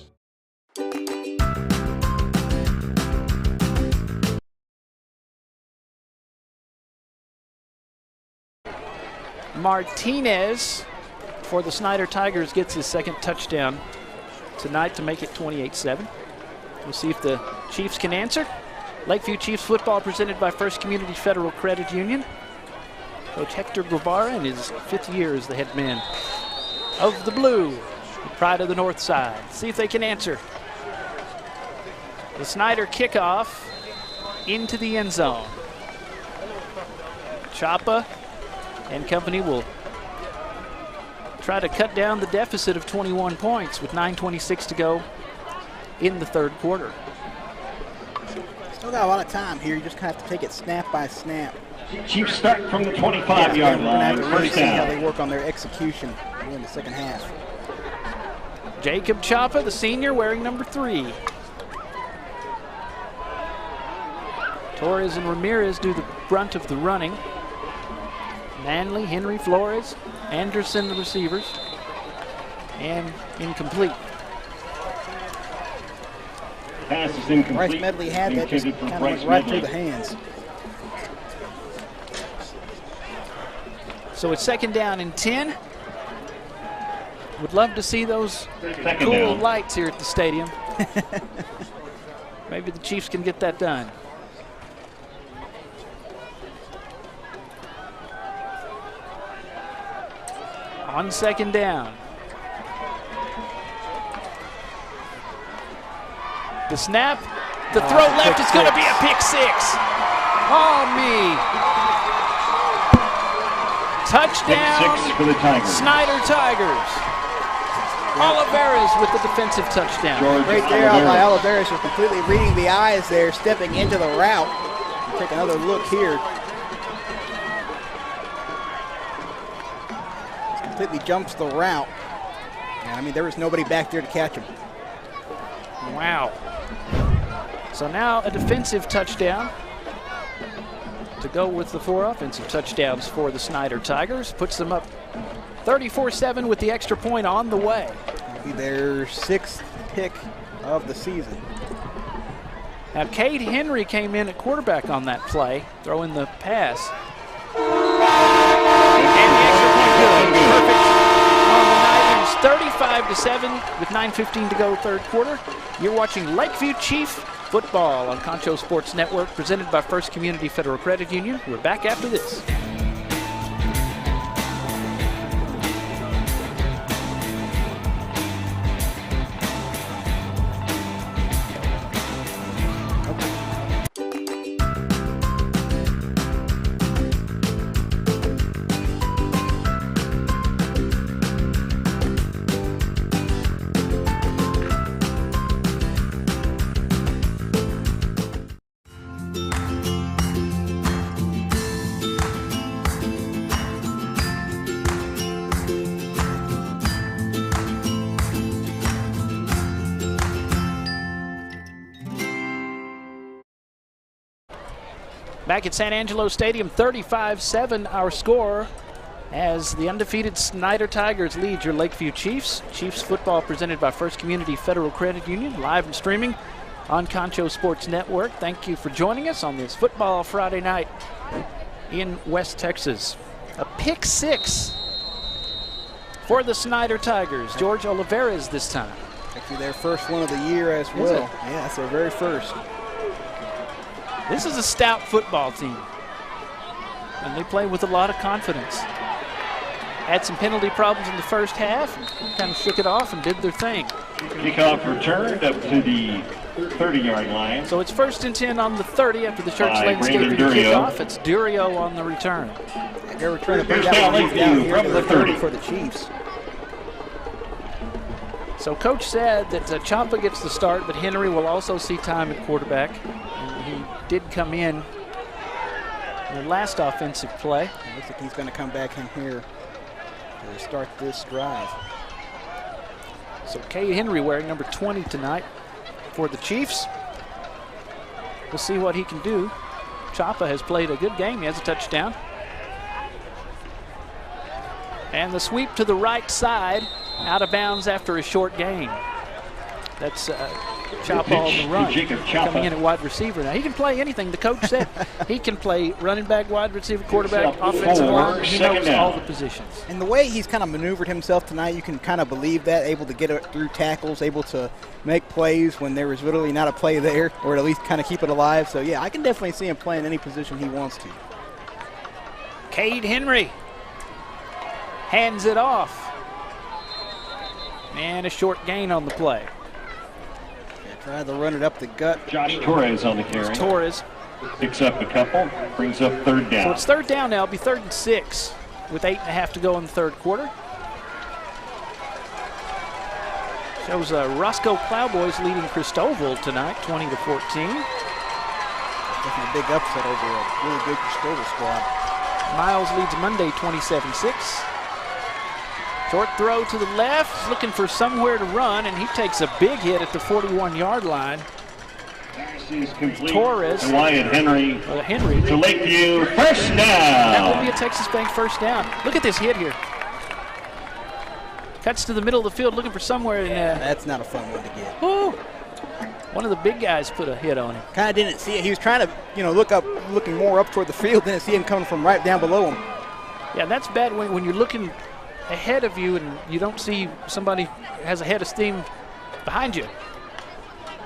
Martinez for the Snyder Tigers gets his second touchdown tonight to make it 28-7. We'll see if the Chiefs can answer. Lakeview Chiefs football presented by First Community Federal Credit Union. Coach Hector Guevara in his 5th year as the head man of the Blue, the pride of the North Side. See if they can answer. The Snyder kickoff into the end zone. Chapa and company will try to cut down the deficit of 21 points with 9:26 to go in the third quarter. Still got a lot of time here. You just kind of have to take it snap by snap. Chiefs start from the 25-yard line. We're going to see how they work on their execution in the second half. Jacob Chapa, the senior, wearing number 3. Torres and Ramirez do the brunt of the running. Manley, Henry, Flores, Anderson, the receivers, and incomplete. Pass is incomplete. Bryce Medley had that, just kind of went right through the hands. So it's second down and 10. Would love to see those cool lights here at the stadium. Maybe the Chiefs can get that done. On second down. The snap, the throw left is going to be a pick 6. Oh, me. Touchdown, Pick 6 for the Tigers. Snyder Tigers. Olivares with the defensive touchdown. Right there by Olivares, was completely reading the eyes there, stepping into the route. Take another look here. Completely jumps the route. And I mean, there was nobody back there to catch him. Wow. So now a defensive touchdown to go with the 4 offensive touchdowns for the Snyder Tigers. Puts them up 34-7 with the extra point on the way. It'll be their 6th pick of the season. Now, Cade Henry came in at quarterback on that play, throwing the pass. And the extra point good. Perfect on the night. It is 35-7 with 9:15 to go third quarter. You're watching Lakeview Chief Football on Concho Sports Network, presented by First Community Federal Credit Union. We're back after this. Back at San Angelo Stadium, 35-7 our score. as the undefeated Snyder Tigers lead your Lakeview Chiefs. Chiefs football presented by First Community Federal Credit Union, live and streaming on Concho Sports Network. Thank you for joining us on this Football Friday night in West Texas. A pick six for the Snyder Tigers. George Oliveras this time. Actually their first one of the year as well. Yeah, it's their very first. This is a stout football team, and they play with a lot of confidence. Had some penalty problems in the first half, kind of shook it off and did their thing. Kickoff returned up to the 30-yard line. So it's 1st and 10 on the 30 after the Church Landscaping kickoff. It's Durio on the return. And they're trying to bring that one down here to the 30 for the Chiefs. So Coach said that Champa gets the start, but Henry will also see time at quarterback. And he did come in the last offensive play. It looks like he's going to come back in here to start this drive. So Kay Henry wearing number 20 tonight for the Chiefs. We'll see what he can do. Champa has played a good game. He has a touchdown. And the sweep to the right side, out of bounds after a short gain. That's Champa on the run, coming in at wide receiver. Now, he can play anything. The coach said he can play running back, wide receiver, quarterback, offensive line. He knows all the positions. And the way he's kind of maneuvered himself tonight, you can kind of believe that, able to get it through tackles, able to make plays when there was literally not a play there, or at least kind of keep it alive. So, yeah, I can definitely see him playing any position he wants to. Cade Henry hands it off. And a short gain on the play. Try to run it up the gut. Josh Torres on the carry. It's Torres. Picks up a couple, brings up 3rd down. So it's 3rd down now. It'll be 3rd and 6 with 8.5 to go in the 3rd quarter. Shows Roscoe Plowboys leading Christoval tonight, 20-14. Definitely a big upset over a really good Christoval squad. Miles leads Monday 27-6. Short throw to the left, looking for somewhere to run, and he takes a big hit at the 41-yard line. Torres. Wyatt Henry. Henry. To Lakeview, 1st down. That will be a Texas Bank 1st down. Look at this hit here. Cuts to the middle of the field, looking for somewhere. That's not a fun one to get. Woo. One of the big guys put a hit on him. Kind of didn't see it. He was trying to, looking more up toward the field. Didn't see him coming from right down below him. Yeah, that's bad when you're looking ahead of you and you don't see somebody has a head of steam behind you.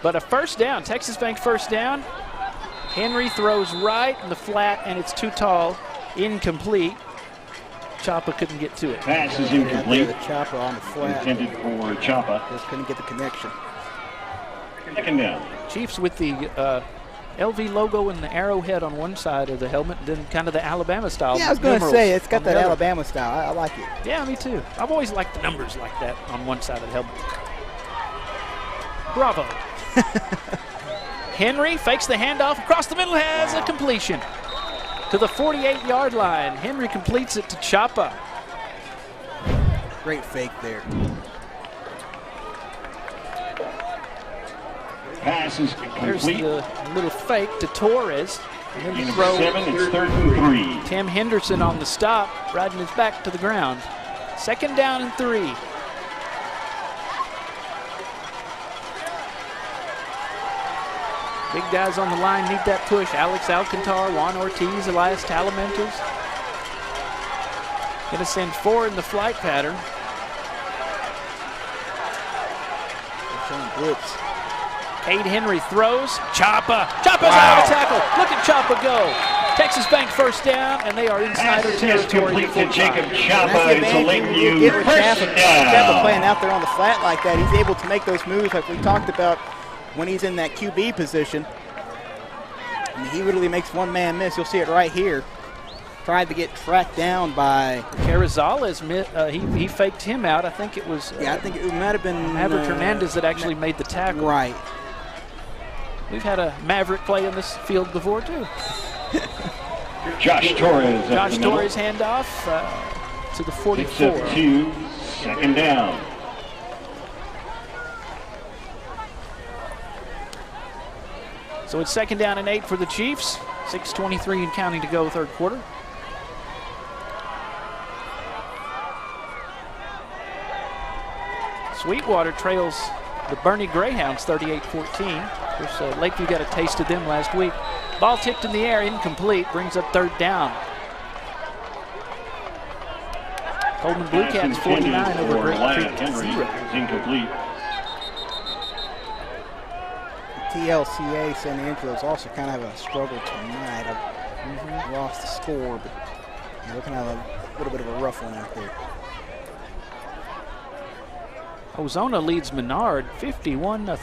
But a 1st down, Texas Bank 1st down. Henry throws right in the flat, and it's too tall, incomplete. Champa couldn't get to it. Pass is incomplete. The Champa on the flat. Intended for Champa. Just couldn't get the connection. 2nd down. Chiefs with the LV logo and the arrowhead on one side of the helmet, and then kind of the Alabama style. Yeah, I was going to say, it's got that Alabama style. I like it. Yeah, me too. I've always liked the numbers like that on one side of the helmet. Bravo. Henry fakes the handoff across the middle, has a completion to the 48-yard line. Henry completes it to Champa. Great fake there. Pass is complete. There's the little fake to Torres. And then the Number throw. 7, it's 3rd and 3. Tim Henderson on the stop, riding his back to the ground. 2nd down and 3. Big guys on the line need that push. Alex Alcantar, Juan Ortiz, Elias Talamenters. Gonna send 4 in the flight pattern. Blitz. Cade Henry throws. Champa. Champa's out of tackle. Look at Champa go. Texas Bank 1st down, and they are in Snyder territory. Complete to Jacob Champa. It's a Lakeview get with 1st Champa down. playing out there on the flat like that. He's able to make those moves like we talked about when he's in that QB position. I mean, he literally makes one man miss. You'll see it right here. Tried to get tracked down by Carrizales. He faked him out. I think it was. I think it might have been Maverick Hernandez that actually made the tackle. Right. We've had a Maverick play in this field before too. Josh Torres. Josh Torres handoff to the 44. Picks up 2, 2nd down. So it's 2nd down and 8 for the Chiefs. 6:23 and counting to go, 3rd quarter. Sweetwater trails the Bernie Greyhounds 38-14. Of course, Lakeview got a taste of them last week. Ball tipped in the air, incomplete, brings up third down. Coleman Blue Cats 49 over Great Creek 0. Incomplete. TLCA San Angelo's also kind of having a struggle tonight. I've lost the score, but they're kind of a little bit of a rough one out there. Ozona leads Menard 51-0.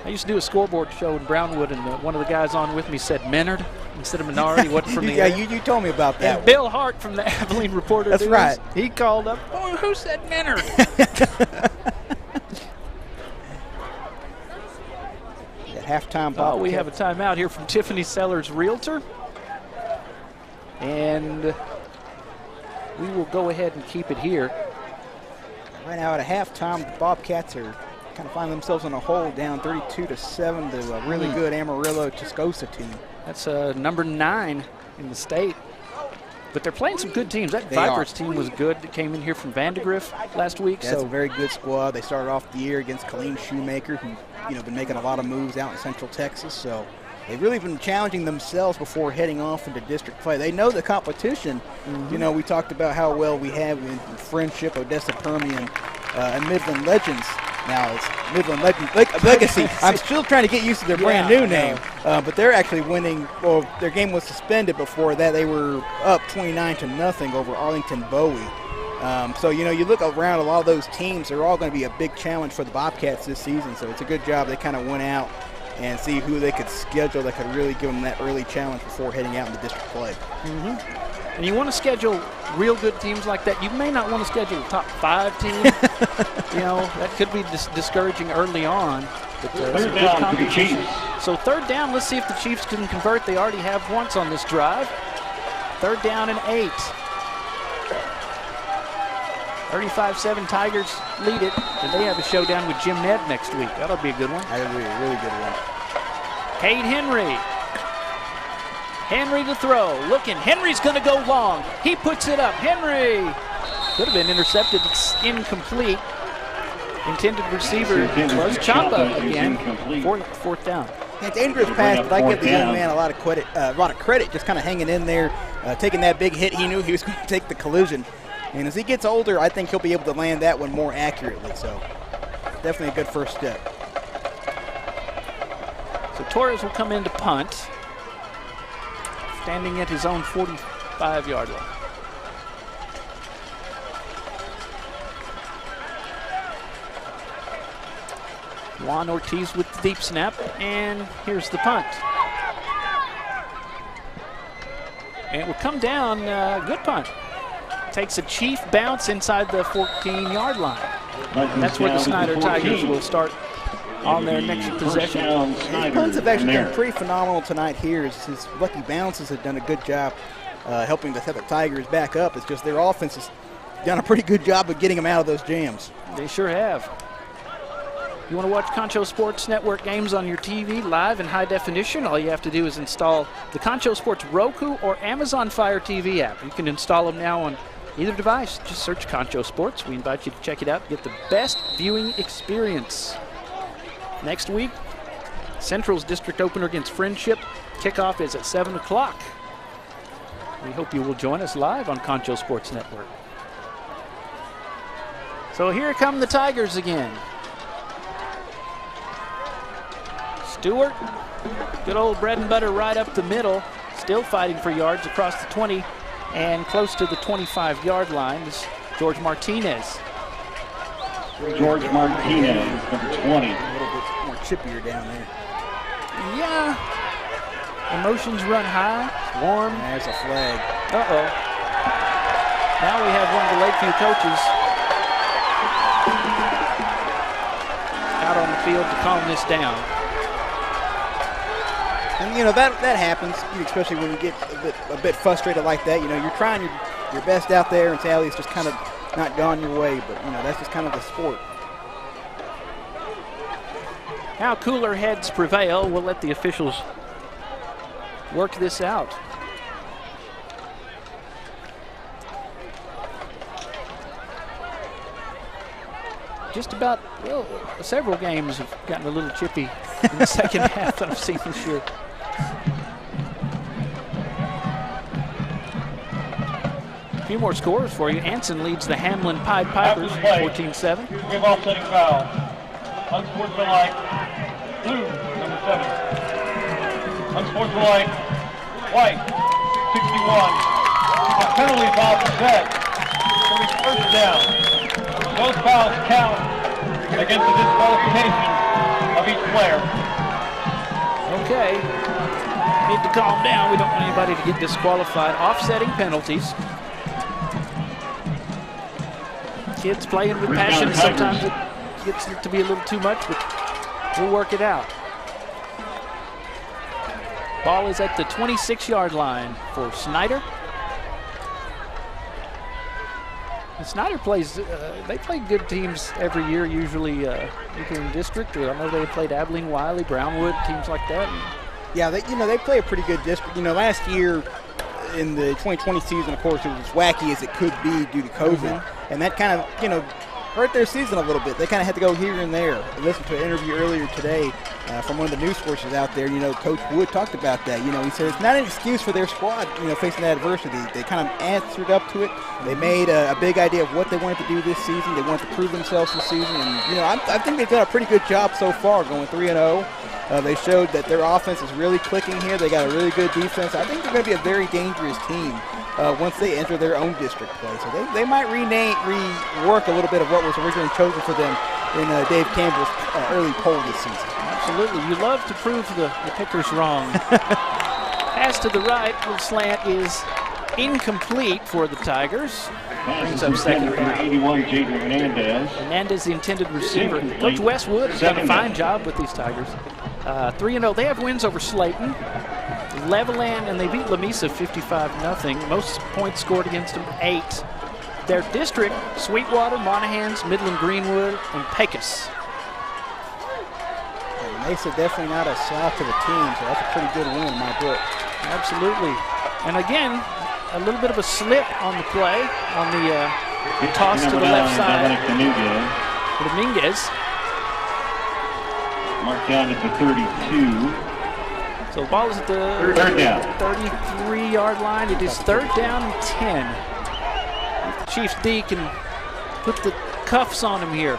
I used to do a scoreboard show in Brownwood, and one of the guys on with me said Menard instead of Menard. He wasn't from the area. You told me about that. And Bill Hart from the Abilene Reporter. That's right. He called up, "Oh, who said Menard?" Halftime. Oh, we have a timeout here from Tiffany Sellers Realtor. And we will go ahead and keep it here. Right now at a halftime, the Bobcats are kind of finding themselves in a hole, down 32-7 to a really good Amarillo-Tascosa team. That's number 9 in the state. But they're playing some good teams. That Vipers team was good. That came in here from Vandegrift last week. That's a very good squad. They started off the year against Colleen Shoemaker, who been making a lot of moves out in Central Texas. So they've really been challenging themselves before heading off into district play. They know the competition. We talked about how well we have in Friendship, Odessa Permian, and Midland Legends. Now it's Midland Legacy. I'm still trying to get used to their brand new name. But they're actually winning. Well, their game was suspended before that. They were up 29-0 over Arlington Bowie. So, you look around a lot of those teams, they're all going to be a big challenge for the Bobcats this season. So it's a good job they kind of went out and see who they could schedule that could really give them that early challenge before heading out into district play. And you want to schedule real good teams like that. You may not want to schedule a top 5 team. That could be discouraging early on. But third down for the Chiefs. So third down, let's see if the Chiefs can convert. They already have once on this drive. Third down and 8. 35-7 Tigers lead it, and they have a showdown with Jim Ned next week. That'll be a good one. That'll be a really good one. Cade Henry. Henry to throw. Looking. Henry's going to go long. He puts it up. Henry. Could have been intercepted. It's incomplete. Intended receiver was Chapa again. Fourth down. Yeah, dangerous pass, but I give the young man a lot of credit, just kind of hanging in there, taking that big hit. He knew he was going to take the collision. And as he gets older, I think he'll be able to land that one more accurately. So definitely a good first step. So Torres will come in to punt, standing at his own 45-yard line. Juan Ortiz with the deep snap, and here's the punt. And it will come down, good punt. Takes a Chief bounce inside the 14-yard line. That's where the Snyder Tigers will start on their next possession. His punts have actually been pretty phenomenal tonight here. His lucky bounces have done a good job helping to set the Tigers back up. It's just their offense has done a pretty good job of getting them out of those jams. They sure have. You want to watch Concho Sports Network games on your TV live in high definition? All you have to do is install the Concho Sports Roku or Amazon Fire TV app. You can install them now on either device. Just search Concho Sports. We invite you to check it out and get the best viewing experience. Next week, Central's district opener against Friendship. Kickoff is at 7 o'clock. We hope you will join us live on Concho Sports Network. So here come the Tigers again. Stewart, good old bread and butter right up the middle, still fighting for yards across the 20 and close to the 25-yard line is George Martinez. George Martinez, number 20. A little bit more chippier down there. Yeah. Emotions run high. It's warm. There's a flag. Uh-oh. Now we have one of the Lakeview coaches out on the field to calm this down. And that happens, especially when you get a bit frustrated like that. You're trying your best out there, and sadly it's just kind of not gone your way. But that's just kind of the sport. Now cooler heads prevail. We'll let the officials work this out. just about, well, several games have gotten a little chippy in the second half that I've seen this year. A few more scores for you. Anson leads the Hamlin Pied Pipers 14-7. Give offsetting foul. Unsportsmanlike. Blue, number 7. Unsportsmanlike. White, 61. A penalty foul for set. First down. Those fouls count against the disqualification of each player. Okay. Need to calm down. We don't want anybody to get disqualified. Offsetting penalties. Kids playing with passion. Sometimes it gets to be a little too much, but we'll work it out. Ball is at the 26-yard line for Snyder. And Snyder plays, they play good teams every year, usually either in district, or I know they played Abilene, Wiley, Brownwood, teams like that. Yeah, they play a pretty good district. Last year in the 2020 season, of course, it was as wacky as it could be due to COVID. And that kind of, hurt their season a little bit. They kind of had to go here and there. I listened to an interview earlier today from one of the news sources out there. Coach Wood talked about that. He said it's not an excuse for their squad, facing that adversity. They kind of answered up to it. They made a big idea of what they wanted to do this season. They wanted to prove themselves this season. And, I think they've done a pretty good job so far, going 3-0. They showed that their offense is really clicking here. They got a really good defense. I think they're going to be a very dangerous team once they enter their own district play. So they might rework a little bit of what was originally chosen for them in Dave Campbell's early poll this season. Absolutely. You love to prove the pickers wrong. Pass to the right, little slant is incomplete for the Tigers. Brings up second down. 81, Jaden Hernandez. Hernandez, the intended receiver. Coach Westwood has done a fine job with these Tigers. 3-0. They have wins over Slayton, Leveland, and they beat Lamesa 55-0. Most points scored against them, 8. Their district: Sweetwater, Monahans, Midland Greenwood, and Pecos. Mesa definitely not a slouch of a team, so that's a pretty good win in my book. Absolutely. And again, a little bit of a slip on the play, on the toss to the left side. Dominguez. Marked down at the 32. So the ball is at the 33-yard line. It is 3rd down and 10. If the Chiefs D can put the cuffs on him here.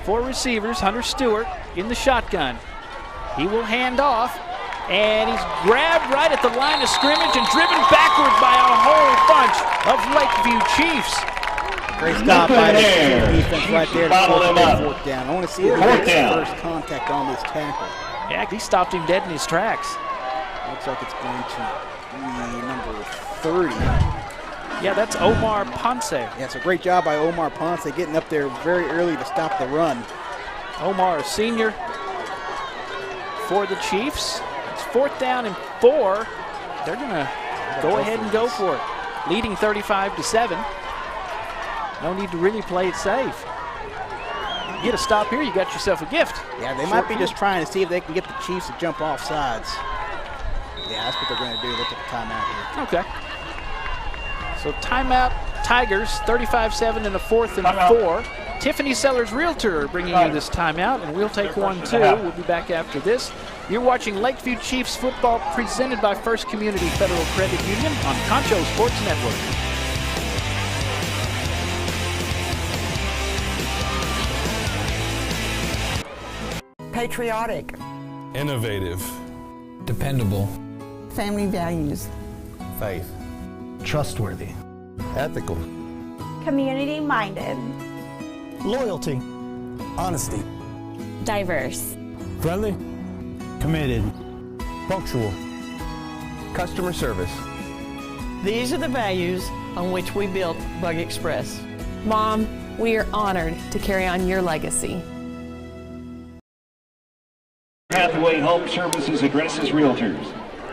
4 receivers, Hunter Stewart in the shotgun. He will hand off, and he's grabbed right at the line of scrimmage and driven backward by a whole bunch of Lakeview Chiefs. Great stop by the defense right there to force 4th down. I want to see if he makes the first contact on this tackle. Yeah, he stopped him dead in his tracks. Looks like it's going to be number 30. Yeah, that's Omar Ponce. Yeah, it's a great job by Omar Ponce getting up there very early to stop the run. Omar, a senior for the Chiefs. It's 4th down and 4. They're going to go ahead and go for it. Leading 35-7. No need to really play it safe. You get a stop here, you got yourself a gift. Yeah, they might be just trying to see if they can get the Chiefs to jump off sides. Yeah, that's what they're going to do. Look at the timeout here. Okay. So timeout, Tigers, 35-7 and a 4th and 4. Tiffany Sellers Realtor bringing you this timeout, and we'll take one too. We'll be back after this. You're watching Lakeview Chiefs football presented by First Community Federal Credit Union on Concho Sports Network. Patriotic. Innovative. Dependable. Family values. Faith. Trustworthy. Ethical. Community-minded. Loyalty. Honesty. Diverse. Friendly. Committed. Punctual. Customer service. These are the values on which we built Bug Express. Mom, we are honored to carry on your legacy. Pathway Home Services addresses realtors.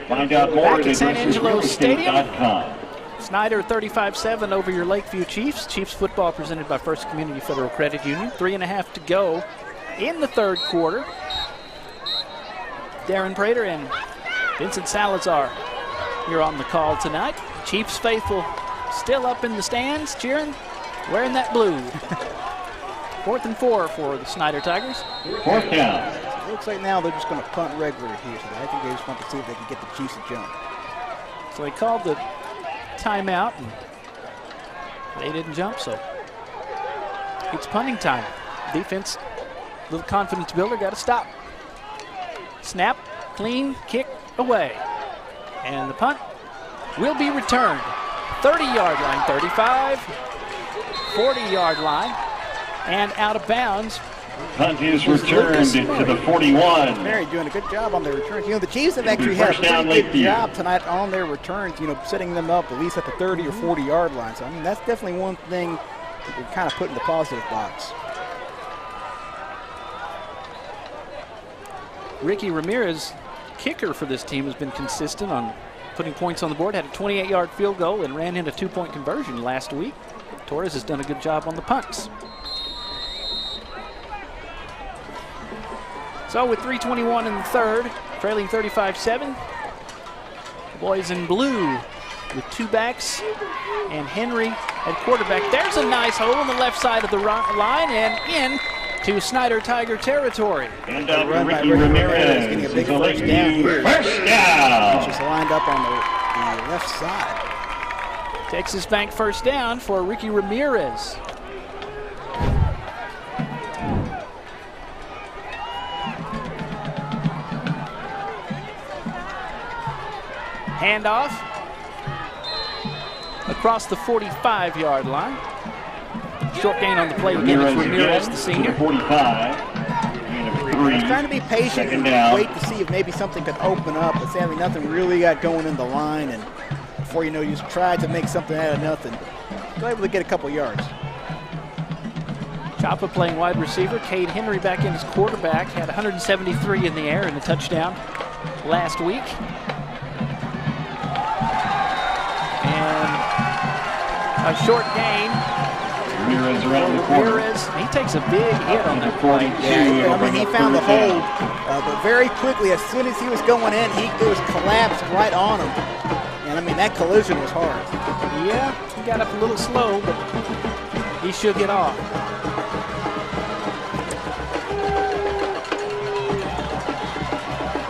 Find out more Back at San Angelo Stadium. addressesrealestate.com. Snyder 35-7 over your Lakeview Chiefs. Chiefs football presented by First Community Federal Credit Union. 3.5 to go in the 3rd quarter. Darren Prater and Vincent Salazar here on the call tonight. Chiefs faithful still up in the stands cheering. wearing that blue. 4th and 4 for the Snyder Tigers. 4th down. It looks like now they're just going to punt regular here. So I think they just want to see if they can get the Chiefs to jump. So they called the timeout, and they didn't jump, so it's punting time. Defense, little confidence builder, got to stop. Snap, clean, kick, away. And the punt will be returned. 30-yard line, 35, 40-yard line, and out of bounds. Punt is returned to the 41. Mary doing a good job on their returns. You know, the Chiefs have actually had a pretty good job tonight on their returns, you know, setting them up at least at the 30 or 40-yard line. So, I mean, that's definitely one thing that we're kind of put in the positive box. Ricky Ramirez, kicker for this team, has been consistent on putting points on the board. Had a 28-yard field goal and ran in a 2-point conversion last week. Torres has done a good job on the punts. So with 3:21 in the third, trailing 35-7, the boys in blue with 2 backs and Henry at quarterback. There's a nice hole on the left side of the line and in to Snyder Tiger territory. And Ricky Ramirez getting a big first down here. First down. He's just lined up on the left side. Texas Bank first down for Ricky Ramirez. Handoff across the 45-yard line. Short gain on the play again. It's Ramirez, the senior. 45. He's trying to be patient and wait to see if maybe something could open up, but sadly nothing really got going in the line, and before you know, you just tried to make something out of nothing. Still able to get a couple yards. Chapa playing wide receiver. Cade Henry back in as quarterback. Had 173 in the air in the touchdown last week. And a short gain. Ramirez around the corner. Ramirez, he takes a big hit on that play. Yeah, I mean, he found the hole, but very quickly, as soon as he was going in, it was collapsed right on him. And I mean, that collision was hard. Yeah, he got up a little slow, but he should get off.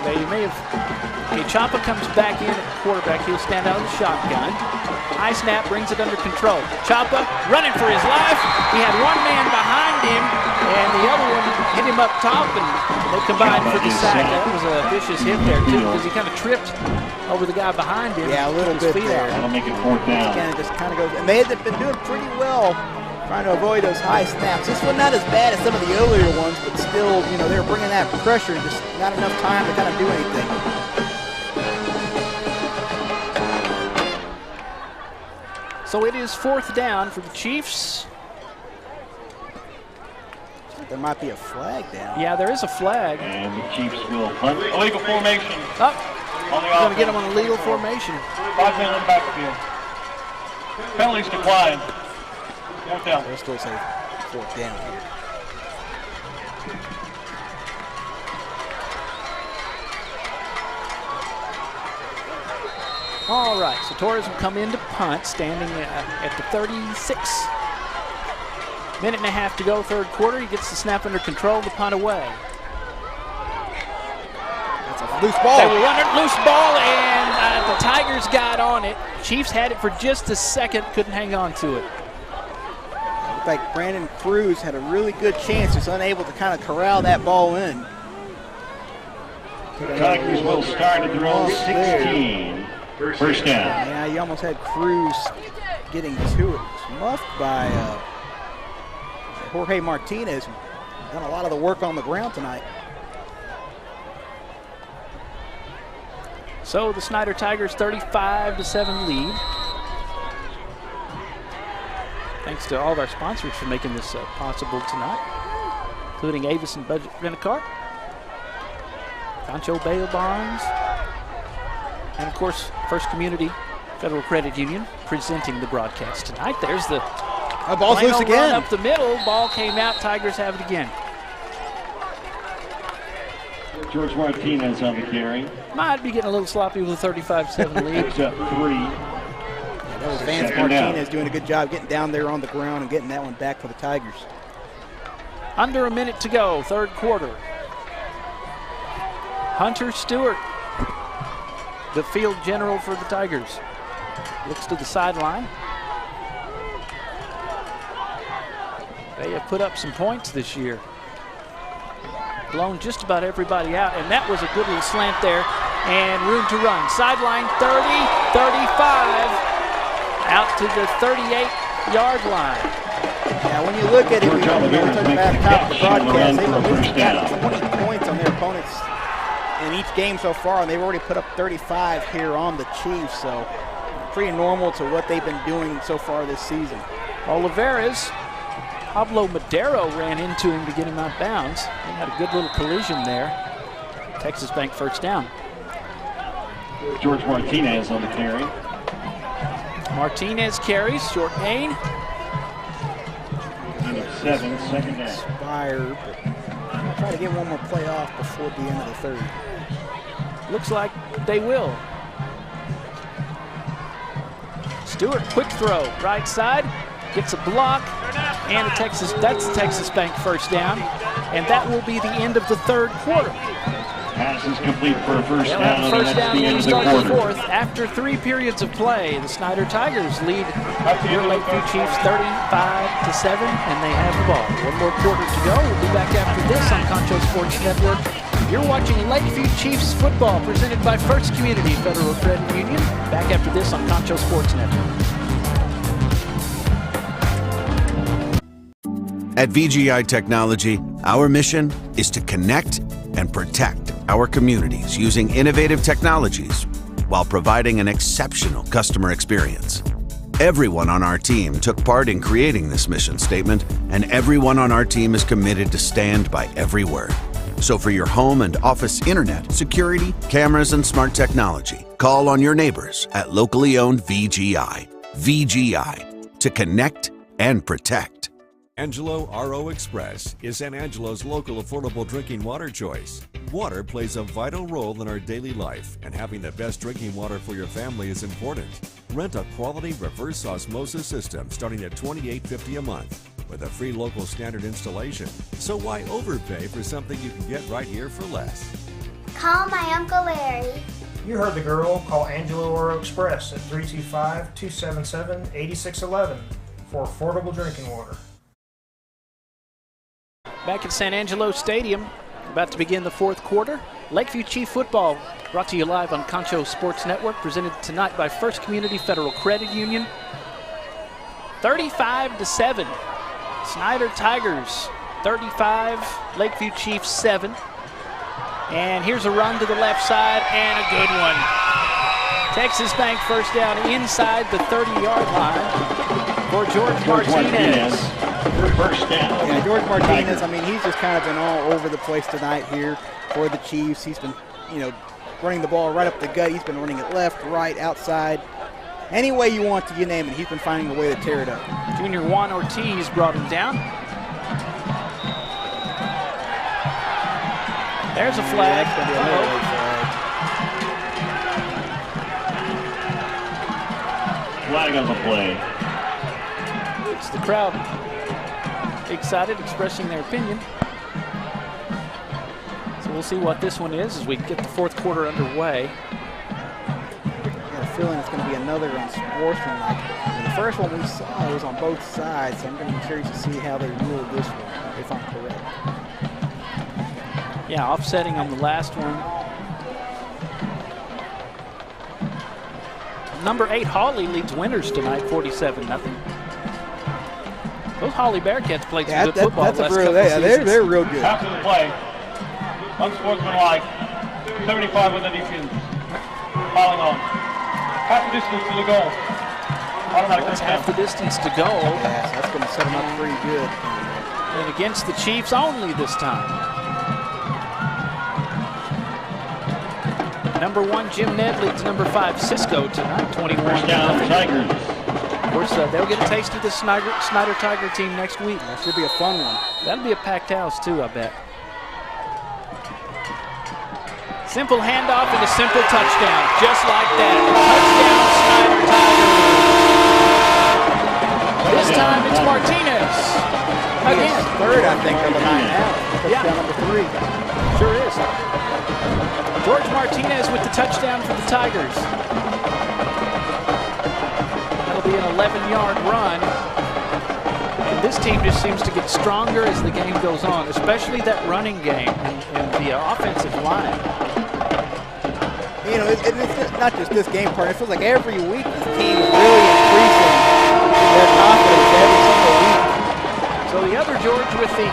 They may have. Okay, Chapa comes back in at quarterback. He'll stand out of the shotgun. High snap brings it under control. Chapa running for his life. He had one man behind him, and the other one hit him up top, and they combined for the sack. That was a vicious hit there, too, because he kind of tripped over the guy behind him. Yeah, a little bit there. That'll make it 4th down. Again, it just kind of goes, and they had been doing pretty well trying to avoid those high snaps. This one not as bad as some of the earlier ones, but still, you know, they were bringing that pressure and just not enough time to kind of do anything. So it is 4th down for the Chiefs. There might be a flag down. Yeah, there is a flag. And the Chiefs will punt. Illegal formation. Oh, on the we're going to get them on a legal formation. 5 men in the backfield. Penalties declined. 4th down. They'll still say 4th down here. All right, so Torres will come in to punt, standing at the 36. Minute and a half to go, third quarter. He gets the snap under control, the punt away. That's a loose ball. They were running loose ball, and the Tigers got on it. Chiefs had it for just a second, couldn't hang on to it. Looked like Brandon Cruz had a really good chance, just unable to kind of corral that ball in. The Tigers will start at their own 16. First down. Yeah, you almost had Cruz getting to it. It's muffed by Jorge Martinez, who done a lot of the work on the ground tonight. So the Snyder Tigers 35-7 lead. Thanks to all of our sponsors for making this possible tonight, including Avis and Budget Rent-A-Car, Concho Bail Bonds, and of course, First Community Federal Credit Union presenting the broadcast tonight. There's the ball's loose again. Up the middle, ball came out, Tigers have it again. George Martinez on the carry. Might be getting a little sloppy with a 35-7 lead. Picks up 3. That was Vance Martinez doing a good job getting down there on the ground and getting that one back for the Tigers. Under a minute to go, third quarter. Hunter Stewart, the field general for the Tigers, looks to the sideline. They have put up some points this year. Blown just about everybody out, and that was a good little slant there, and room to run. Sideline 30, 35, out to the 38-yard line. Yeah, when you look at it, we talked about top of the broadcast, they've at least got 20 points on their opponents in each game so far, and they've already put up 35 here on the Chiefs, so pretty normal to what they've been doing so far this season. Olivares, Pablo Madero ran into him to get him out of bounds. They had a good little collision there. Texas Bank first down. George Martinez on the carry. Martinez carries, short gain. 7, second down. Inspired, but try to get one more play off before the end of the third. Looks like they will. Stewart, quick throw, right side, gets a block, and that's the Texas Bank first down, and that will be the end of the third quarter. Pass is complete for a first down. First down, the end of the start quarter. the fourth. After 3 periods of play, the Snyder Tigers lead your Lakeview Chiefs 35-7, and they have the ball. One more quarter to go. We'll be back after this on Concho Sports Network. You're watching Lakeview Chiefs football presented by First Community Federal Credit Union. Back after this on Concho Sports Network. At VGI Technology, our mission is to connect and protect our communities using innovative technologies while providing an exceptional customer experience. Everyone on our team took part in creating this mission statement, and everyone on our team is committed to stand by every word. So for your home and office internet, security, cameras, and smart technology, call on your neighbors at locally owned VGI. VGI, to connect and protect. Angelo RO Express is San Angelo's local affordable drinking water choice. Water plays a vital role in our daily life, and having the best drinking water for your family is important. Rent a quality reverse osmosis system starting at $28.50 a month with a free local standard installation. So why overpay for something you can get right here for less? Call my Uncle Larry. You heard the girl. Call Angelo RO Express at 325-277-8611 for affordable drinking water. Back at San Angelo Stadium, about to begin the fourth quarter. Lakeview Chief football brought to you live on Concho Sports Network, presented tonight by First Community Federal Credit Union. 35-7. Snyder Tigers 35, Lakeview Chiefs 7. And here's a run to the left side and a good one. Texas Bank first down inside the 30-yard line for George Martinez. First down. Yeah, George Martinez, I mean, he's just kind of been all over the place tonight here for the Chiefs. He's been, running the ball right up the gut. He's been running it left, right, outside. Any way you want to, you name it, he's been finding a way to tear it up. Junior Juan Ortiz brought him down. There's a flag. That's going to be another late flag on the play. It's the crowd excited, expressing their opinion. So we'll see what this one is as we get the fourth quarter underway. I got a feeling it's going to be another unsportsmanlike. The first one we saw was on both sides, so I'm going to be curious to see how they rule this one, if I'm correct. Yeah, offsetting on the last one. Number 8, Hawley, leads winners tonight, 47-0. Those Hawley Bearcats played some good football that's last a real, couple of seasons. they're real good. After the play, unsportsmanlike, 75 with the defense. Piling on. Half the distance to the goal. That's half the distance to go. Yeah, so that's going to set them up pretty good. And against the Chiefs only this time. Number 1, Jim Ned leads number 5, Cisco tonight, 21-0. Tigers. Of course, they'll get a taste of the Snyder Tiger team next week. That should be a fun one. That'll be a packed house, too, I bet. Simple handoff and a simple touchdown, just like that. Touchdown, Snyder Tigers. third, I think, of the night now. Touchdown number 3. Sure is. George Martinez with the touchdown for the Tigers. That'll be an 11-yard run. And this team just seems to get stronger as the game goes on, especially that running game and the offensive line. You know, it's not just this game part. It feels like every week this team is really increasing their confidence every single week. So the other George with the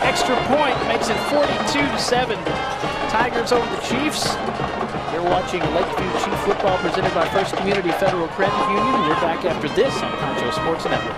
extra point makes it 42-7. Tigers over the Chiefs. You're watching Lakeview Chief Football presented by First Community Federal Credit Union. We're back after this on Concho Sports Network.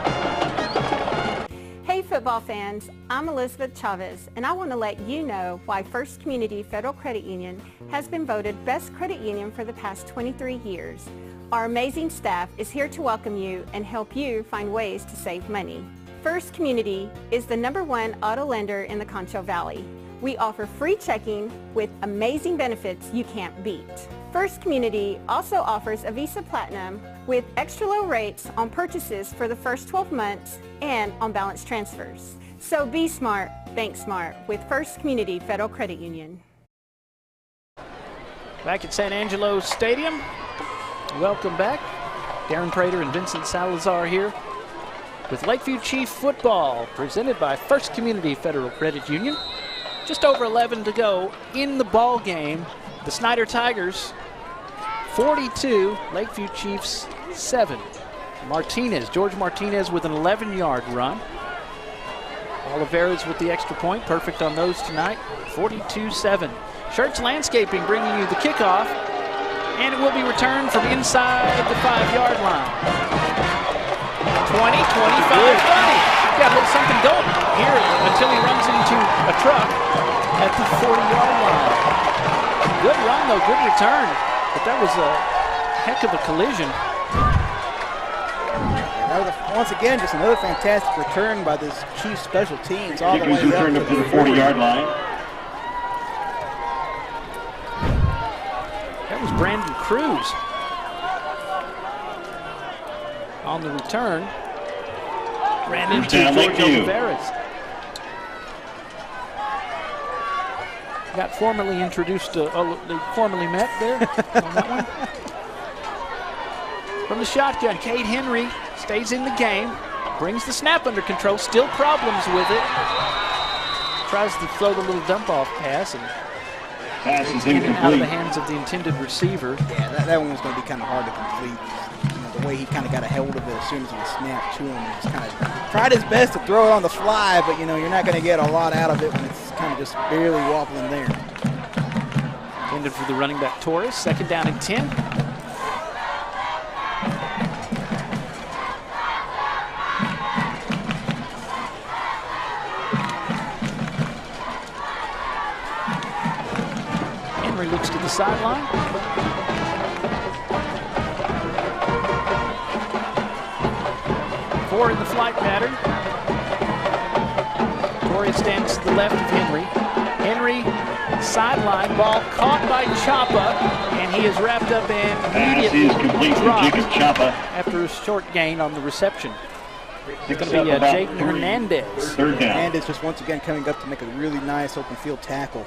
Hey football fans, I'm Elizabeth Chavez, and I want to let you know why First Community Federal Credit Union has been voted Best Credit Union for the past 23 years. Our amazing staff is here to welcome you and help you find ways to save money. First Community is the #1 auto lender in the Concho Valley. We offer free checking with amazing benefits you can't beat. First Community also offers a Visa Platinum with extra low rates on purchases for the first 12 months and on balance transfers. So be smart, bank smart with First Community Federal Credit Union. Back at San Angelo Stadium. Welcome back. Darren Prater and Vincent Salazar here with Lakeview Chief Football presented by First Community Federal Credit Union. Just over 11 to go in the ball game. The Snyder Tigers 42, Lakeview Chiefs 7. George Martinez with an 11-yard run. Oliveras with the extra point, perfect on those tonight, 42-7. Shirts Landscaping bringing you the kickoff, and it will be returned from inside the 5-yard line. 20, 25, 30. Got a little something going here until he runs into a truck at the 40-yard line. Good run, though, good return. But that was a heck of a collision. Once again, just another fantastic return by this Chiefs special teams all the way returned up to the 40-yard line. That was Brandon Cruz on the return. Ran into George Oliveras. Got formally introduced, they formally met there on that one. From the shotgun, Cade Henry stays in the game, brings the snap under control, still problems with it. Tries to throw the little dump-off pass and it's in and out of the hands of the intended receiver. Yeah, that one was going to be kind of hard to complete. You know, the way he kind of got a hold of it as soon as he snapped to him, and just kind of tried his best to throw it on the fly, but you know, you're not going to get a lot out of it when it's kind of just barely wobbling there. Intended for the running back Torres, 2nd down and 10. Henry looks to the sideline. Four in the flight pattern. Torres stands to the left of Henry. Henry, sideline, ball caught by Chapa, and he is wrapped up and immediately dropped after a short gain on the reception. It's going to be Jayden Hernandez. Hernandez just once again coming up to make a really nice open field tackle.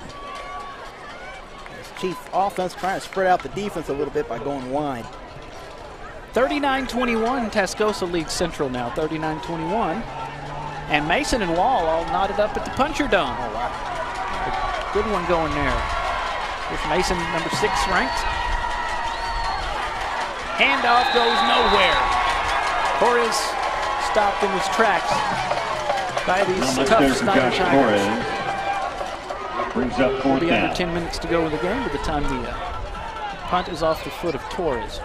Chief offense trying to spread out the defense a little bit by going wide. 39-21, Tascosa leads Central now, 39-21. And Mason and Wall all knotted up at the Puncher Dome. Oh, wow. Good one going there. With Mason, number 6 ranked. Handoff goes nowhere. Torres stopped in his tracks by these tough Snyder Tigers. Brings up 4th It'll be down. under 10 minutes to go in the game by the time the punt is off the foot of Torres.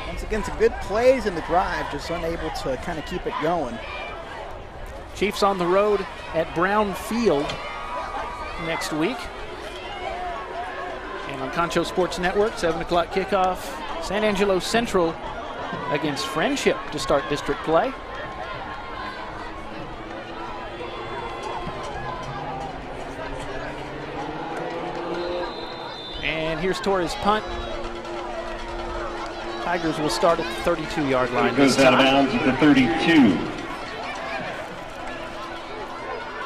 Once again, some good plays in the drive, just unable to kind of keep it going. Chiefs on the road at Brown Field next week. And on Concho Sports Network, 7 o'clock kickoff, San Angelo Central against Friendship to start district play. And here's Torres' punt. Tigers will start at the 32-yard line. It goes out of bounds at the 32.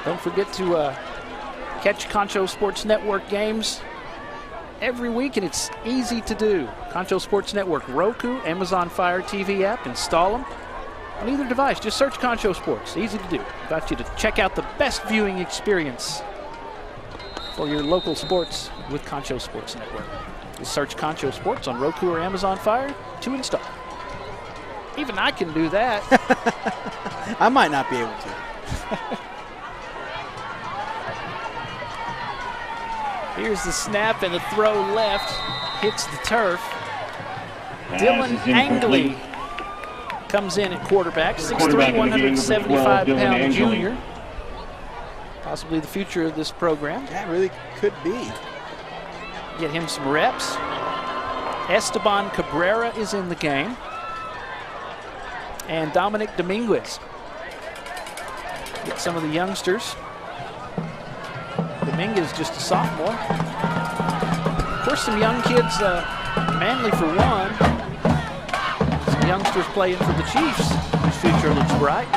Don't forget to catch Concho Sports Network games every week, and it's easy to do. Concho Sports Network, Roku, Amazon Fire TV app. Install them on either device. Just search Concho Sports. Easy to do. Got you to check out the best viewing experience for your local sports with Concho Sports Network. Just search Concho Sports on Roku or Amazon Fire to install. Even I can do that. I might not be able to. Here's the snap and the throw left. Hits the turf. Dylan Angley comes in at quarterback. 6'3", 175-pound junior. Possibly the future of this program. That really could be. Get him some reps. Esteban Cabrera is in the game. And Dominic Dominguez. Get some of the youngsters. Dominguez just a sophomore. Of course, some young kids, Manley for one. Some youngsters playing for the Chiefs, whose future looks bright.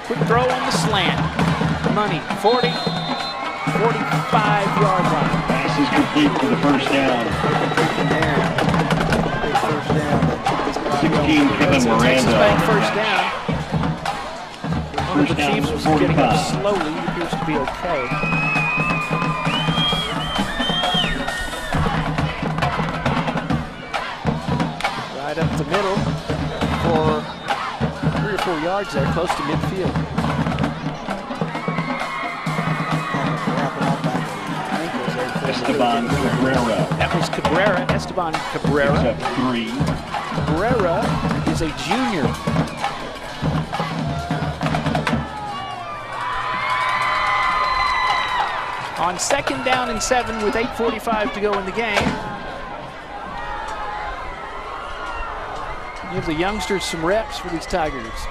Quick throw on the slant. Money, 40, 45-yard line. Pass is complete for the first down. 16, Kevin Miranda. Texas Bank first down. One of the Chiefs was getting up slowly. He appears to be okay. Right up the middle for 3 or 4 yards there, close to midfield. Esteban Cabrera. That was Cabrera, Esteban Cabrera. Picks up 3. Cabrera is a junior. On 2nd down and 7 with 8:45 to go in the game. Give the youngsters some reps for these Tigers.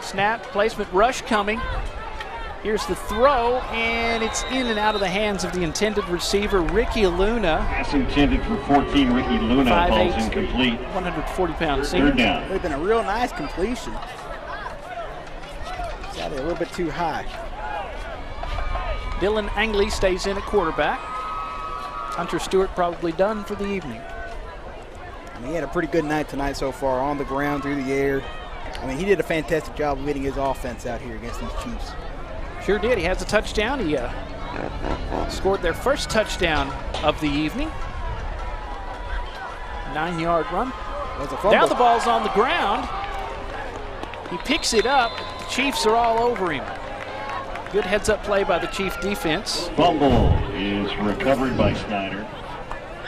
Snap, placement, rush coming. Here's the throw, and it's in and out of the hands of the intended receiver, Ricky Luna. Pass intended for 14, Ricky Luna. 5'8", Ball's incomplete. 140-pound senior. Third down. Would have been a real nice completion. Got it a little bit too high. Dylan Angley stays in at quarterback. Hunter Stewart probably done for the evening. I mean, he had a pretty good night tonight so far, on the ground, through the air. I mean, he did a fantastic job of leading his offense out here against these Chiefs. Sure did. He has a touchdown. He scored their first touchdown of the evening. 9-yard run. Now the ball's on the ground. He picks it up. The Chiefs are all over him. Good heads-up play by the Chief defense. Fumble is recovered by Snyder.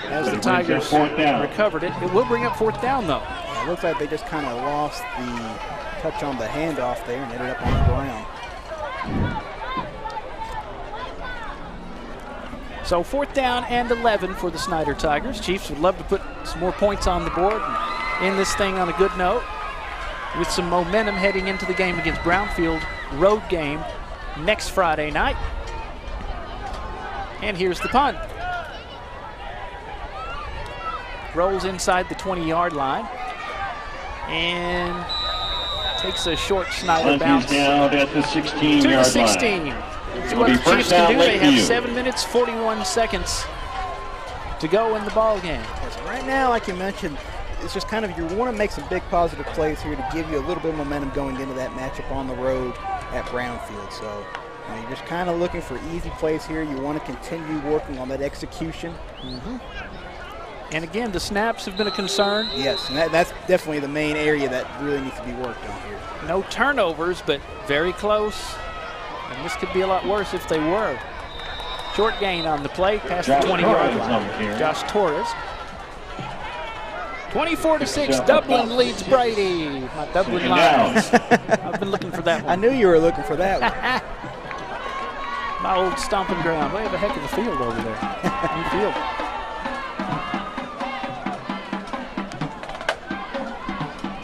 As the Tigers recovered it. It will bring up 4th down, though. Yeah, it looks like they just kind of lost the touch on the handoff there and ended up on the ground. So 4th down and 11 for the Snyder Tigers. Chiefs would love to put some more points on the board and end this thing on a good note with some momentum heading into the game against Brownfield, road game next Friday night. And here's the punt. Rolls inside the 20-yard line and takes a short Snyder bounce down at the 16-yard line. To the 16. See what the Chiefs can do. They have 7 minutes, 41 seconds to go in the ball game. Yes, right now, like you mentioned, it's just kind of, you want to make some big positive plays here to give you a little bit of momentum going into that matchup on the road at Brownfield. So you're just kind of looking for easy plays here. You want to continue working on that execution. And again, the snaps have been a concern. Yes, and that's definitely the main area that really needs to be worked on here. No turnovers, but very close. And this could be a lot worse if they were. Short gain on the play, past the 20-yard line. Josh Torres. 24-6, Dublin leads Brady. My Dublin Lions. I've been looking for that one. I knew you were looking for that one. My old stomping ground. We have a heck of a field over there. New field.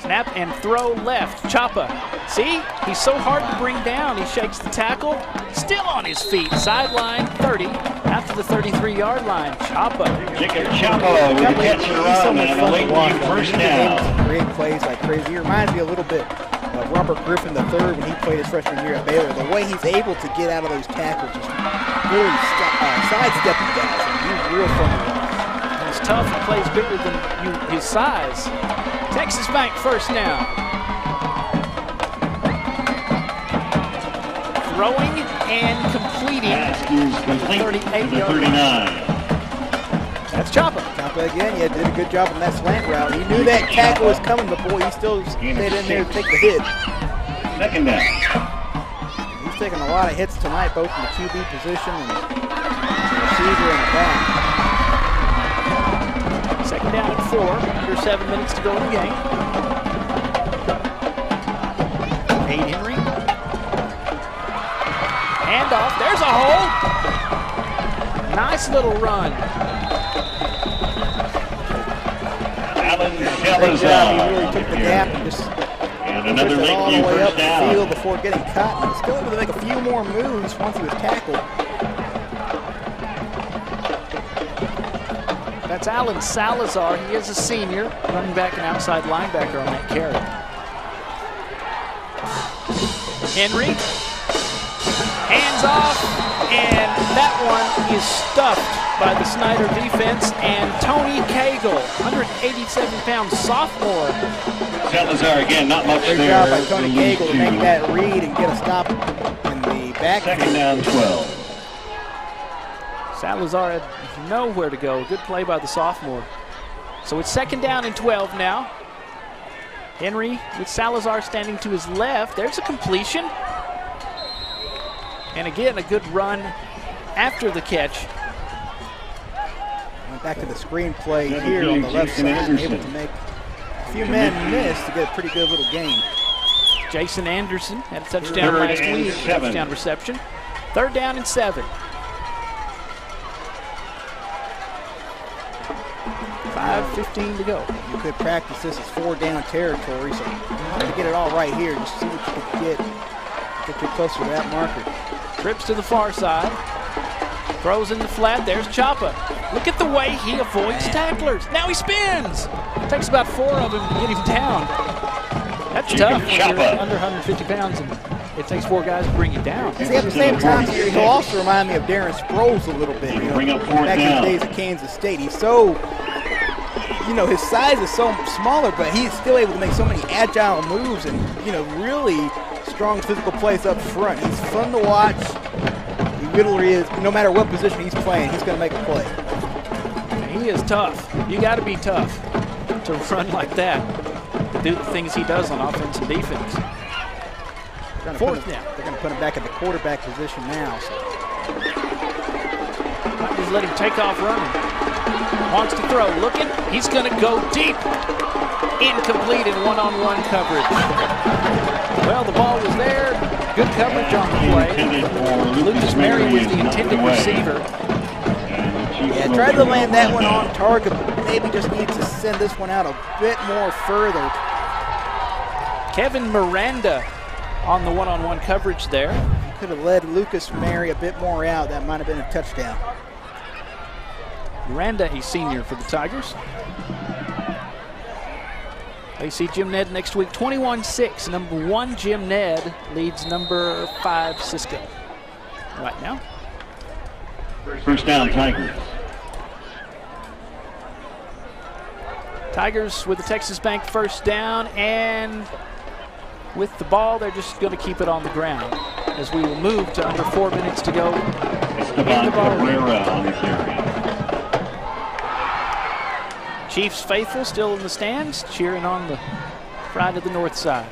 Snap and throw left. Chapa. See? He's so hard to bring down. He shakes the tackle. Still on his feet. Sideline 30. Out to the 33-yard line. Chapa. Jacob Chapa with the catch and run and a late first down. Great plays like crazy. He reminds me a little bit Robert Griffin III when he played his freshman year at Baylor. The way he's able to get out of those tackles, just really sidestepping guys. I mean, he's real fun to watch. He's tough and plays bigger than his size. Texas Bank first down. Throwing and completing. Pass is complete to the 39. That's Choppa. Choppa again, yeah, did a good job on that slant route. He knew that tackle was coming, but boy, he still stayed in there to take the hit. Second down. He's taking a lot of hits tonight, both in the QB position and the receiver in the back. Second down at 4, under 7 minutes to go in the game. Peyton Henry. Handoff, there's a hole. Nice little run. Great job. He really took the gap and just pushed it all the way up the field before getting cut. And still able to make a few more moves once he was tackled. That's Alan Salazar. He is a senior, running back and outside linebacker on that carry. Henry, hands off, and that one is stuffed by the Snyder defense, and Tony Cagle, 187-pound sophomore. Salazar again, not much Great there. job by Tony Cagle to make that read and get a stop in the back. Second down, 12. Salazar had nowhere to go. Good play by the sophomore. So it's second down and 12 now. Henry with Salazar standing to his left. There's a completion. And again, a good run after the catch. Went back to the screen play here on the left side, able to make a few men miss to get a pretty good little gain. Jason Anderson had a touchdown last week, touchdown reception. Third down and 7. 5:15 to go. You could practice this as 4-down territory, so to get it all right here, just see what you can get you closer to that marker. Trips to the far side. Throws in the flat. There's Choppa. Look at the way he avoids tacklers. Now he spins. It takes about 4 of them to get him down. That's tough when you're under 150 pounds and it takes 4 guys to bring you down. See, at the same time, he'll also remind me of Darren Sproles a little bit. You know, back in the days of Kansas State. He's so, you know, his size is so smaller, but he's still able to make so many agile moves and, you know, really strong physical plays up front. He's fun to watch. He literally is, no matter what position he's playing, he's going to make a play. He is tough. You got to be tough to run like that, to do the things he does on offense and defense. Fourth down. They're going to put him back at the quarterback position now. So. Might just let him take off running. Wants to throw. Looking. He's going to go deep. Incomplete in one-on-one coverage. Well, the ball was there. Good coverage on the play. Lucas Mary was the intended receiver. Yeah, tried to land that one on target, but maybe just needs to send this one out a bit more further. Kevin Miranda on the one-on-one coverage there. He could have led Lucas Mary a bit more out. That might have been a touchdown. Miranda, a senior for the Tigers. They see Jim Ned next week, 21-6. Number 1, Jim Ned, leads number 5, Cisco. Right now. First down, Tigers. Tigers with the Texas Bank first down, and with the ball, they're just going to keep it on the ground as we will move to under 4 minutes to go in the ball game. On the carry. Chiefs faithful still in the stands, cheering on the side of the north side.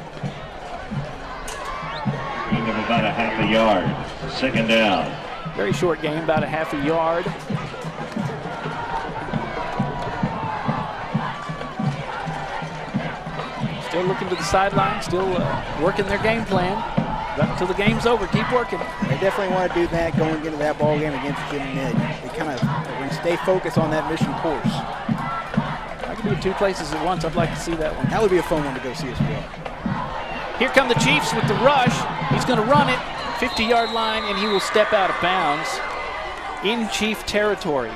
Gain of about a half a yard. Second down. Very short game, about a half a yard. Still looking to the sideline, still working their game plan. Right until the game's over, keep working. They definitely want to do that going into that ball game against Jim Ned. They kind of want to stay focused on that mission course. I could be in 2 places at once. I'd like to see that one. That would be a fun one to go see as well. Here come the Chiefs with the rush. He's going to run it, 50-yard line, and he will step out of bounds in Chief territory.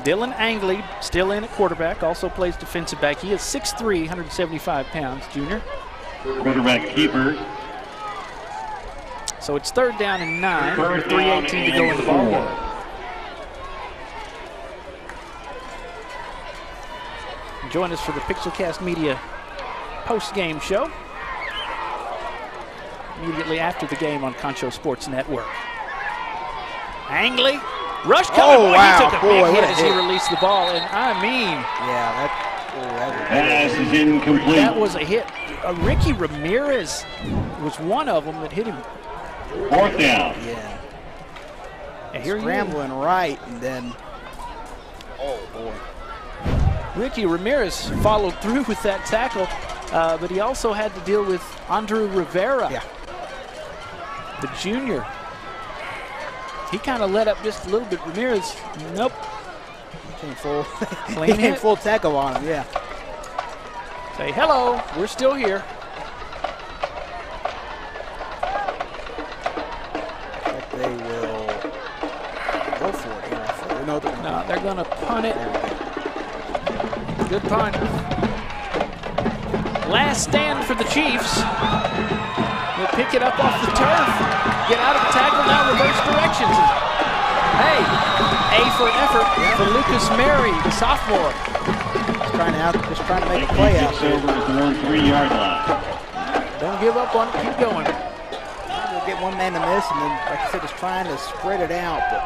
Dylan Angley still in at quarterback, also plays defensive back. He is 6'3", 175 pounds, junior. Quarterback keeper. So it's 3rd down and 9, with 3:18 to go in the ball game. Join us for the Pixelcast Media post-game show immediately after the game on Concho Sports Network. Angley, rush coming. Oh, wow. He took a Boy, big what hit a as hit. he released the ball, and I mean, Pass is incomplete. that was a hit. Ricky Ramirez was one of them that hit him. 4th down. Yeah. And here Scrambling right, and then, oh boy. Ricky Ramirez followed through with that tackle, but he also had to deal with Andrew Rivera, the junior. He kind of let up just a little bit. Ramirez, nope. He came full, Clean he came hit. full tackle on him, yeah. Say hello, we're still here. They will go for it here. No, they're going to punt it. Good punt. Last stand for the Chiefs. They'll pick it up off the turf. Get out of the tackle, now reverse directions. Hey, A for an effort for Lucas Mary, the sophomore. Just trying to make a play out there. Over at the 3-yard line. Don't give up on it, keep going. They'll get one man to miss, and then, like I said, just trying to spread it out. But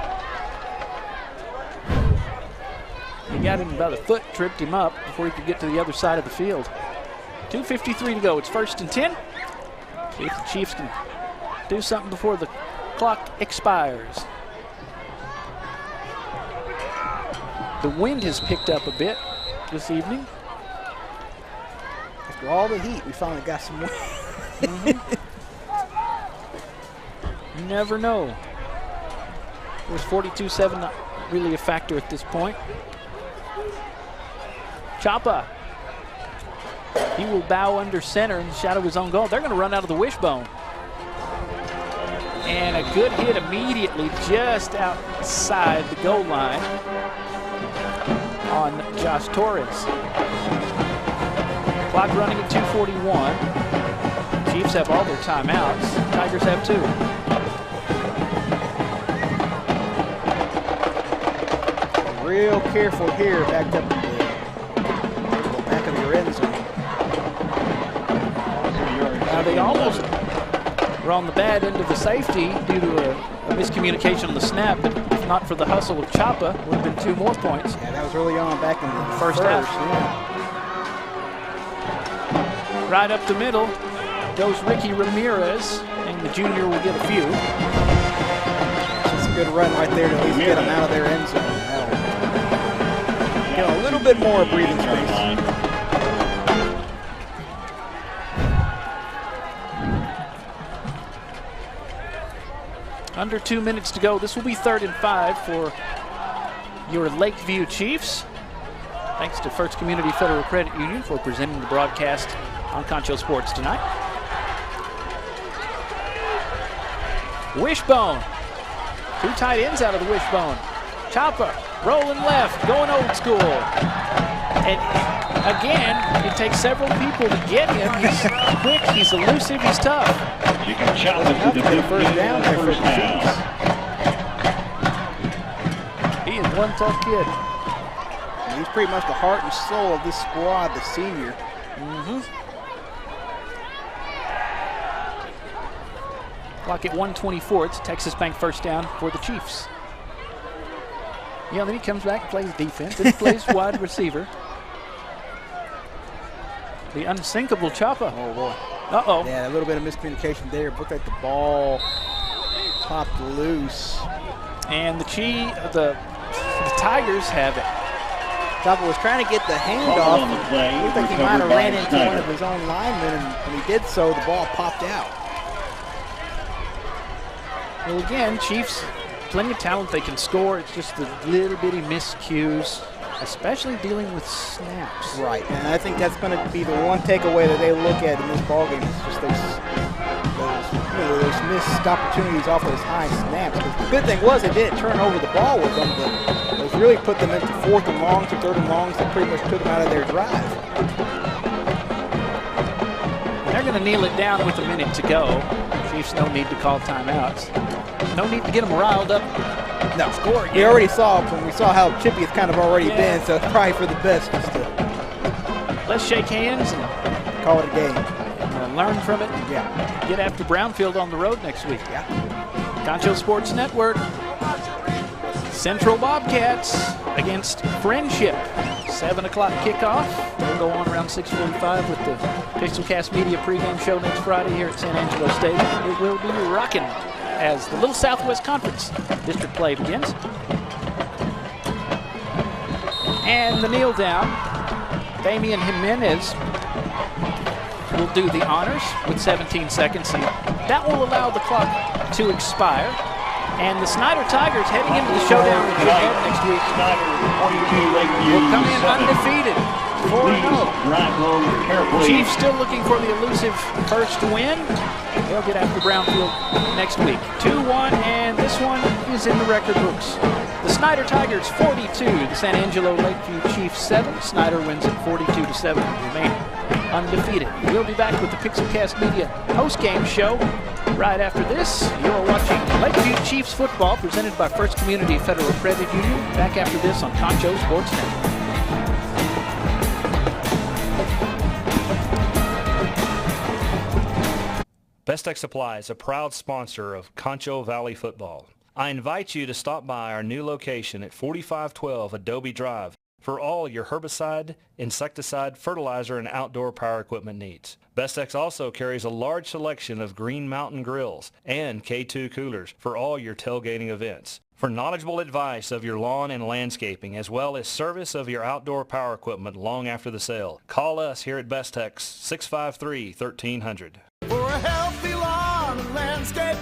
he got him about a foot, tripped him up before he could get to the other side of the field. 2:53 to go. It's 1st and 10. See if the Chiefs can do something before the clock expires. The wind has picked up a bit this evening. After all the heat, we finally got some wind. You never know. It was 42-7, not really a factor at this point. Chapa. He will bow under center in the shadow of his own goal. They're going to run out of the wishbone. And a good hit immediately just outside the goal line on Josh Torres. Clock running at 2:41. Chiefs have all their timeouts. Tigers have 2. Real careful here, backed up the back of your end zone. Now they almost were on the bad end of the safety due to a miscommunication on the snap, but if not for the hustle of Chapa, would have been 2 more points. Yeah, that was early on back in the First half. Yeah. Right up the middle goes Ricky Ramirez, and the junior will get a few. It's a good run right there to at least get them out of their end zone. Get a little bit more breathing space. Under 2 minutes to go. This will be 3rd and 5 for your Lakeview Chiefs. Thanks to First Community Federal Credit Union for presenting the broadcast on Concho Sports tonight. Wishbone. 2 tight ends out of the wishbone. Chopper rolling left, going old school. And again, it takes several people to get him. He's quick, he's elusive, he's tough. You can challenge it to the first down there for the Chiefs. He is one tough kid. He's pretty much the heart and soul of this squad, the senior. Clock at 1:24. It's Texas Bank first down for the Chiefs. Yeah, then he comes back and plays defense. Then he plays wide receiver. The unsinkable Chapa. Oh, boy. Uh-oh. Yeah, a little bit of miscommunication there. Looked like the ball popped loose. And the Tigers have it. Chapa was trying to get the handoff. Looked like he might have ran into one of his own linemen, and when he did so, the ball popped out. Well, again, Chiefs, plenty of talent. They can score. It's just the little bitty miscues, especially dealing with snaps. Right, and I think that's going to be the one takeaway that they look at in this ballgame. It's just those missed opportunities off those high snaps. The good thing was they didn't turn over the ball with them, but those really put them into 4th and longs or 3rd and longs that pretty much took them out of their drive. They're going going to kneel it down with a minute to go. Chiefs no need to call timeouts. No need to get them riled up. No, score again. We already saw when we saw how chippy it's kind of already been, so it's probably for the best just to let's shake hands and call it a game. And learn from it. Yeah. Get after Brownfield on the road next week. Yeah. Concho Sports Network. Central Bobcats against Friendship. 7 o'clock kickoff. We'll go on around 6:45 with the Pixelcast Media pregame show next Friday here at San Angelo Stadium. It will be rocking as the Little Southwest Conference district play begins. And the kneel down. Damian Jimenez will do the honors with 17 seconds, and that will allow the clock to expire. And the Snyder Tigers heading into the showdown with Jim Head next week will come in undefeated, 4-0. Chiefs still looking for the elusive first win. They'll get after Brownfield next week. 2-1, and this one is in the record books. The Snyder Tigers 42, the San Angelo Lakeview Chiefs 7. Snyder wins at 42-7, remaining undefeated. We'll be back with the Pixelcast Media post-game show. Right after this, you're watching Lakeview Chiefs football presented by First Community Federal Credit Union. Back after this on Concho Sports Network. Best Tech Supply is a proud sponsor of Concho Valley Football. I invite you to stop by our new location at 4512 Adobe Drive for all your herbicide, insecticide, fertilizer, and outdoor power equipment needs. Bestex also carries a large selection of Green Mountain grills and K2 coolers for all your tailgating events. For knowledgeable advice of your lawn and landscaping, as well as service of your outdoor power equipment long after the sale, call us here at Bestex, 653-1300. For a healthy lawn and landscape,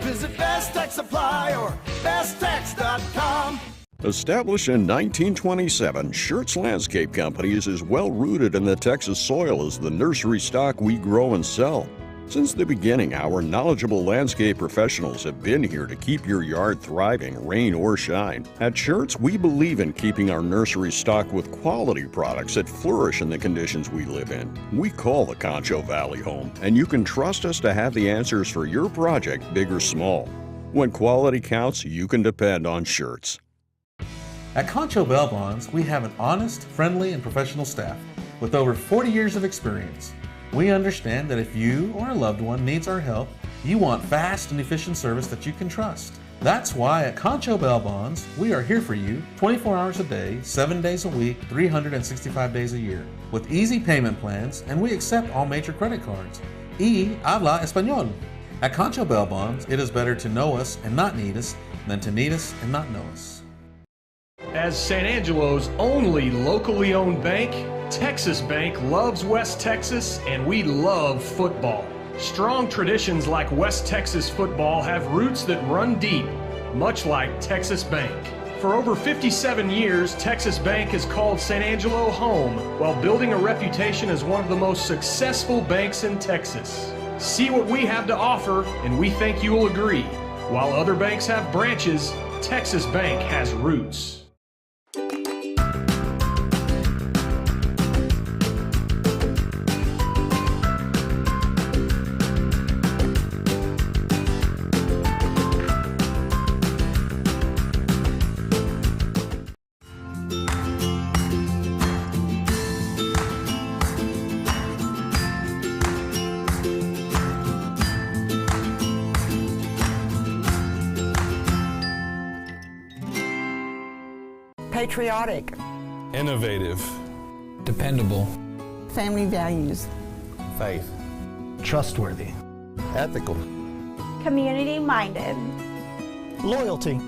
visit Best Tech Supply or besttech.com. Established in 1927, Schertz Landscape Companies is well rooted in the Texas soil as the nursery stock we grow and sell. Since the beginning, our knowledgeable landscape professionals have been here to keep your yard thriving, rain or shine. At Schertz, we believe in keeping our nursery stocked with quality products that flourish in the conditions we live in. We call the Concho Valley home, and you can trust us to have the answers for your project, big or small. When quality counts, you can depend on Schertz. At Concho Bail Bonds, we have an honest, friendly, and professional staff with over 40 years of experience. We understand that if you or a loved one needs our help, you want fast and efficient service that you can trust. That's why at Concho Bail Bonds, we are here for you 24 hours a day, 7 days a week, 365 days a year, with easy payment plans, and we accept all major credit cards. Y habla español. At Concho Bail Bonds, it is better to know us and not need us than to need us and not know us. As San Angelo's only locally owned bank, Texas Bank loves West Texas, and we love football. Strong traditions like West Texas football have roots that run deep, much like Texas Bank. For over 57 years, Texas Bank has called San Angelo home while building a reputation as one of the most successful banks in Texas. See what we have to offer, and we think you will agree. While other banks have branches, Texas Bank has roots. Patriotic, Innovative, Dependable, family values, faith, trustworthy, ethical, Community-minded. loyalty,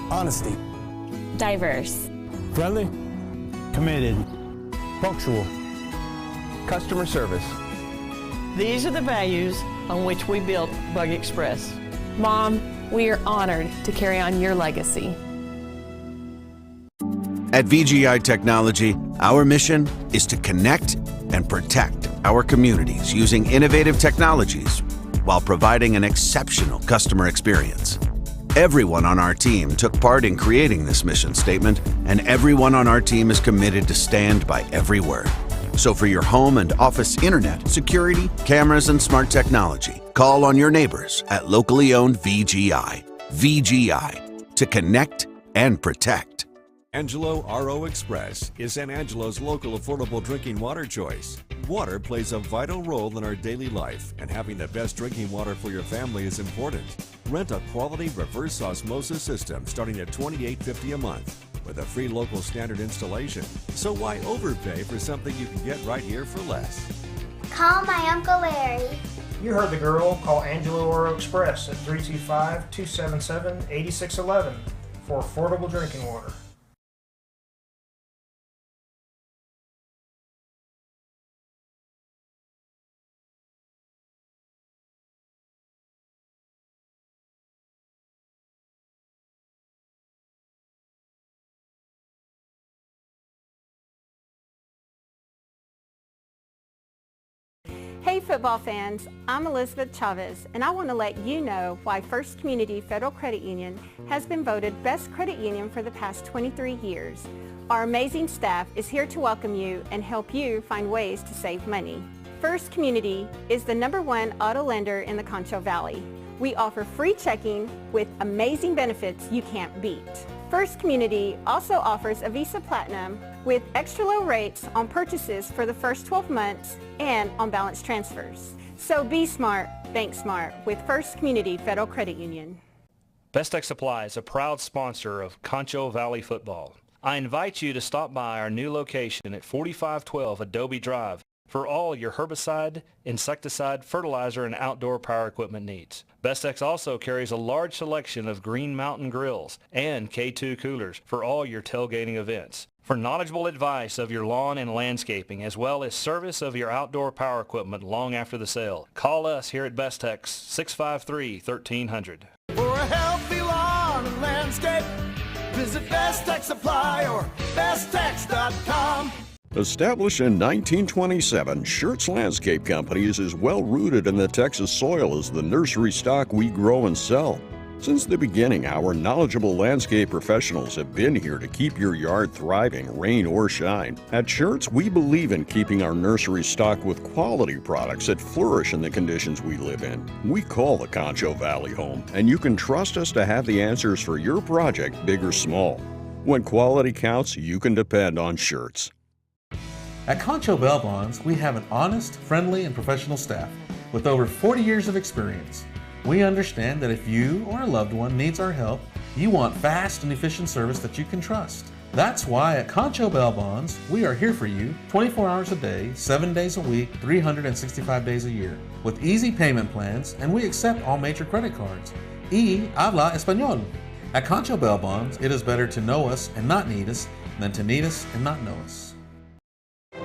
honesty, Diverse. friendly, committed, punctual, customer service. These are the values on which we built Bug Express. Mom, we are honored to carry on your legacy. At VGI Technology, our mission is to connect and protect our communities using innovative technologies while providing an exceptional customer experience. Everyone on our team took part in creating this mission statement, and everyone on our team is committed to stand by every word. So for your home and office internet, security, cameras, and smart technology, call on your neighbors at locally owned VGI. VGI, to connect and protect. Angelo RO Express is San Angelo's local affordable drinking water choice. Water plays a vital role in our daily life, and having the best drinking water for your family is important. Rent a quality reverse osmosis system starting at $28.50 a month with a free local standard installation. So why overpay for something you can get right here for less? Call my Uncle Larry. You heard the girl. Call Angelo RO Express at 325-277-8611 for affordable drinking water. Hey football fans, I'm Elizabeth Chavez, and I want to let you know why First Community Federal Credit Union has been voted Best Credit Union for the past 23 years. Our amazing staff is here to welcome you and help you find ways to save money. First Community is the #1 auto lender in the Concho Valley. We offer free checking with amazing benefits you can't beat. First Community also offers a Visa Platinum with extra low rates on purchases for the first 12 months and on balance transfers. So be smart, bank smart with First Community Federal Credit Union. Best Tech Supply is a proud sponsor of Concho Valley Football. I invite you to stop by our new location at 4512 Adobe Drive for all your herbicide, insecticide, fertilizer, and outdoor power equipment needs. Bestex also carries a large selection of Green Mountain grills and K2 coolers for all your tailgating events. For knowledgeable advice of your lawn and landscaping, as well as service of your outdoor power equipment long after the sale, call us here at Bestex, 653-1300. For a healthy lawn and landscape, visit Best Tech Supply or besttech.com. Established in 1927, Schertz Landscape Companies is well rooted in the Texas soil as the nursery stock we grow and sell. Since the beginning, our knowledgeable landscape professionals have been here to keep your yard thriving, rain or shine. At Schertz, we believe in keeping our nursery stocked with quality products that flourish in the conditions we live in. We call the Concho Valley home, and you can trust us to have the answers for your project, big or small. When quality counts, you can depend on Schertz. At Concho Bail Bonds, we have an honest, friendly, and professional staff with over 40 years of experience. We understand that if you or a loved one needs our help, you want fast and efficient service that you can trust. That's why at Concho Bail Bonds, we are here for you 24 hours a day, 7 days a week, 365 days a year, with easy payment plans, and we accept all major credit cards. Y habla español. At Concho Bail Bonds, it is better to know us and not need us than to need us and not know us.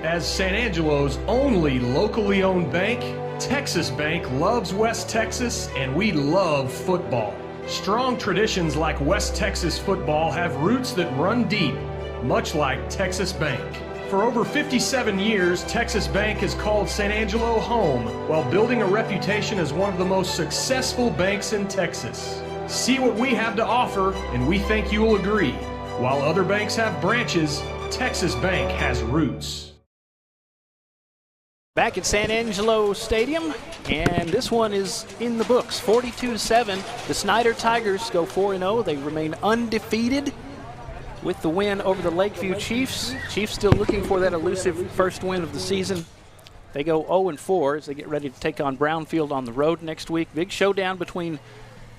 As San Angelo's only locally owned bank, Texas Bank loves West Texas, and we love football. Strong traditions like West Texas football have roots that run deep, much like Texas Bank. For over 57 years, Texas Bank has called San Angelo home while building a reputation as one of the most successful banks in Texas. See what we have to offer, and we think you will agree. While other banks have branches, Texas Bank has roots. Back at San Angelo Stadium, and this one is in the books. 42-7. The Snyder Tigers go 4-0. They remain undefeated with the win over the Lakeview Chiefs. Chiefs still looking for that elusive first win of the season. They go 0-4 as they get ready to take on Brownfield on the road next week. Big showdown between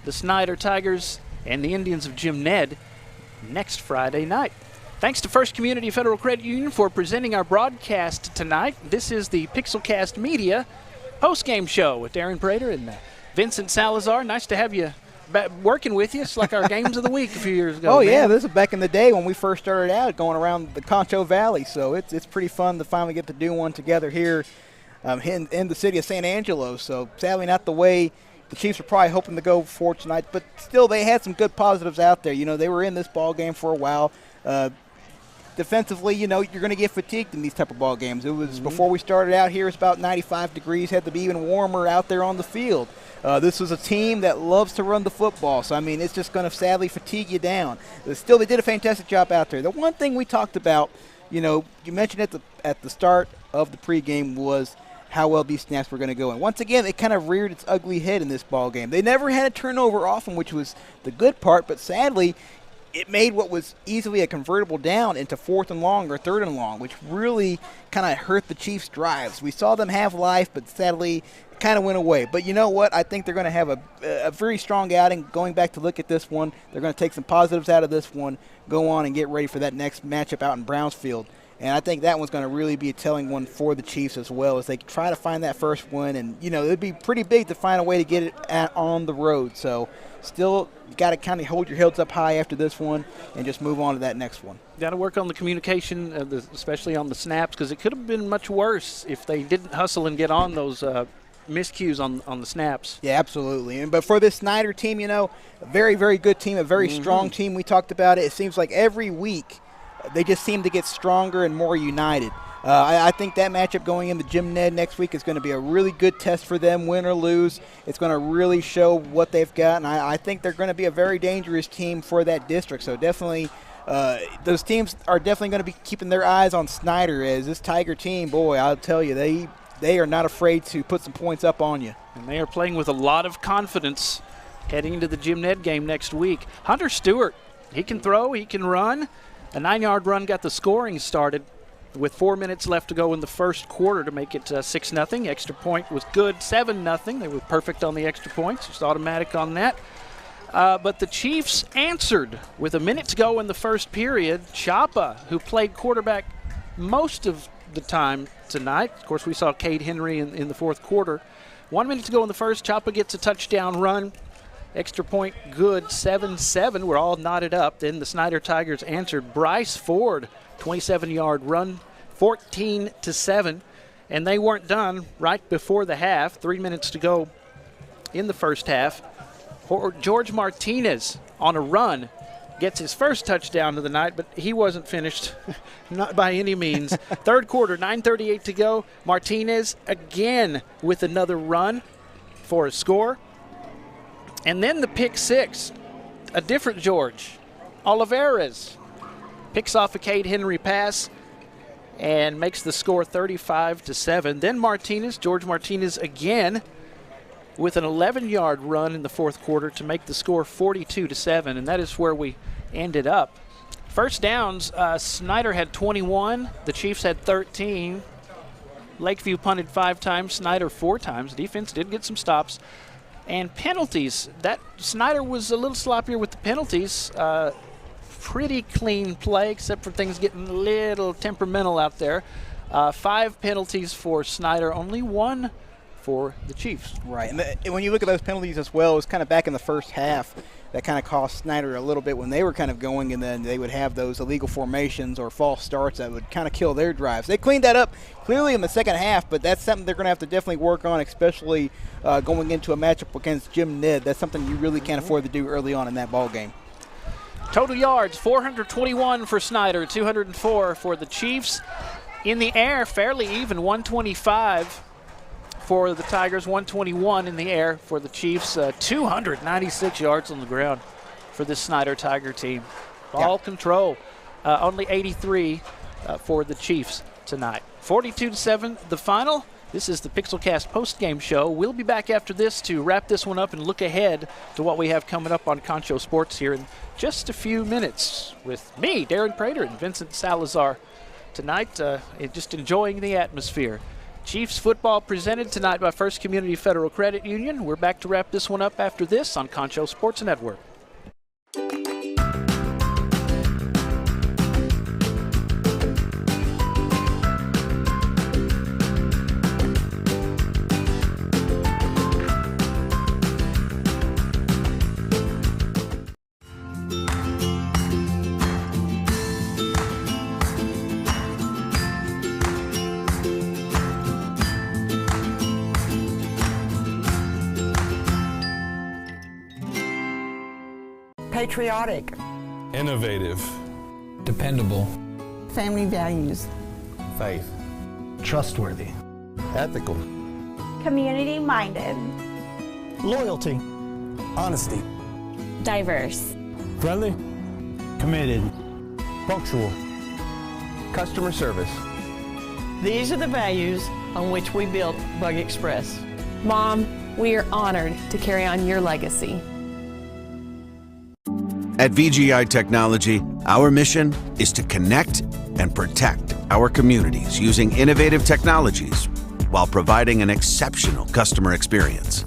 the Snyder Tigers and the Indians of Jim Ned next Friday night. Thanks to First Community Federal Credit Union for presenting our broadcast tonight. This is the Pixelcast Media post-game show with Darren Prater and Vincent Salazar. Nice to have you working with you. It's like our games of the week a few years ago. Oh, man. yeah, this is back in the day when we first started out going around the Concho Valley. So it's pretty fun to finally get to do one together here in the city of San Angelo. So sadly not the way the Chiefs are probably hoping to go for tonight, but still they had some good positives out there. You know, they were in this ball game for a while. Defensively, you know, you're going to get fatigued in these type of ball games. It was before we started out here, it's about 95 degrees, had to be even warmer out there on the field. This was a team that loves to run the football, so I mean, it's just going to sadly fatigue you down. Still, they did a fantastic job out there. The one thing we talked about, you know, you mentioned at the start of the pregame was how well these snaps were going to go. And once again, it kind of reared its ugly head in this ball game. They never had a turnover often, which was the good part, but sadly, it made what was easily a convertible down into 4th and long or 3rd and long, which really kind of hurt the Chiefs' drives. We saw them have life, but sadly, it kind of went away. But you know what? I think they're going to have a very strong outing. Going back to look at this one, they're going to take some positives out of this one, go on and get ready for that next matchup out in Brownsfield. And I think that one's going to really be a telling one for the Chiefs as well, as they try to find that first win. And, you know, it would be pretty big to find a way to get it on the road. So still got to kind of hold your heads up high after this one and just move on to that next one. Got to work on the communication, especially on the snaps, because it could have been much worse if they didn't hustle and get on those miscues on the snaps. Yeah, absolutely. But for this Snyder team, you know, a very, very good team, a very strong team. We talked about it. It seems like every week they just seem to get stronger and more united. I think that matchup going into Jim Ned next week is going to be a really good test for them, win or lose. It's going to really show what they've got, and I think they're going to be a very dangerous team for that district. So definitely those teams are definitely going to be keeping their eyes on Snyder, as this Tiger team, boy, I'll tell you, they are not afraid to put some points up on you. And they are playing with a lot of confidence heading into the Jim Ned game next week. Hunter Stewart, he can throw, he can run. A 9-yard run got the scoring started with 4 minutes left to go in the first quarter to make it 6-0. Extra point was good, 7-0. They were perfect on the extra points, just automatic on that. But the Chiefs answered with a minute to go in the first period. Chapa, who played quarterback most of the time tonight. Of course, we saw Cade Henry in the fourth quarter. 1 minute to go in the first. Chapa gets a touchdown run. Extra point good, 7-7. We're all knotted up. Then the Snyder Tigers answered. Bryce Ford, 27-yard run, 14-7. And they weren't done right before the half. 3 minutes to go in the first half. George Martinez on a run gets his first touchdown of the night, but he wasn't finished, not by any means. Third quarter, 9:38 to go. Martinez again with another run for a score. And then the pick six, a different George. Olivares picks off a Cade Henry pass and makes the score 35-7. Then George Martinez again with an 11-yard run in the fourth quarter to make the score 42-7, and that is where we ended up. First downs, Snyder had 21. The Chiefs had 13. Lakeview punted 5 times, Snyder 4 times. Defense did get some stops. And penalties, that Snyder was a little sloppier with the penalties. Pretty clean play, except for things getting a little temperamental out there. 5 penalties for Snyder, only 1 for the Chiefs. Right, and when you look at those penalties as well, it was kind of back in the first half that kind of cost Snyder a little bit when they were kind of going, and then they would have those illegal formations or false starts that would kind of kill their drives. They cleaned that up clearly in the second half, but that's something they're going to have to definitely work on, especially going into a matchup against Jim Ned. That's something you really can't afford to do early on in that ball game. Total yards, 421 for Snyder, 204 for the Chiefs. In the air, fairly even, 125 for the Tigers, 121 in the air for the Chiefs. 296 yards on the ground for this Snyder Tiger team. Ball control, only 83 for the Chiefs tonight. 42-7 the final. This is the Pixelcast postgame show. We'll be back after this to wrap this one up and look ahead to what we have coming up on Concho Sports here in just a few minutes with me, Darren Prater, and Vincent Salazar tonight, just enjoying the atmosphere. Chiefs football presented tonight by First Community Federal Credit Union. We're back to wrap this one up after this on Concho Sports Network. Patriotic. Innovative. Dependable. Family values. Faith. Trustworthy. Ethical. Community-minded. Loyalty. Honesty. Diverse. Friendly. Committed. Punctual. Customer service. These are the values on which we built Bug Express. Mom, we are honored to carry on your legacy. At VGI Technology, our mission is to connect and protect our communities using innovative technologies while providing an exceptional customer experience.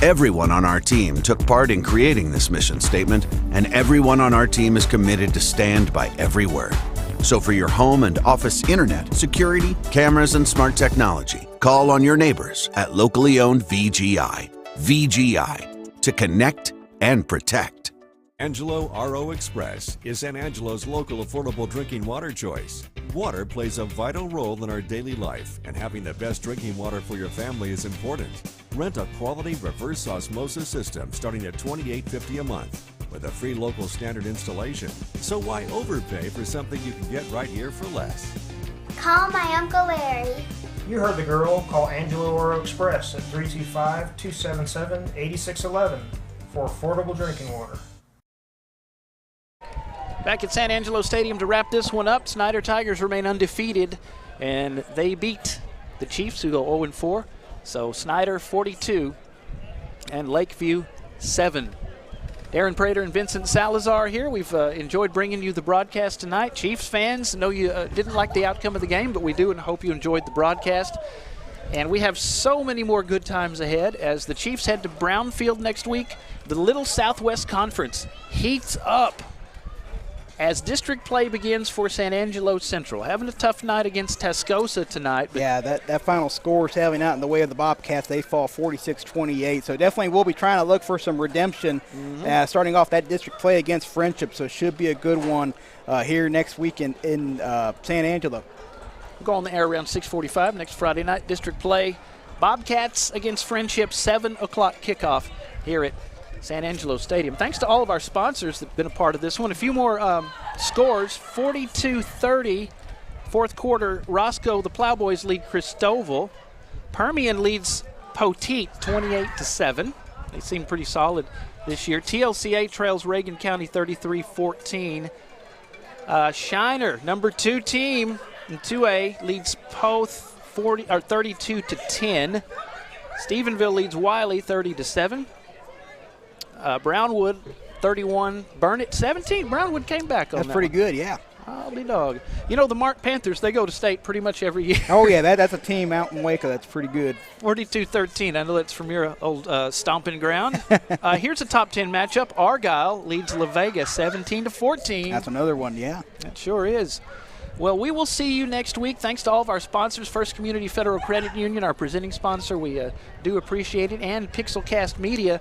Everyone on our team took part in creating this mission statement, and everyone on our team is committed to stand by every word. So for your home and office internet, security, cameras, and smart technology, call on your neighbors at locally owned VGI. VGI, to connect and protect. Angelo RO Express is San Angelo's local affordable drinking water choice. Water plays a vital role in our daily life, and having the best drinking water for your family is important. Rent a quality reverse osmosis system starting at $28.50 a month with a free local standard installation. So why overpay for something you can get right here for less? Call my Uncle Larry. You heard the girl. Call Angelo Oro Express at 325-277-8611 for affordable drinking water. Back at San Angelo Stadium to wrap this one up, Snyder Tigers remain undefeated, and they beat the Chiefs, who go 0-4. So Snyder 42 and Lakeview 7. Darren Prater and Vincent Salazar here. We've enjoyed bringing you the broadcast tonight. Chiefs fans, know you didn't like the outcome of the game, but we do and hope you enjoyed the broadcast. And we have so many more good times ahead as the Chiefs head to Brownfield next week. The Little Southwest Conference heats up as district play begins for San Angelo Central. Having a tough night against Tascosa tonight. Yeah, that final score is having out in the way of the Bobcats. They fall 46-28. So definitely we'll be trying to look for some redemption starting off that district play against Friendship. So it should be a good one here next week in San Angelo. We'll go on the air around 6:45 next Friday night. District play. Bobcats against Friendship, 7 o'clock kickoff here at San Angelo Stadium. Thanks to all of our sponsors that have been a part of this one. A few more scores. 42-30, fourth quarter. Roscoe, the Plowboys lead Christoval. Permian leads Poteet 28-7. They seem pretty solid this year. TLCA trails Reagan County 33-14. Shiner, number 2 team in 2A, leads Poth 32-10. Stephenville leads Wiley 30-7. Brownwood 31, Burnett 17. Brownwood came back on that. That's pretty good, yeah. I'll be dog. You know, the Mark Panthers, they go to state pretty much every year. Oh, yeah, that's a team out in Waco that's pretty good. 42-13. I know that's from your old stomping ground. Here's a top 10 matchup. Argyle leads La Vega 17-14. That's another one, yeah. That sure is. Well, we will see you next week. Thanks to all of our sponsors, First Community Federal Credit Union, our presenting sponsor. We do appreciate it, and Pixelcast Media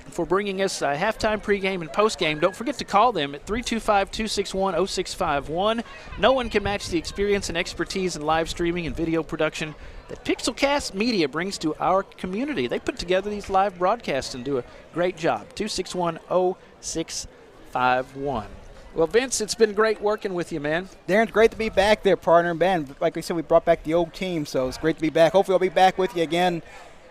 for bringing us halftime, pregame, and postgame. Don't forget to call them at 325-261-0651. No one can match the experience and expertise in live streaming and video production that Pixelcast Media brings to our community. They put together these live broadcasts and do a great job. 261-0651. Well, Vince, it's been great working with you, man. Darren, it's great to be back there, partner. Ben, like we said, we brought back the old team, so it's great to be back. Hopefully I'll be back with you again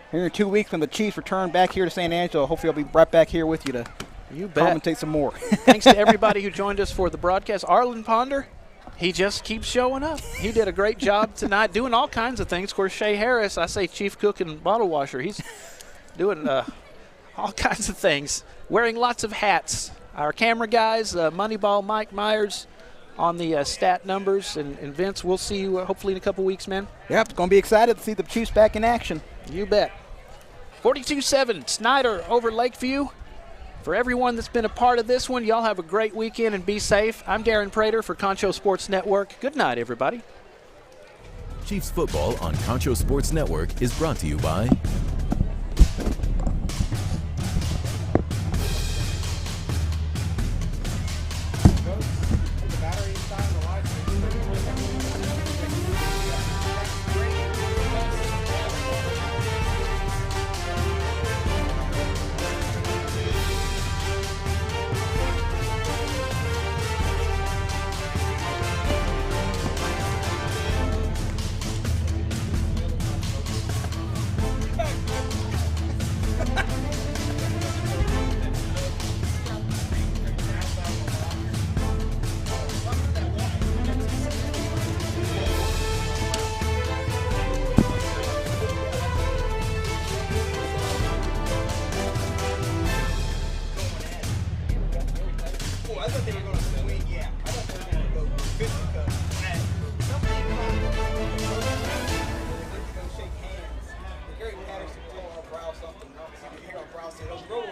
here in 2 weeks when the Chiefs return back here to San Angelo. Hopefully I'll be right back here with you to commentate some more. Thanks to everybody who joined us for the broadcast. Arlen Ponder, he just keeps showing up. He did a great job tonight doing all kinds of things. Of course, Shay Harris, I say chief cook and bottle washer. He's doing all kinds of things, wearing lots of hats. Our camera guys, Moneyball Mike Myers on the stat numbers. And Vince, we'll see you hopefully in a couple weeks, man. Yep, it's going to be excited to see the Chiefs back in action. You bet. 42-7, Snyder over Lakeview. For everyone that's been a part of this one, y'all have a great weekend and be safe. I'm Darren Prater for Concho Sports Network. Good night, everybody. Chiefs football on Concho Sports Network is brought to you by I thought they were going to swing. Yeah, I thought they were going to go 50 cup. Somebody went to go shake hands. Gary Patterson told our brow something. You hear our brow say, "Don't roll